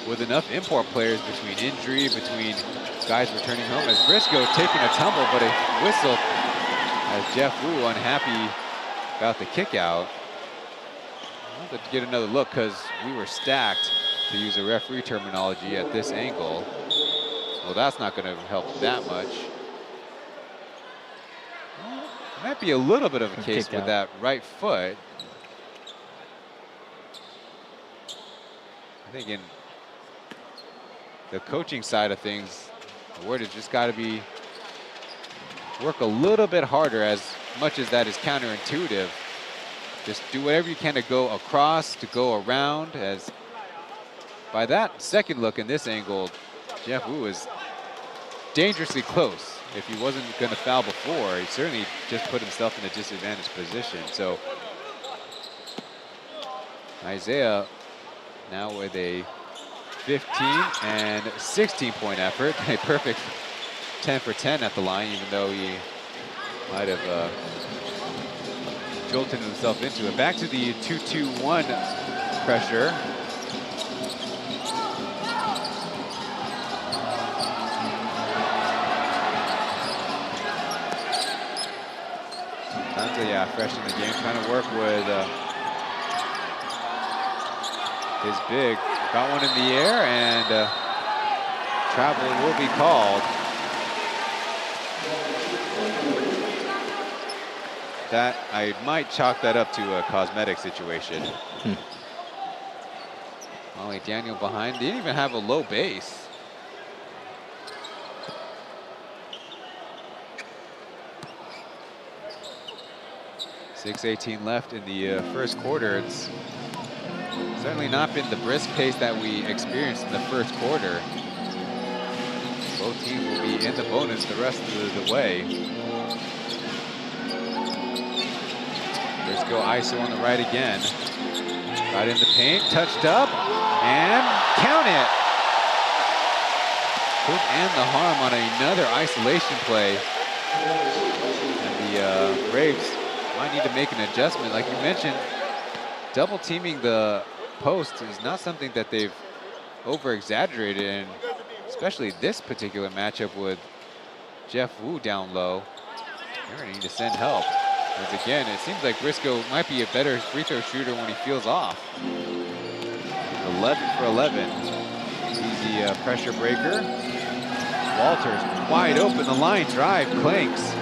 with enough import players between injury, between guys returning home, as Briscoe taking a tumble, but a whistle as Jeff Wu unhappy about the kick out. To get another look because we were stacked, to use a referee terminology, at this angle. Well, that's not going to help that much. Might be a little bit of a case with that right foot. I think in the coaching side of things, the word has just got to work a little bit harder, as much as that is counterintuitive. Just do whatever you can to go across, to go around, as by that second look in this angle, Jeff Wu is dangerously close. If he wasn't going to foul before, he certainly just put himself in a disadvantaged position. So Isaiah now with a 15 and 16-point effort. A perfect 10 for 10 at the line, even though he might have jolted himself into it. Back to the 2-2-1 pressure. Yeah, fresh in the game, trying to work with his big. Got one in the air, and travel will be called. That, I might chalk that up to a cosmetic situation. Only Daniel behind, didn't even have a low base. 6:18 left in the first quarter. It's certainly not been the brisk pace that we experienced in the first quarter. Both teams will be in the bonus the rest of the way. Briscoe ISO on the right again. Got in the paint, touched up, and count it. Hook and the harm on another isolation play. And the Braves might need to make an adjustment. Like you mentioned, double teaming the post is not something that they've over-exaggerated, and especially this particular matchup with Jeff Wu down low. They're going to need to send help. Because again, it seems like Briscoe might be a better free throw shooter when he feels off. 11 for 11. Easy pressure breaker. Walters wide open, the line drive, clanks.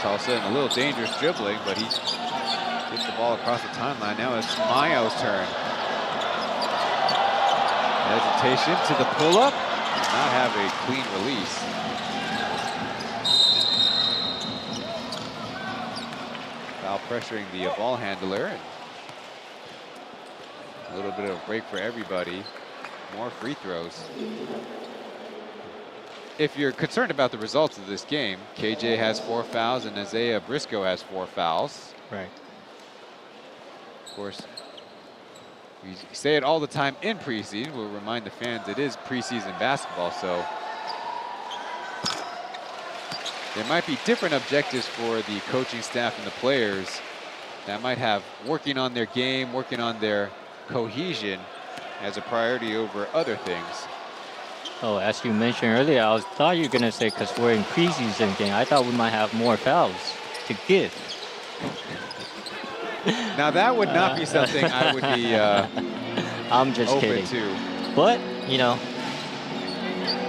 All of a sudden, a little dangerous dribbling, but he gets the ball across the timeline. Now it's Mayo's turn. Hesitation to the pull-up. Does not have a clean release. Foul pressuring the ball handler. And a little bit of a break for everybody. More free throws. If you're concerned about the results of this game, KJ has 4 fouls and Isaiah Briscoe has 4 fouls. Right. Of course, we say it all the time in preseason. We'll remind the fans it is preseason basketball, so there might be different objectives for the coaching staff and the players that might have working on their game, working on their cohesion as a priority over other things. Oh, as you mentioned earlier, I thought you were going to say because we're in preseason game, I thought we might have more fouls to give. Now that would not be something I would be I'm just open kidding. to. But, you know,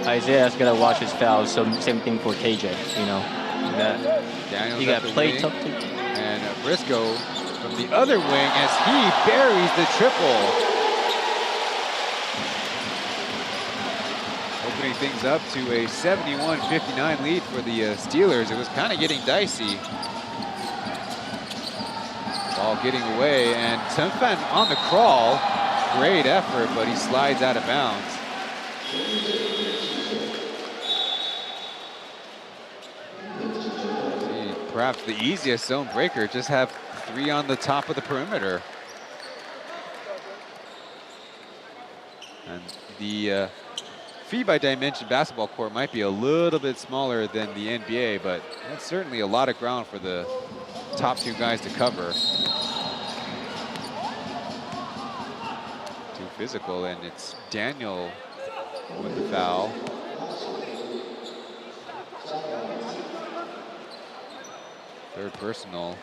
Isaiah's got to watch his fouls, so same thing for KJ, you know. Daniels You got play wing, up to. and Briscoe from the other wing as he buries the triple. Opening things up to a 71-59 lead for the Steelers. It was kind of getting dicey. Ball getting away, and Sunfan on the crawl. Great effort, but he slides out of bounds. See, perhaps the easiest zone breaker, just have 3 on the top of the perimeter. And the fee by dimension basketball court might be a little bit smaller than the NBA, but that's certainly a lot of ground for the top 2 guys to cover. Too physical, and it's Daniel with the foul. Third personal.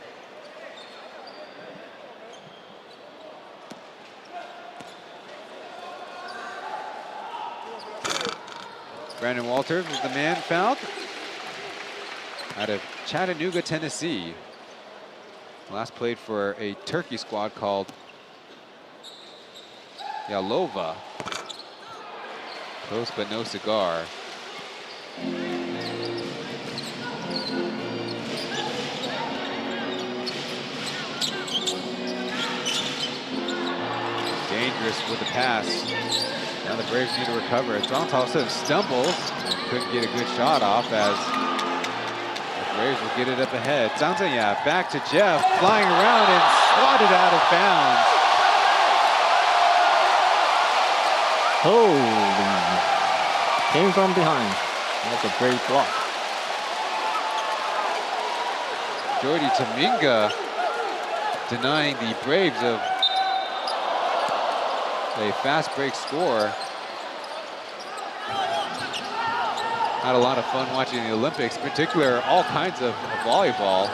Brandon Walters was the man fouled out of Chattanooga, Tennessee. Last played for a Turkey squad called Yalova. Close but no cigar. Dangerous with the pass. Now the Braves need to recover. Donald stumbles and couldn't get a good shot off as the Braves will get it up ahead. Zhang Zhenya back to Jeff, flying around and swatted out of bounds. Holy, came from behind. That's a great block. Jordy Taminga denying the Braves of a fast break score. Had a lot of fun watching the Olympics, in particular all kinds of volleyball.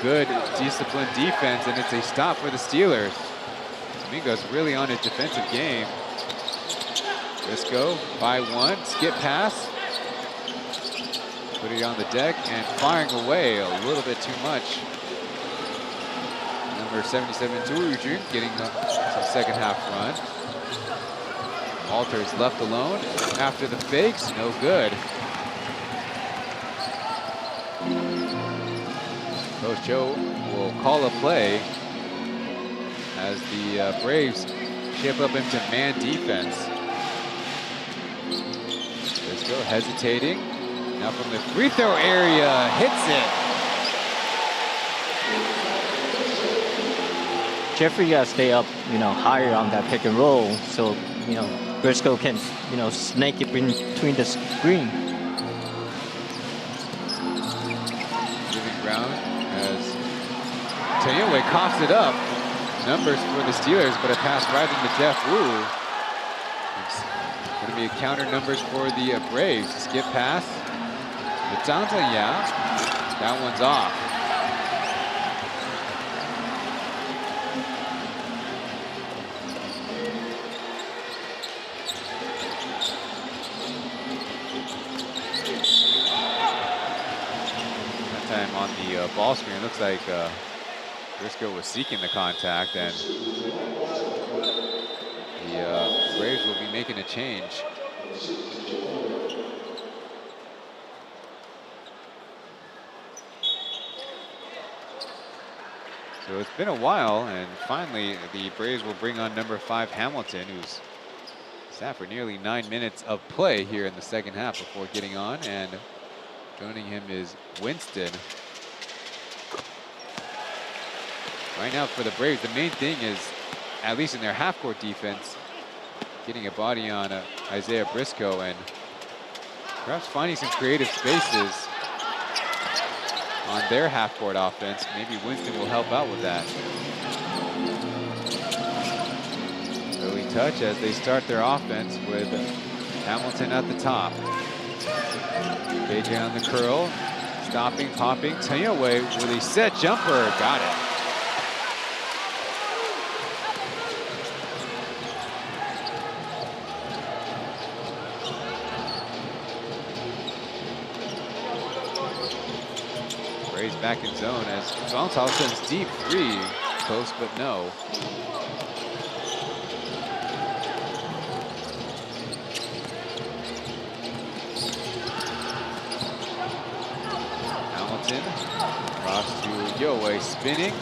Good disciplined defense, and it's a stop for the Steelers. Taminga's really on his defensive game. Briscoe by one, skip pass. Put it on the deck and firing away a little bit too much. Number 77, Zhu getting some second half run. Walters left alone after the fakes, no good. Coach Joe will call a play as the Braves shape up into man defense. Briscoe hesitating. Now from the free throw area, hits it. Jeffrey got to stay up, higher on that pick and roll, so Briscoe can, snake it between the screen. Giving ground as Taiyue coughs it up. Numbers for the Steelers, but a pass right into Jeff Wu. It's going to be a counter numbers for the Braves. Skip pass. The Zhang Zhenya. That one's off. On the ball screen, looks like Briscoe was seeking the contact, and the Braves will be making a change. So it's been a while, and finally the Braves will bring on number 5 Hamilton, who's sat for nearly 9 minutes of play here in the second half before getting on, and joining him is Winston. Right now for the Braves, the main thing is, at least in their half-court defense, getting a body on Isaiah Briscoe and perhaps finding some creative spaces on their half-court offense. Maybe Winston will help out with that. Early touch as they start their offense with Hamilton at the top. KJ on the curl, stopping, popping. Taiyue with a set jumper, got it. Braves back in zone as Zhang Tao sends deep three, close but no. Cross to Yue, spinning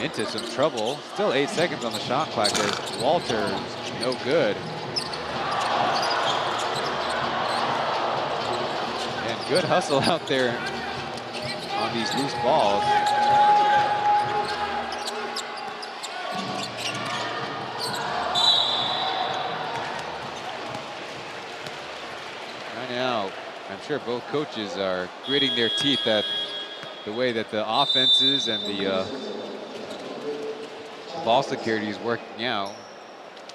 into some trouble. Still 8 seconds on the shot clock as Walters, no good. And good hustle out there on these loose balls. Right now, I'm sure both coaches are gritting their teeth at the way that the offenses and the ball security is working out.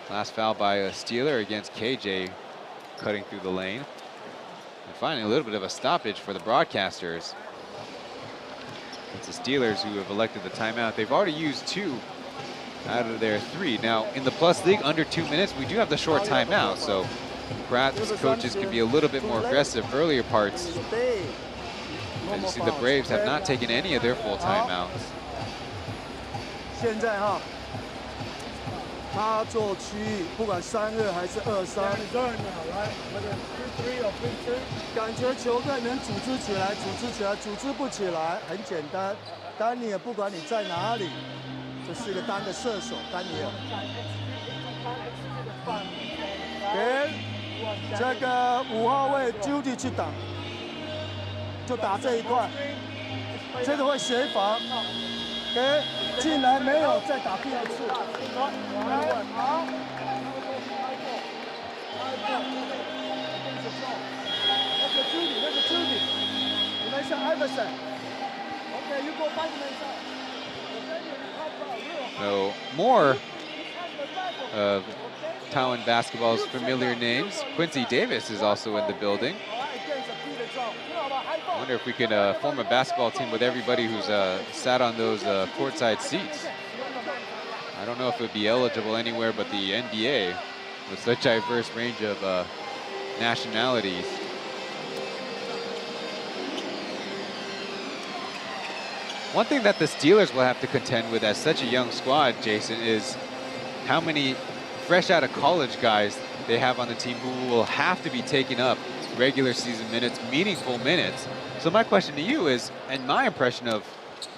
Last foul by a Steeler against KJ, cutting through the lane. And finally, a little bit of a stoppage for the broadcasters. It's the Steelers who have elected the timeout. They've already used 2 out of their 3. Now, in the Plus League, under 2 minutes, we do have the short timeout, so perhaps coaches can be a little bit more aggressive earlier parts. And you see the Braves have not taken any of their full timeouts. 现在哈，他做区域，不管3-2还是2-3，感觉球队能组织起来，组织不起来，很简单。丹尼尔不管你在哪里，这是一个单的射手，丹尼尔。给这个5号位 Judy 去挡。就打这一段，这个会协防。给进来没有？再打第二次。好。那个 Judy， 你们是 Iverson。Okay, you go 5 minutes. So more of Taiwan basketball's familiar names. Quincy Davis is also in the building. I wonder if we can form a basketball team with everybody who's sat on those courtside seats. I don't know if it would be eligible anywhere but the NBA with such a diverse range of nationalities. One thing that the Steelers will have to contend with as such a young squad, Jason, is how many fresh out of college guys they have on the team who will have to be taking up regular season minutes, meaningful minutes. So my question to you is, and my impression of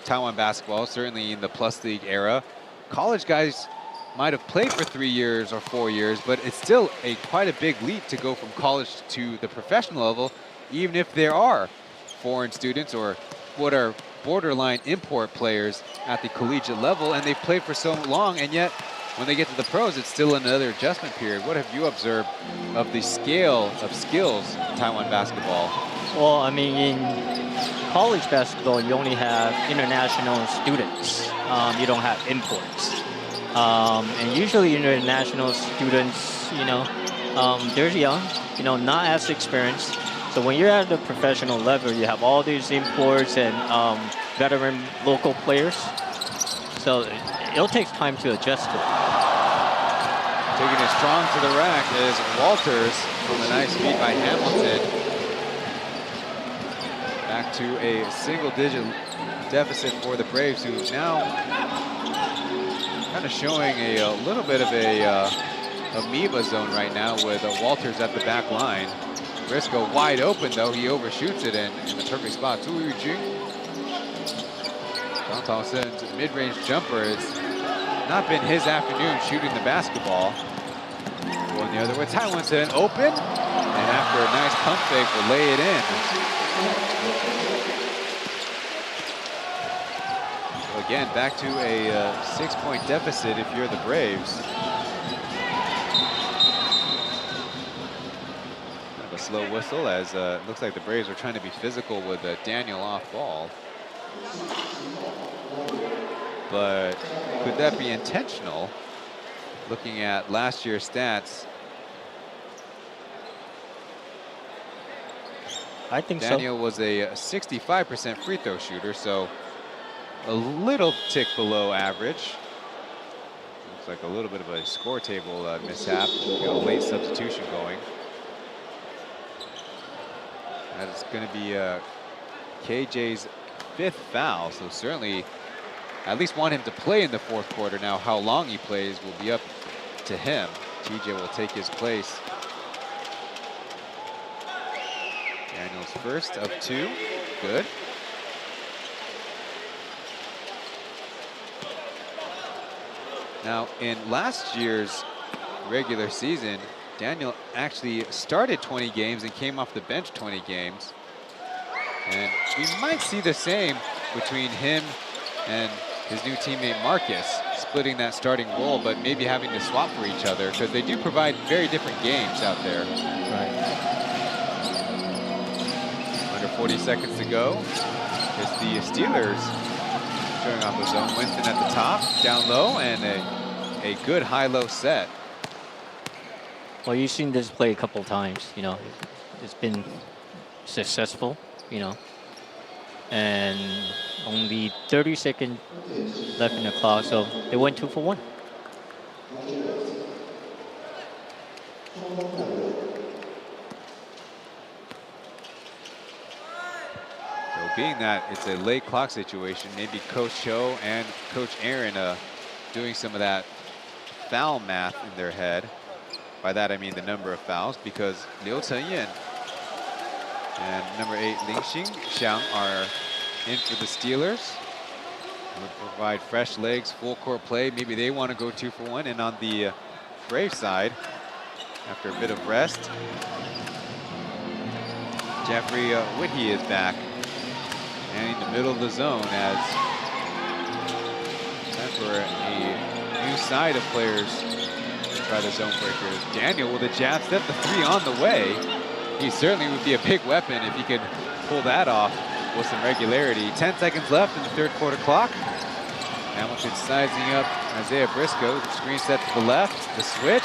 Taiwan basketball, certainly in the Plus League era, college guys might have played for 3 years or 4 years, but it's still quite a big leap to go from college to the professional level, even if there are foreign students or what are borderline import players at the collegiate level, and they've played for so long, and yet when they get to the pros, it's still another adjustment period. What have you observed of the scale of skills in Taiwan basketball? Well, I mean, in college basketball, you only have international students. You don't have imports. And usually international students, they're young, not as experienced. So when you're at the professional level, you have all these imports and veteran local players. So it'll take time to adjust to it. Taking it strong to the rack is Walters from a nice feed by Hamilton. Back to a single-digit deficit for the Braves, who now kind of showing a little bit of a amoeba zone right now with Walters at the back line. Briscoe wide open though, he overshoots it in the perfect spot. Zhu Yujing. Zhang Taosen's mid-range jumper, it's not been his afternoon shooting the basketball. Going the other way, Taiwan Sen open, and after a nice pump fake, will lay it in. So again, back to a 6-point deficit if you're the Braves. A slow whistle as it looks like the Braves are trying to be physical with Daniel off ball. But could that be intentional? Looking at last year's stats, I think Daniel was a 65% free throw shooter, so a little tick below average. Looks like a little bit of a score table mishap. Got a late substitution going. That is going to be KJ's 5th foul, so certainly at least want him to play in the 4th quarter. Now, how long he plays will be up to him. TJ will take his place. Daniel's first of 2. Good. Now, in last year's regular season, Daniel actually started 20 games and came off the bench 20 games. And we might see the same between him and his new teammate Marcus, splitting that starting role, but maybe having to swap for each other, because they do provide very different games out there. Right. Under 40 seconds to go. It's the Steelers showing off the zone. Winston at the top, down low, and a good high-low set. Well, you've seen this play a couple of times, it's been successful, and only 30 seconds left in the clock, so they went 2 for 1. So being that it's a late clock situation, maybe Coach Cho and Coach Aaron doing some of that foul math in their head. By that I mean the number of fouls, because Liu Chenyan and number 8 Ling Xiang are in for the Steelers. Would provide fresh legs, full court play. Maybe they want to go 2 for 1. And on the Brave side, after a bit of rest, Jeffrey Whitty is back middle of the zone as time for a new side of players to try the zone breakers. Daniel with a jab step, the 3 on the way. He certainly would be a big weapon if he could pull that off with some regularity. 10 seconds left in the third quarter clock. Hamilton sizing up Isaiah Briscoe. Screen set to the left, the switch.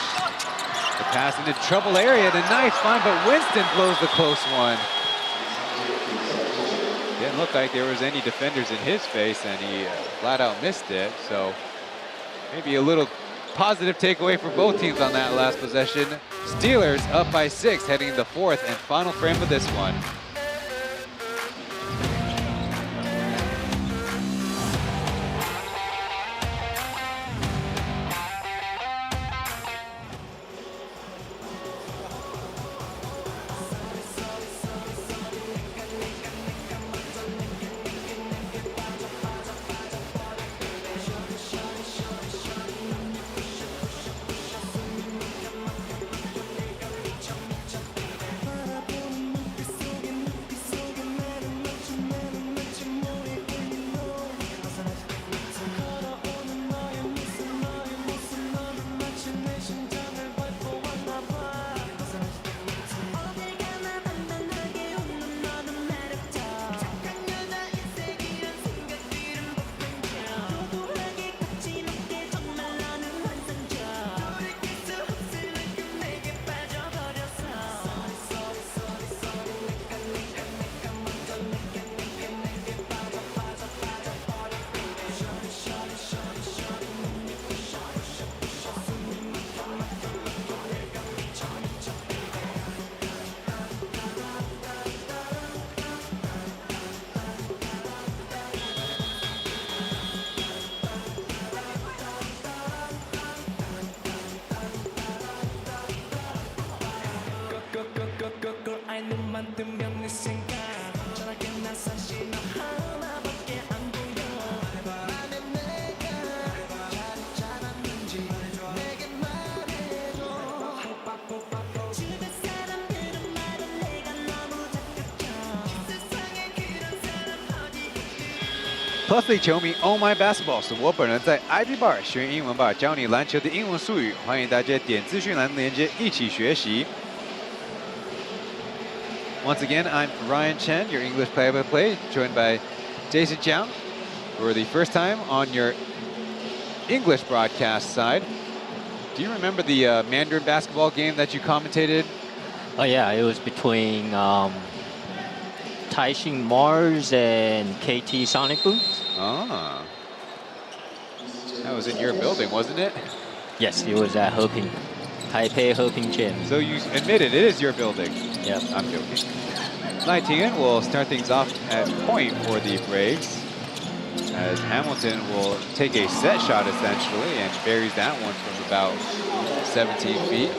The pass into trouble area, the nice find, but Winston blows the close one. Didn't look like there was any defenders in his face, and he flat out missed it. So maybe a little positive takeaway for both teams on that last possession. Steelers up by 6, heading the 4th and final frame of this one. Plus 球迷 Oh My Basketball 是我本人在 IG Bar 学英文吧，教你篮球的英文术语，欢迎大家点资讯栏链接一起学习。Once again, I'm Ryan Chen, your English play-by-play, joined by Jason Jiang for the first time on your English broadcast side. Do you remember the Mandarin basketball game that you commentated? Oh yeah, it was between Taipei Mars and KT Sonic Boom. Ah, that was in your building, wasn't it? Yes, it was at Hoping, Taipei Hoping Gym. So you admitted it is your building. Yep. I'm joking. 19 will start things off at point for the Braves, as Hamilton will take a set shot essentially and buries that one from about 17 feet.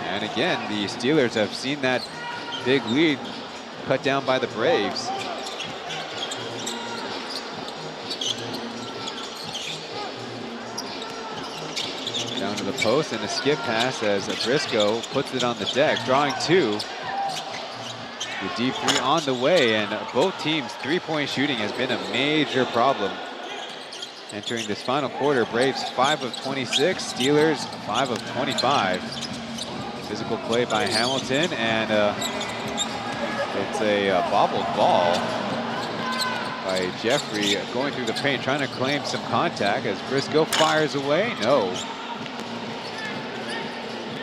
And again, the Steelers have seen that big lead cut down by the Braves. Down to the post and a skip pass as Briscoe puts it on the deck, drawing 2. The deep 3 on the way, and both teams' three-point shooting has been a major problem. Entering this final quarter, Braves 5 of 26, Steelers 5 of 25. Physical play by Hamilton, and it's a bobbled ball by Jeffrey going through the paint, trying to claim some contact as Briscoe fires away. No.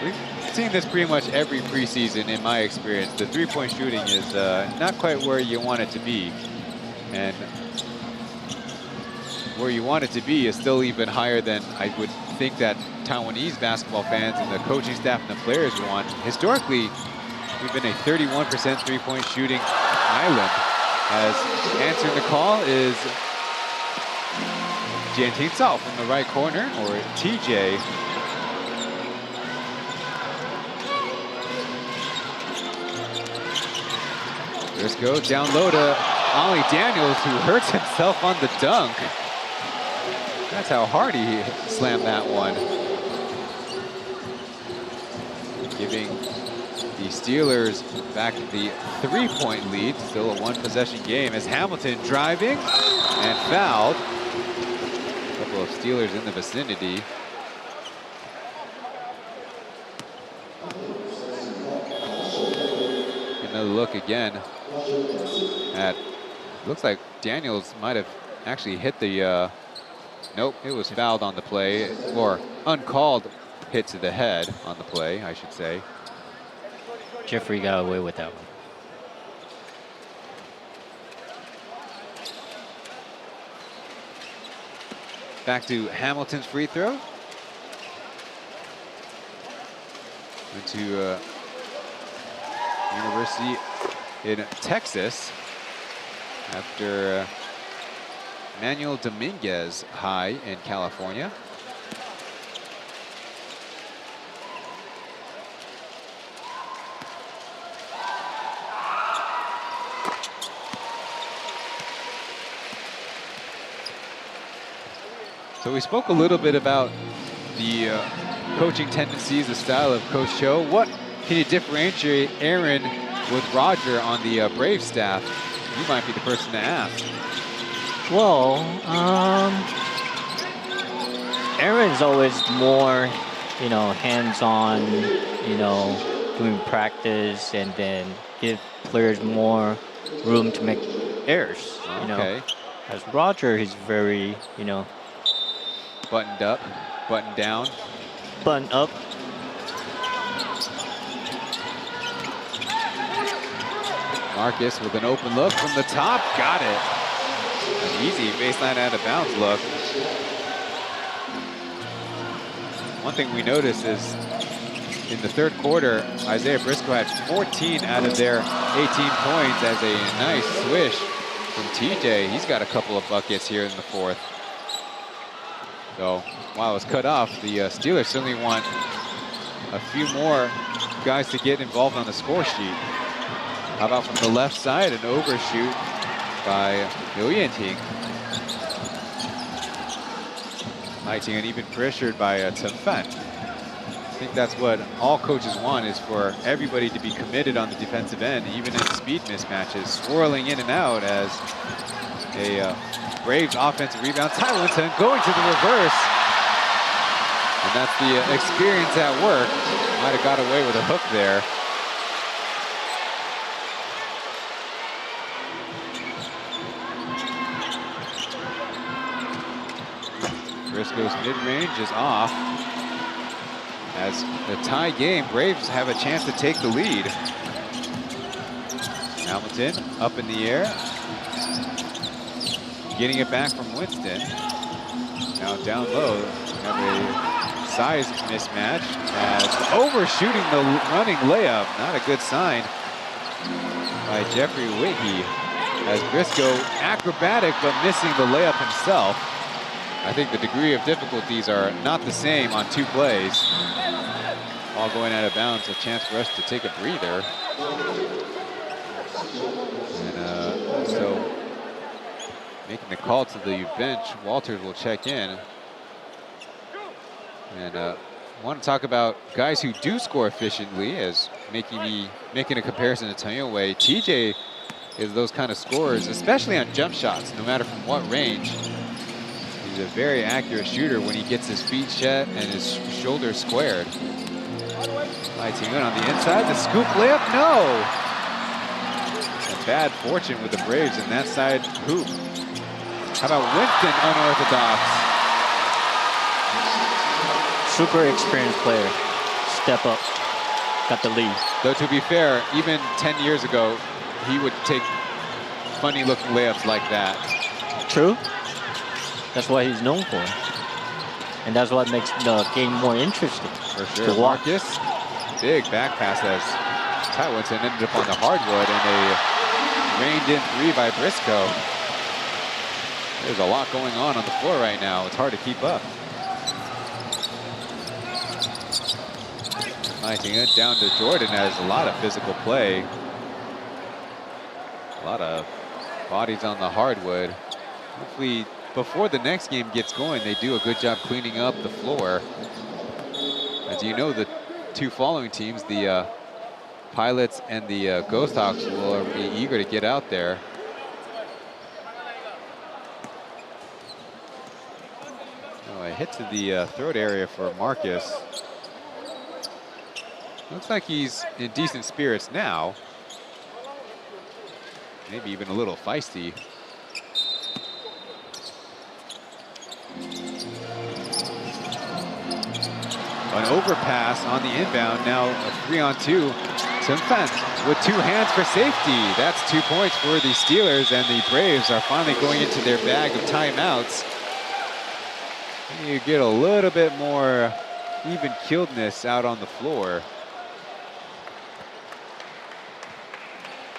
We've seen this pretty much every preseason in my experience. The three-point shooting is not quite where you want it to be. And where you want it to be is still even higher than I would think that Taiwanese basketball fans and the coaching staff and the players want. Historically, we've been a 31% three-point shooting island. As answering the call is Jian Tingsao from the right corner, or TJ. Briscoe down low to Ollie Daniels, who hurts himself on the dunk. That's how hard he slammed that one. Giving the Steelers back in the 3-point lead. Still a 1-possession game as Hamilton driving and fouled. A couple of Steelers in the vicinity. Another look again at, looks like Daniels might have actually hit the, nope, it was fouled on the play, or uncalled hit to the head on the play, I should say. Jeffrey got away with that one. Back to Hamilton's free throw. Went to University in Texas after Manuel Dominguez High in California. So we spoke a little bit about the coaching tendencies, the style of Coach Cho. What can you differentiate Aaron with Roger on the Brave staff? You might be the person to ask. Well, Aaron's always more, you know, hands-on, you know, doing practice and then give players more room to make errors, you know. As Roger, he's very, you know, buttoned up, buttoned down. Buttoned up. Marcus with an open look from the top, got it. An easy baseline out of bounds look. One thing we noticed is in the third quarter, Isaiah Briscoe had 14 out of their 18 points as a nice swish from TJ. He's got a couple of buckets here in the fourth. So while it was cut off, the Steelers certainly want a few more guys to get involved on the score sheet. How about from the left side, an overshoot by Liu Yanting. Lighting and even pressured by Tefan. I think that's what all coaches want, is for everybody to be committed on the defensive end, even in speed mismatches, swirling in and out as a Braves offensive rebound. Taiwanton going to the reverse. And that's the experience at work. Might have got away with a hook there. Briscoe's mid-range is off. As the tie game, Braves have a chance to take the lead. Hamilton up in the air. Getting it back from Winston. Now down low, we have a size mismatch as overshooting the running layup. Not a good sign by Jeffrey Whitney, as Briscoe acrobatic but missing the layup himself. I think the degree of difficulties are not the same on two plays. All going out of bounds, a chance for us to take a breather. And so making the call to the bench, Walters will check in. And I want to talk about guys who do score efficiently, as making a comparison to Taiyong Wei. TJ is those kind of scorers, especially on jump shots, no matter from what range. He's a very accurate shooter when he gets his feet set and his shoulders squared. Lighting in on the inside, the scoop layup, no! A bad fortune with the Braves in that side hoop. How about Winston, unorthodox? Super experienced player. Step up. Got the lead. Though to be fair, even 10 years ago, he would take funny looking layups like that. True. That's what he's known for. And that's what makes the game more interesting. For sure. Marcus, big back pass as Taiwanton ended up on the hardwood, and a reined in three by Briscoe. There's a lot going on the floor right now. It's hard to keep up. Lighting it down to Jordan has a lot of physical play. A lot of bodies on the hardwood. Hopefully, before the next game gets going, they do a good job cleaning up the floor. As you know, the two following teams, the Pilots and the Ghost Hawks will be eager to get out there. Oh, a hit to the throat area for Marcus. Looks like he's in decent spirits now. Maybe even a little feisty. An overpass on the inbound, now a 3-on-2. Sunfan with 2 hands for safety. That's 2 points for the Steelers, and the Braves are finally going into their bag of timeouts. You get a little bit more even-keeledness out on the floor.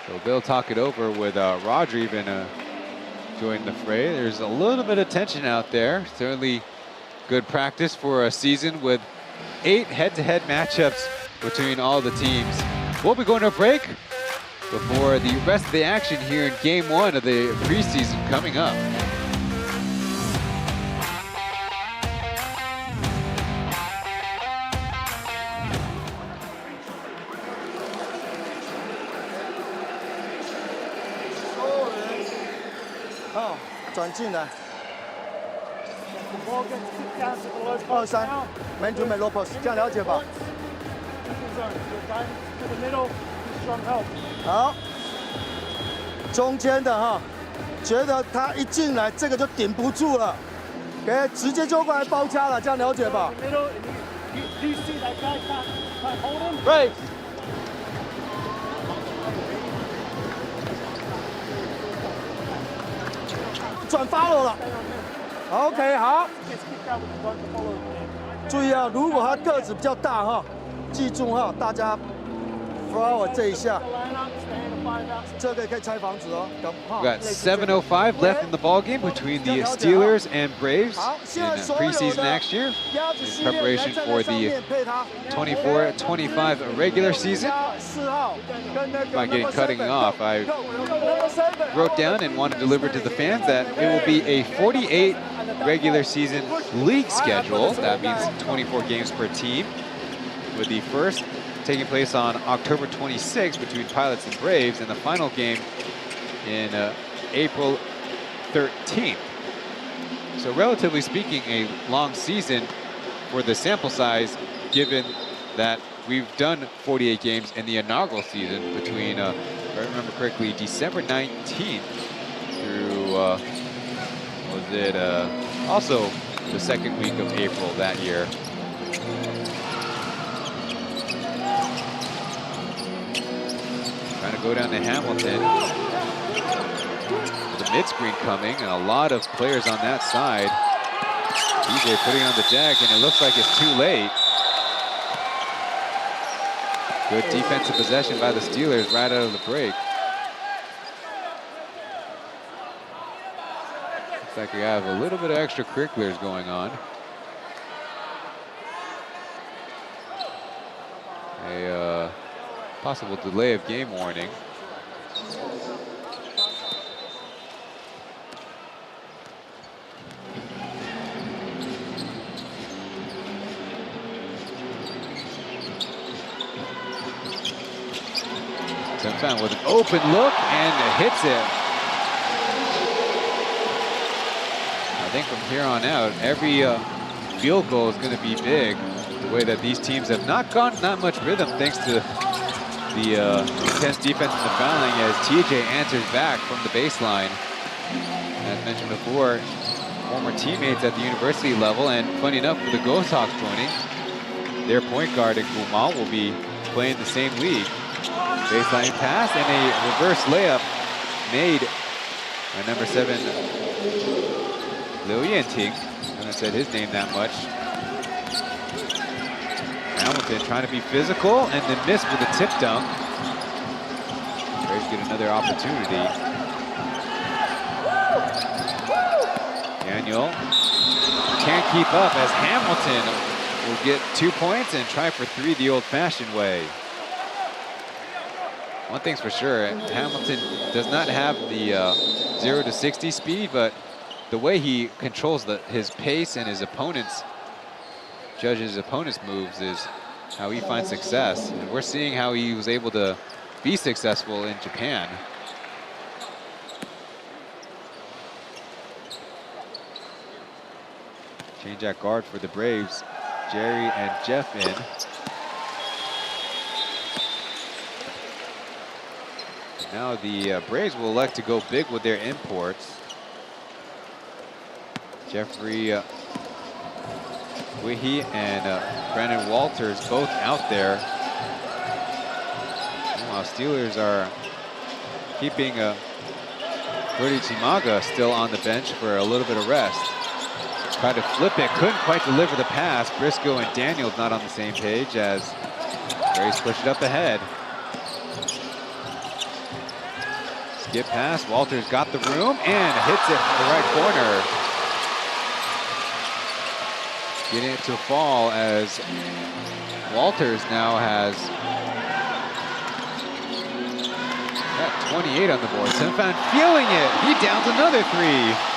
So they'll talk it over with Roger even joining the fray. There's a little bit of tension out there. Certainly good practice for a season with 8 head-to-head matchups between all the teams. We'll be going to a break before the rest of the action here in Game 1 of the preseason coming up. Oh, 转进来。2-3 ，man to man low post， 这样了解吧？好，中间的哈，觉得他一进来这个就顶不住了，给直接就过来包夹了，这样了解吧？Right。转 follow 了 ，OK 好。注意啊，如果他个子比较大哈，记住哈，大家 follow 这一下，这个可以拆房子哦。We got 7:05 left in the ball game between the Steelers and Braves in preseason next year in preparation for the 24-25 regular season. By cutting off, I wrote down and want to deliver to the fans that it will be a 48 regular season league schedule. That means 24 games per team, with the first taking place on October 26th between Pilots and Braves, and the final game in April 13th. So relatively speaking, a long season for the sample size, given that we've done 48 games in the inaugural season between, if I remember correctly, December 19th through, was it also the second week of April that year. Trying to go down to Hamilton. The mid-screen coming, and a lot of players on that side. DJ putting on the deck, and it looks like it's too late. Good defensive possession by the Steelers right out of the break. Looks like we have a little bit of extracurriculars going on. A possible delay of game warning. Sunfan with an open look and hits it. I think from here on out, every field goal is going to be big. The way that these teams have not gotten that much rhythm thanks to the intense defense and the fouling as TJ answers back from the baseline. As mentioned before, former teammates at the university level, and funny enough, with the Ghost Hawks joining, their point guard in Gumal will be playing the same league. Baseline pass and a reverse layup made by number 7, Liu Yanting. I haven't said his name that much. Hamilton trying to be physical and then missed with a tip dunk. Braves get another opportunity. Daniel can't keep up as Hamilton will get 2 points and try for 3 the old-fashioned way. One thing's for sure, Hamilton does not have the 0 to 60 speed, but the way he controls his pace and his opponents, judges opponents' moves is how he finds success. And we're seeing how he was able to be successful in Japan. Change at guard for the Braves. Jerry and Jeff in. Now the Braves will elect to go big with their imports. Jeffrey Wihi and Brandon Walters both out there. Meanwhile, Steelers are keeping Rudy Chimaga still on the bench for a little bit of rest. Tried to flip it, couldn't quite deliver the pass. Briscoe and Daniels not on the same page as Braves push it up ahead. Skip pass, Walters got the room and hits it from the right corner. Getting it to fall as Walters now has 28 on the board. Sinfan feeling it, he downs another 3.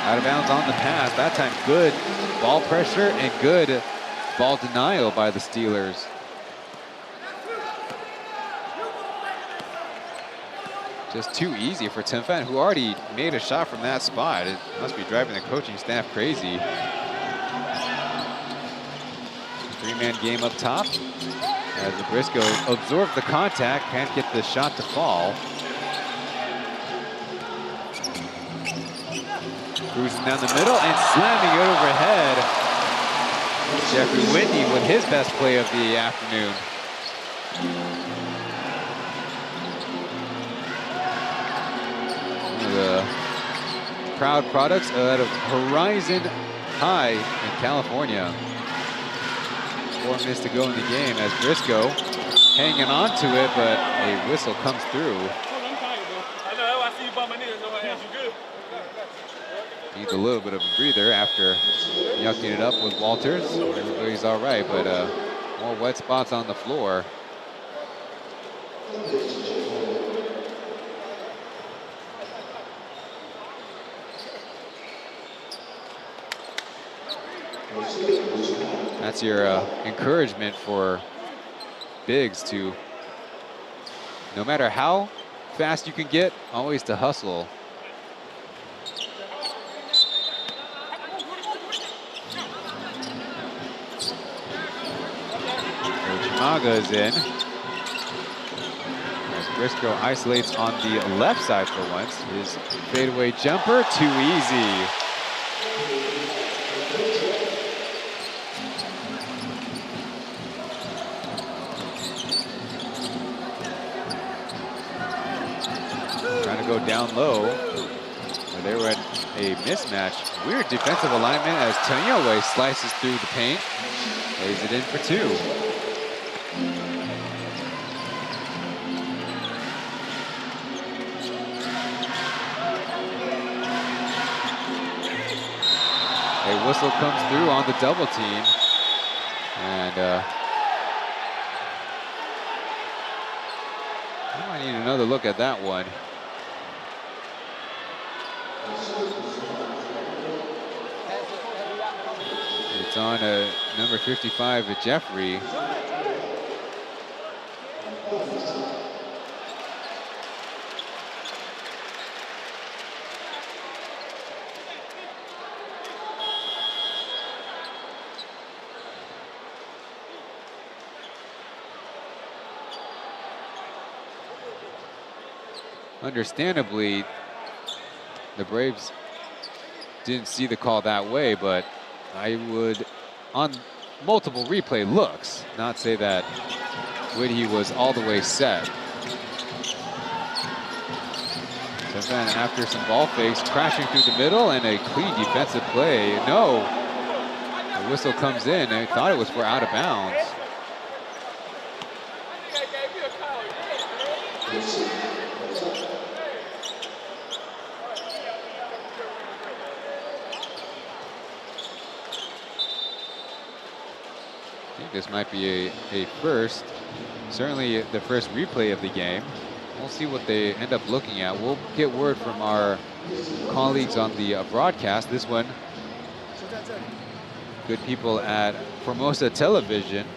Out of bounds on the pass. That time good ball pressure and good ball denial by the Steelers. Just too easy for Tim Fan, who already made a shot from that spot. It must be driving the coaching staff crazy. 3-man game up top. As the Briscoe absorbs the contact, can't get the shot to fall. Cruising down the middle and slamming it overhead. Jeffrey Whitney with his best play of the afternoon. One of the proud products out of Horizon High in California. 4 minutes to go in the game as Briscoe hanging on to it, but a whistle comes through. Needs a little bit of a breather after yucking it up with Walters. Everybody's all right, but more wet spots on the floor. That's your encouragement for bigs to, no matter how fast you can get, always to hustle. Chimaga is in. As Briscoe isolates on the left side for once. His fadeaway jumper, too easy. Trying to go down low. They were at a mismatch. Weird defensive alignment as Tonyoe slices through the paint. Lays it in for 2. A whistle comes through on the double team. And I might need another look at that one. It's on number 55, Jeffrey. Understandably, the Braves didn't see the call that way, but I would, on multiple replay looks, not say that Whitty was all the way set. So then after some ball fakes, crashing through the middle and a clean defensive play. No, the whistle comes in. I thought it was for out of bounds. I think this might be a first, certainly the first replay of the game. We'll see what they end up looking at. We'll get word from our colleagues on the broadcast. This one, good people at Formosa Television.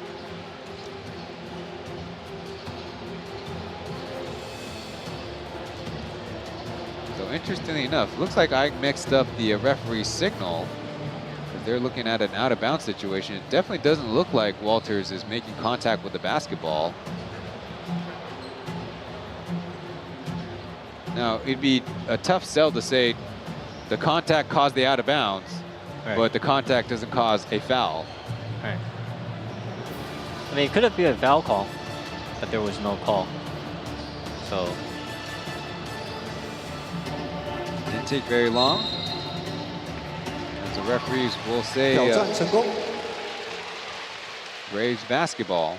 So interestingly enough, looks like I mixed up the referee signal. They're looking at an out-of-bounds situation. It definitely doesn't look like Walters is making contact with the basketball. Now, it'd be a tough sell to say the contact caused the out-of-bounds, but the contact doesn't cause a foul. Right. I mean, it could have been a foul call, but there was no call. So. Didn't take very long. As the referees will say, 挑战成功。 Braves basketball.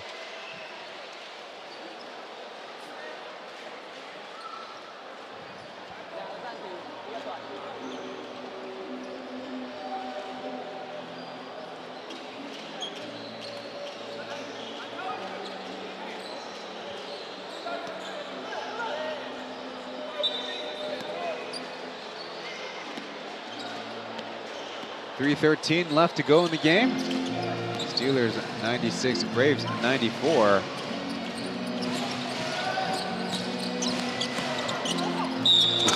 .313 left to go in the game. Steelers 96, Braves 94.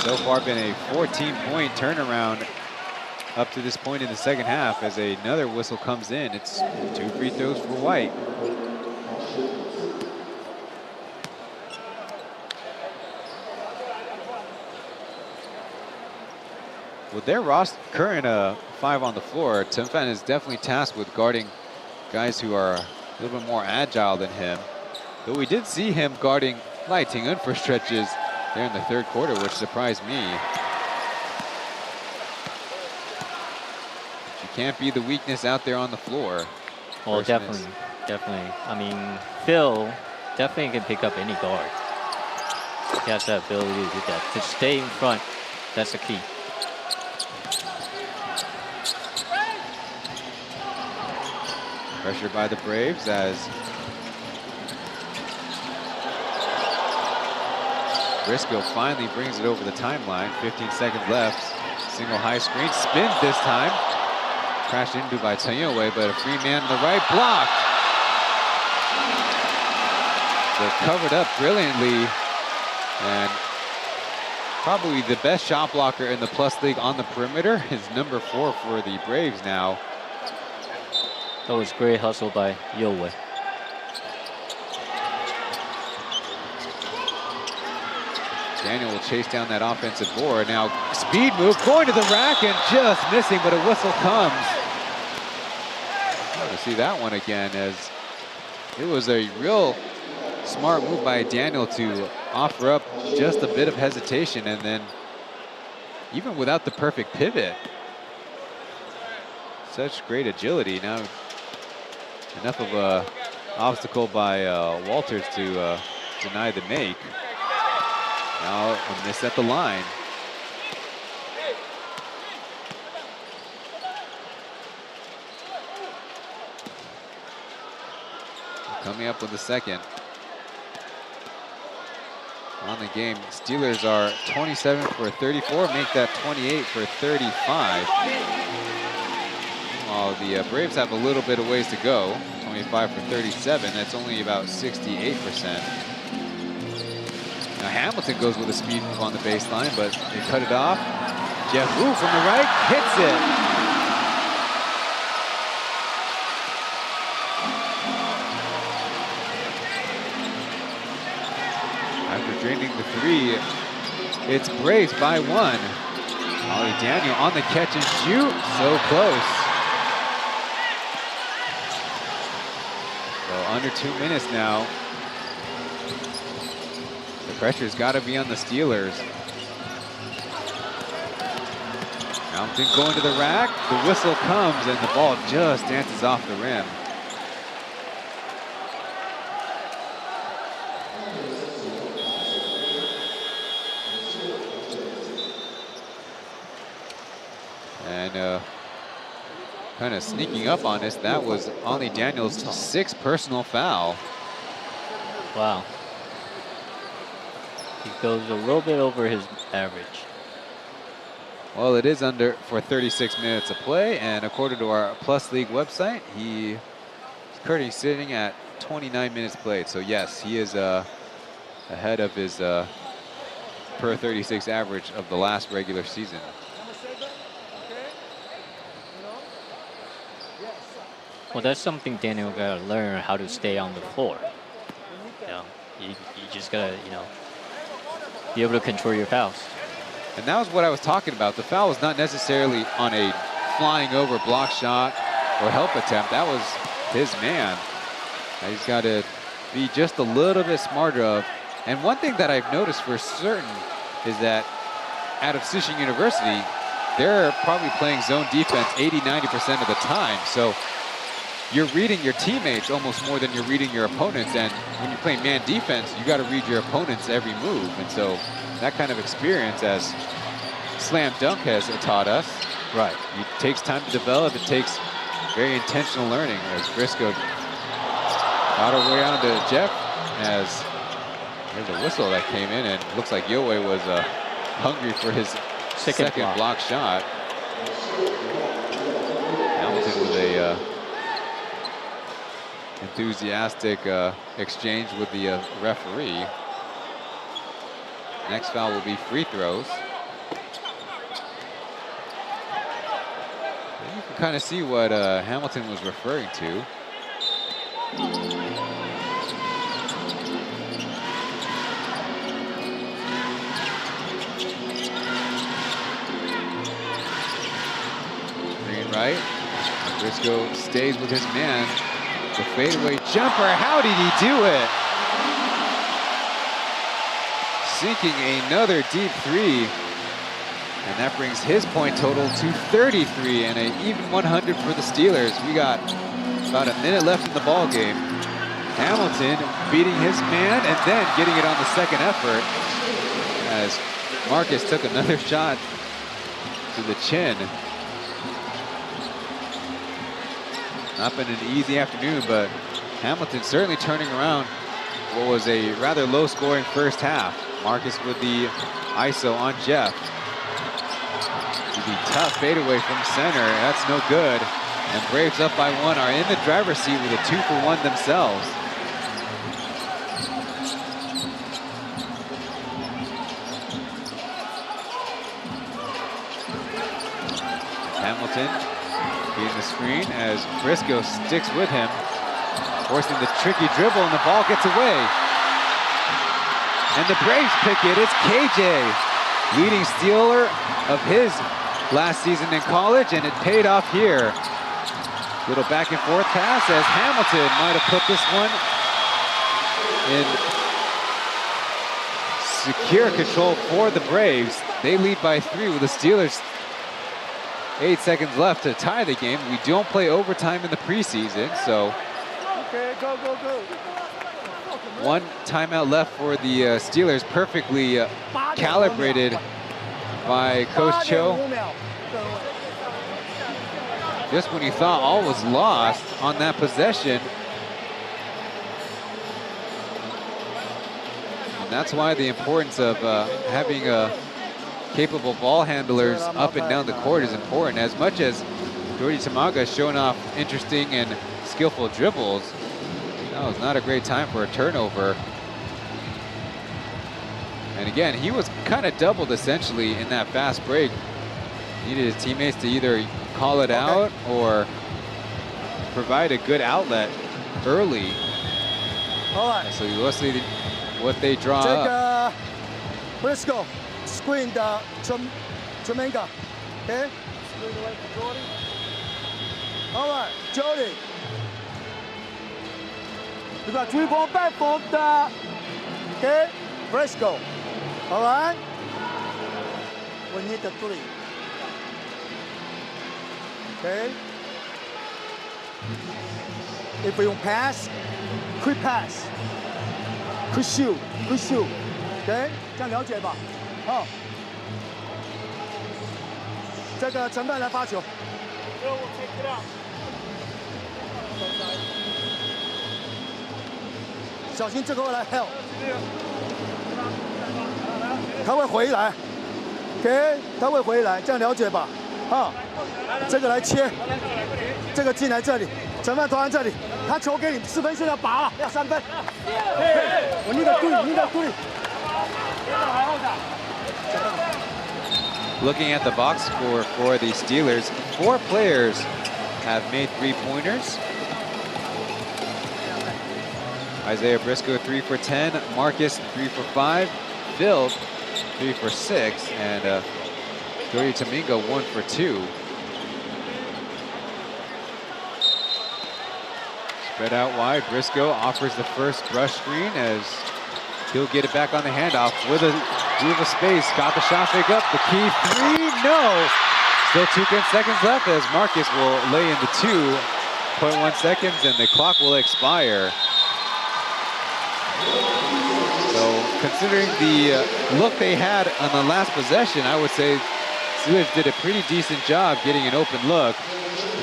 So far been a 14-point turnaround up to this point in the second half as another whistle comes in. It's 2 free throws for White. With their current 5 on the floor, Chen Fan is definitely tasked with guarding guys who are a little bit more agile than him. But we did see him guarding Lai Ting-en for stretches there in the third quarter, which surprised me. But you can't be the weakness out there on the floor. Well, definitely. I mean, Phil definitely can pick up any guard. He has that ability to do that. To stay in front, that's the key. Pressure by the Braves as Briscoe finally brings it over the timeline. 15 seconds left. Single high screen. Spins this time. Crashed into by Chen Yue, but a free man on the right, blocked. They're covered up brilliantly. And probably the best shot blocker in the Plus League on the perimeter is number 4 for the Braves now. That was great hustle by Yue. Daniel will chase down that offensive board. Now, speed move, going to the rack and just missing, but a whistle comes. To see that one again, as it was a real smart move by Daniel to offer up just a bit of hesitation, and then even without the perfect pivot, such great agility. Now, enough of a obstacle by Walters to deny the make. Now a miss at the line. Coming up with the second. On the game, Steelers are 27 for 34, make that 28 for 35. While the Braves have a little bit of ways to go, 25 for 37, that's only about 68%. Now Hamilton goes with a speed move on the baseline, but they cut it off. Jeff Wu from the right hits it. After draining the 3, it's Braves by 1. Ollie Daniel on the catch and shoot, so close. So under 2 minutes now. The pressure's got to be on the Steelers. Hamilton going to the rack. The whistle comes and the ball just dances off the rim. And kind of sneaking up on us, that was Ollie Daniels' 6th personal foul. Wow. He goes a little bit over his average. Well, it is under for 36 minutes of play, and according to our Plus League website, he's currently sitting at 29 minutes played. So yes, he is ahead of his per 36 average of the last regular season. Well, that's something Daniel gotta learn, how to stay on the floor. You know, you just gotta, you know, be able to control your fouls. And that was what I was talking about. The foul was not necessarily on a flying over block shot or help attempt. That was his man. He's got to be just a little bit smarter of. And one thing that I've noticed for certain is that out of Sishin University, they're probably playing zone defense 80–90% of the time. So you're reading your teammates almost more than you're reading your opponents. And when you're playing man defense, you got to read your opponent's every move. And so that kind of experience, as Slam Dunk has taught us, right, it takes time to develop. It takes very intentional learning. As Briscoe got her way on to Jeff, as there's a whistle that came in, and it looks like Yowei was hungry for his second block shot. Hamilton with a enthusiastic exchange with the referee. Next foul will be free throws. And you can kind of see what Hamilton was referring to. Green right. Briscoe stays with his man. The fadeaway jumper. How did he do it? Sinking another deep three, and that brings his point total to 33 and an even 100 for the Steelers. We got about a minute left in the ball game. Hamilton beating his man and then getting it on the second effort, as Marcus took another shot to the chin. Not been an easy afternoon, but Hamilton certainly turning around what was a rather low-scoring first half. Marcus with the ISO on Jeff. The tough fadeaway from center. That's no good. And Braves up by one are in the driver's seat with a 2-for-1 themselves. Hamilton beating the screen as Briscoe sticks with him, forcing the tricky dribble, and the ball gets away. And the Braves pick it. It's KJ, leading stealer of his last season in college, and it paid off here. Little back and forth pass as Hamilton might have put this one in secure control for the Braves. They lead by 3 with the Steelers 8 seconds left to tie the game. We don't play overtime in the preseason, so Okay, go, go, go. one timeout left for the Steelers, perfectly calibrated by Coach Cho. Just when you thought all was lost on that possession. And that's why the importance of having capable ball handlers up and down the court is important. As much as Jordi Tamaga is showing off interesting and skillful dribbles, that was not a great time for a turnover. And again, he was kind of doubled essentially in that fast break. Needed his teammates to either call it out or provide a good outlet early. All right. So let's see what they draw up. Briscoe, screen the Tremanga. Okay? Screen away from Jordy. All right, Jordy. You got 3-ball back from the, okay? Briscoe. All right? We need the 3. Okay? If you pass, quick pass. Quick shoot, quick shoot. OK， 这样了解吧？好，这个陈范来发球。小心这个会来 help。他会回来，OK， 他会回来，这样了解吧？啊，这个来切，这个进来这里，陈范投在这里，他球给你4分线要拔了，要3分。我你的对，你的对。 Looking at the box score for the Steelers, 4 players have made 3-pointers. Isaiah Briscoe 3 for 10, Marcus 3 for 5, Phil 3 for 6, and Dori Taminga 1 for 2. Spread out wide, Briscoe offers the first brush screen as he'll get it back on the handoff with a space. Got the shot fake up. The key 3, no. Still 2 seconds left as Marcus will lay in the 2.1 seconds and the clock will expire. So considering the look they had on the last possession, I would say Steelers did a pretty decent job getting an open look.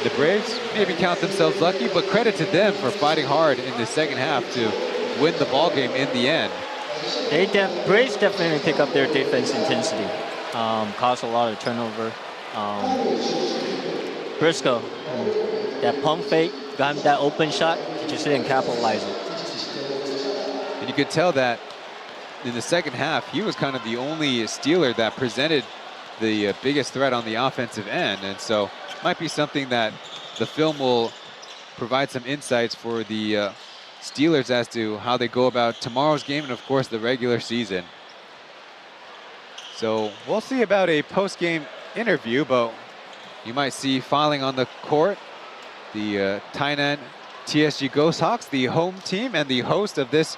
The Braves maybe count themselves lucky, but credit to them for fighting hard in the second half to win the ball game in the end. Braves definitely pick up their defense intensity, caused a lot of turnover. Briscoe, that pump fake, got him that open shot, he just didn't capitalize it. And you could tell that in the second half, he was kind of the only Steeler that presented the biggest threat on the offensive end. And so might be something that the film will provide some insights for the Steelers as to how they go about tomorrow's game and of course the regular season. So we'll see about a post-game interview, but you might see filing on the court the Tainan TSG Ghost Hawks, the home team and the host of this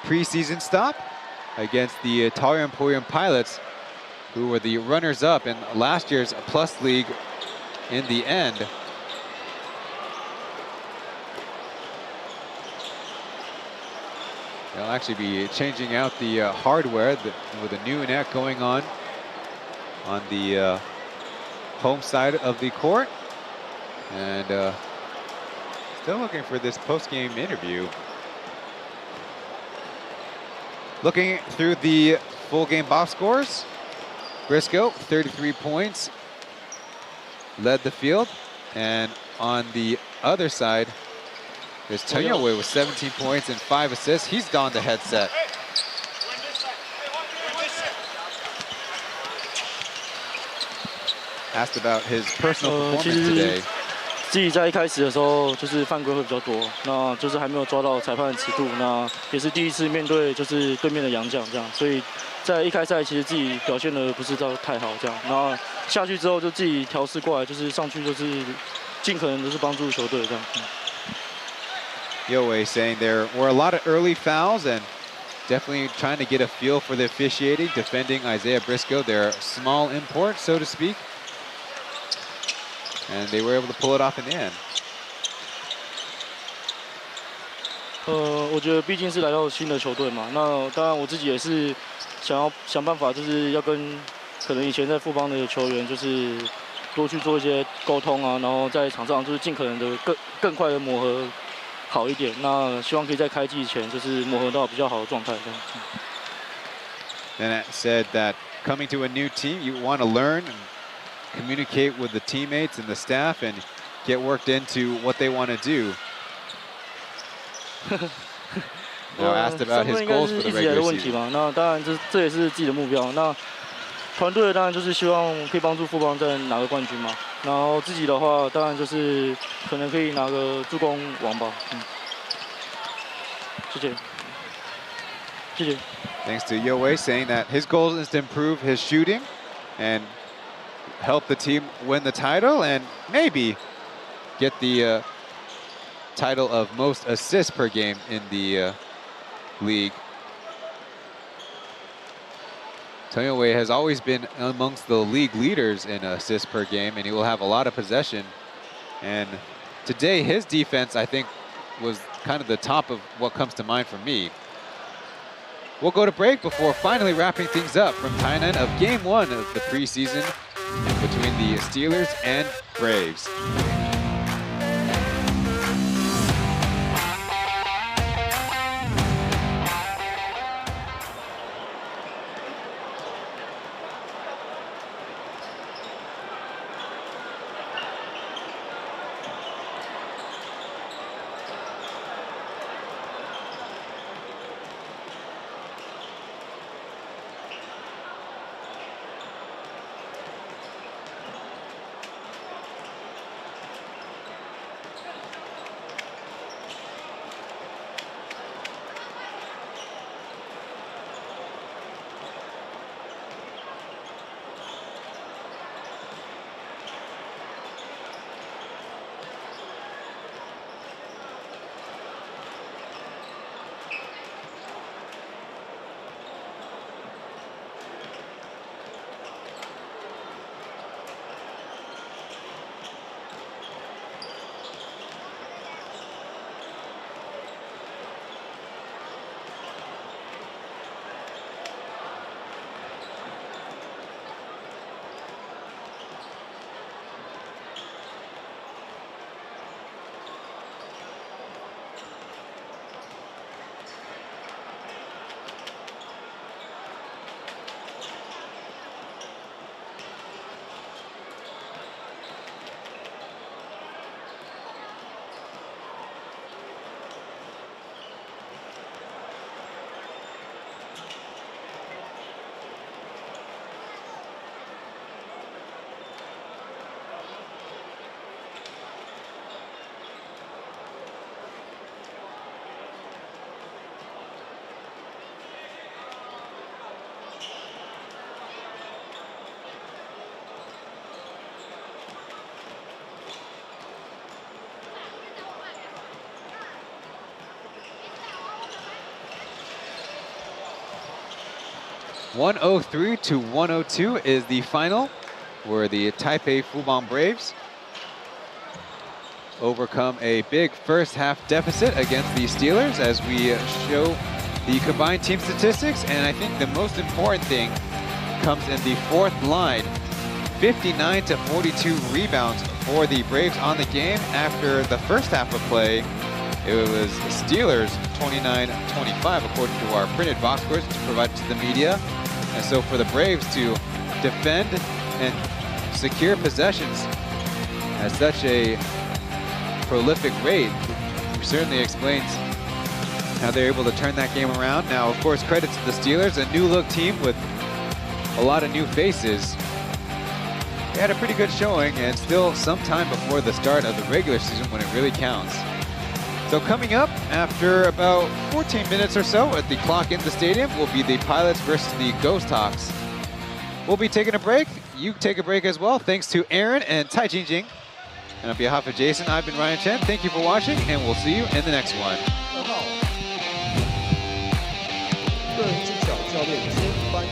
preseason stop against the Taoyuan Poyuan Pilots, who were the runners-up in last year's Plus League in the end. They'll actually be changing out the hardware with a new net going on the home side of the court. And still looking for this post-game interview. Looking through the full game box scores, Briscoe, 33 points, led the field. And on the other side, there's Tonyoway with 17 points and 5 assists. He's donned the headset. Asked about his personal performance today. 自己在一开始的时候就是犯规会比较多，那就是还没有抓到裁判的尺度，那也是第一次面对就是对面的洋将这样，所以在一开赛其实自己表现的不是太好这样，然后下去之后就自己调试过来，就是上去就是尽可能都是帮助球队这样。Yowei saying there were a lot of early fouls and definitely trying to get a feel for the officiating, defending Isaiah Briscoe, their small import, so to speak. And they were able to pull it off in the end. 我觉得毕竟是来到新的球队嘛，那当然我自己也是想办法，就是要跟可能以前在富邦的球员，就是多去做一些沟通啊，然后在场上就是尽可能的更快的磨合好一点。那希望可以在开季前就是磨合到比较好的状态。And it said that coming to a new team, you want to learn and communicate with the teammates and the staff and get worked into what they want to do. Now asked about his goals for the regular season. 那当然这也是自己的目标。那团队当然就是希望可以帮助富邦再拿个冠军嘛。然后自己的话，当然就是可能可以拿个助攻王吧。谢谢。谢谢。 Thanks to Yowei saying that his goal is to improve his shooting and help the team win the title and maybe get the title of most assists per game in the league. Tonyoway has always been amongst the league leaders in assists per game, and he will have a lot of possession. And today, his defense, I think, was kind of the top of what comes to mind for me. We'll go to break before finally wrapping things up from Tainan of Game 1 of the preseason between the Steelers and Braves. 103 to 102 is the final, where the Taipei Fubon Braves overcome a big first half deficit against the Steelers, as we show the combined team statistics. And I think the most important thing comes in the fourth line. 59 to 42 rebounds for the Braves on the game. After the first half of play, it was Steelers 29-25 according to our printed box scores provided to the media. And so for the Braves to defend and secure possessions at such a prolific rate certainly explains how they're able to turn that game around. Now, of course, credit to the Steelers, a new look team with a lot of new faces. They had a pretty good showing, and still some time before the start of the regular season when it really counts. So coming up after about 14 minutes or so at the clock in the stadium will be the Pilots versus the Ghost Hawks. We'll be taking a break. You take a break as well, thanks to Aaron and Tai Jingjing. And on behalf of Jason, I've been Ryan Chen. Thank you for watching, and we'll see you in the next one. 个人技巧教练兼班。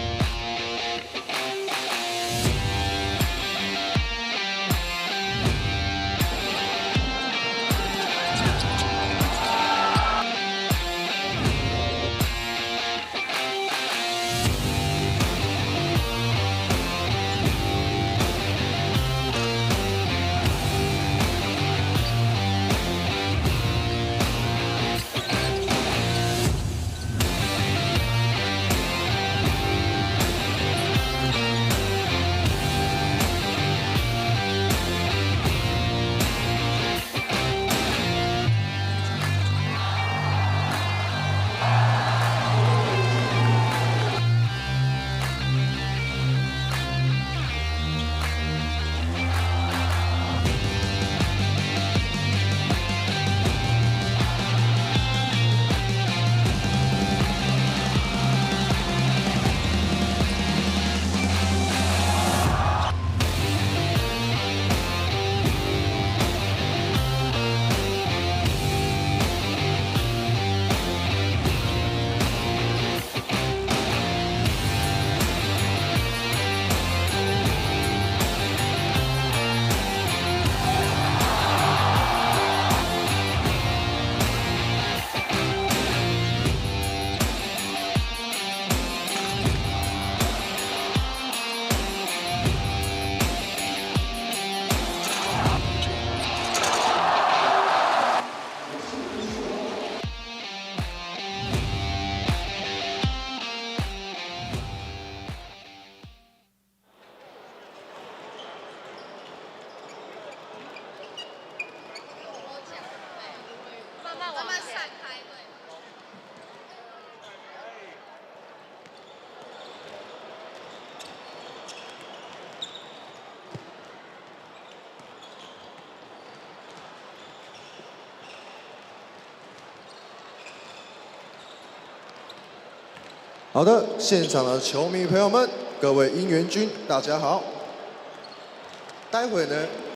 好的，现场的球迷朋友们，各位应援军，大家好。待会呢，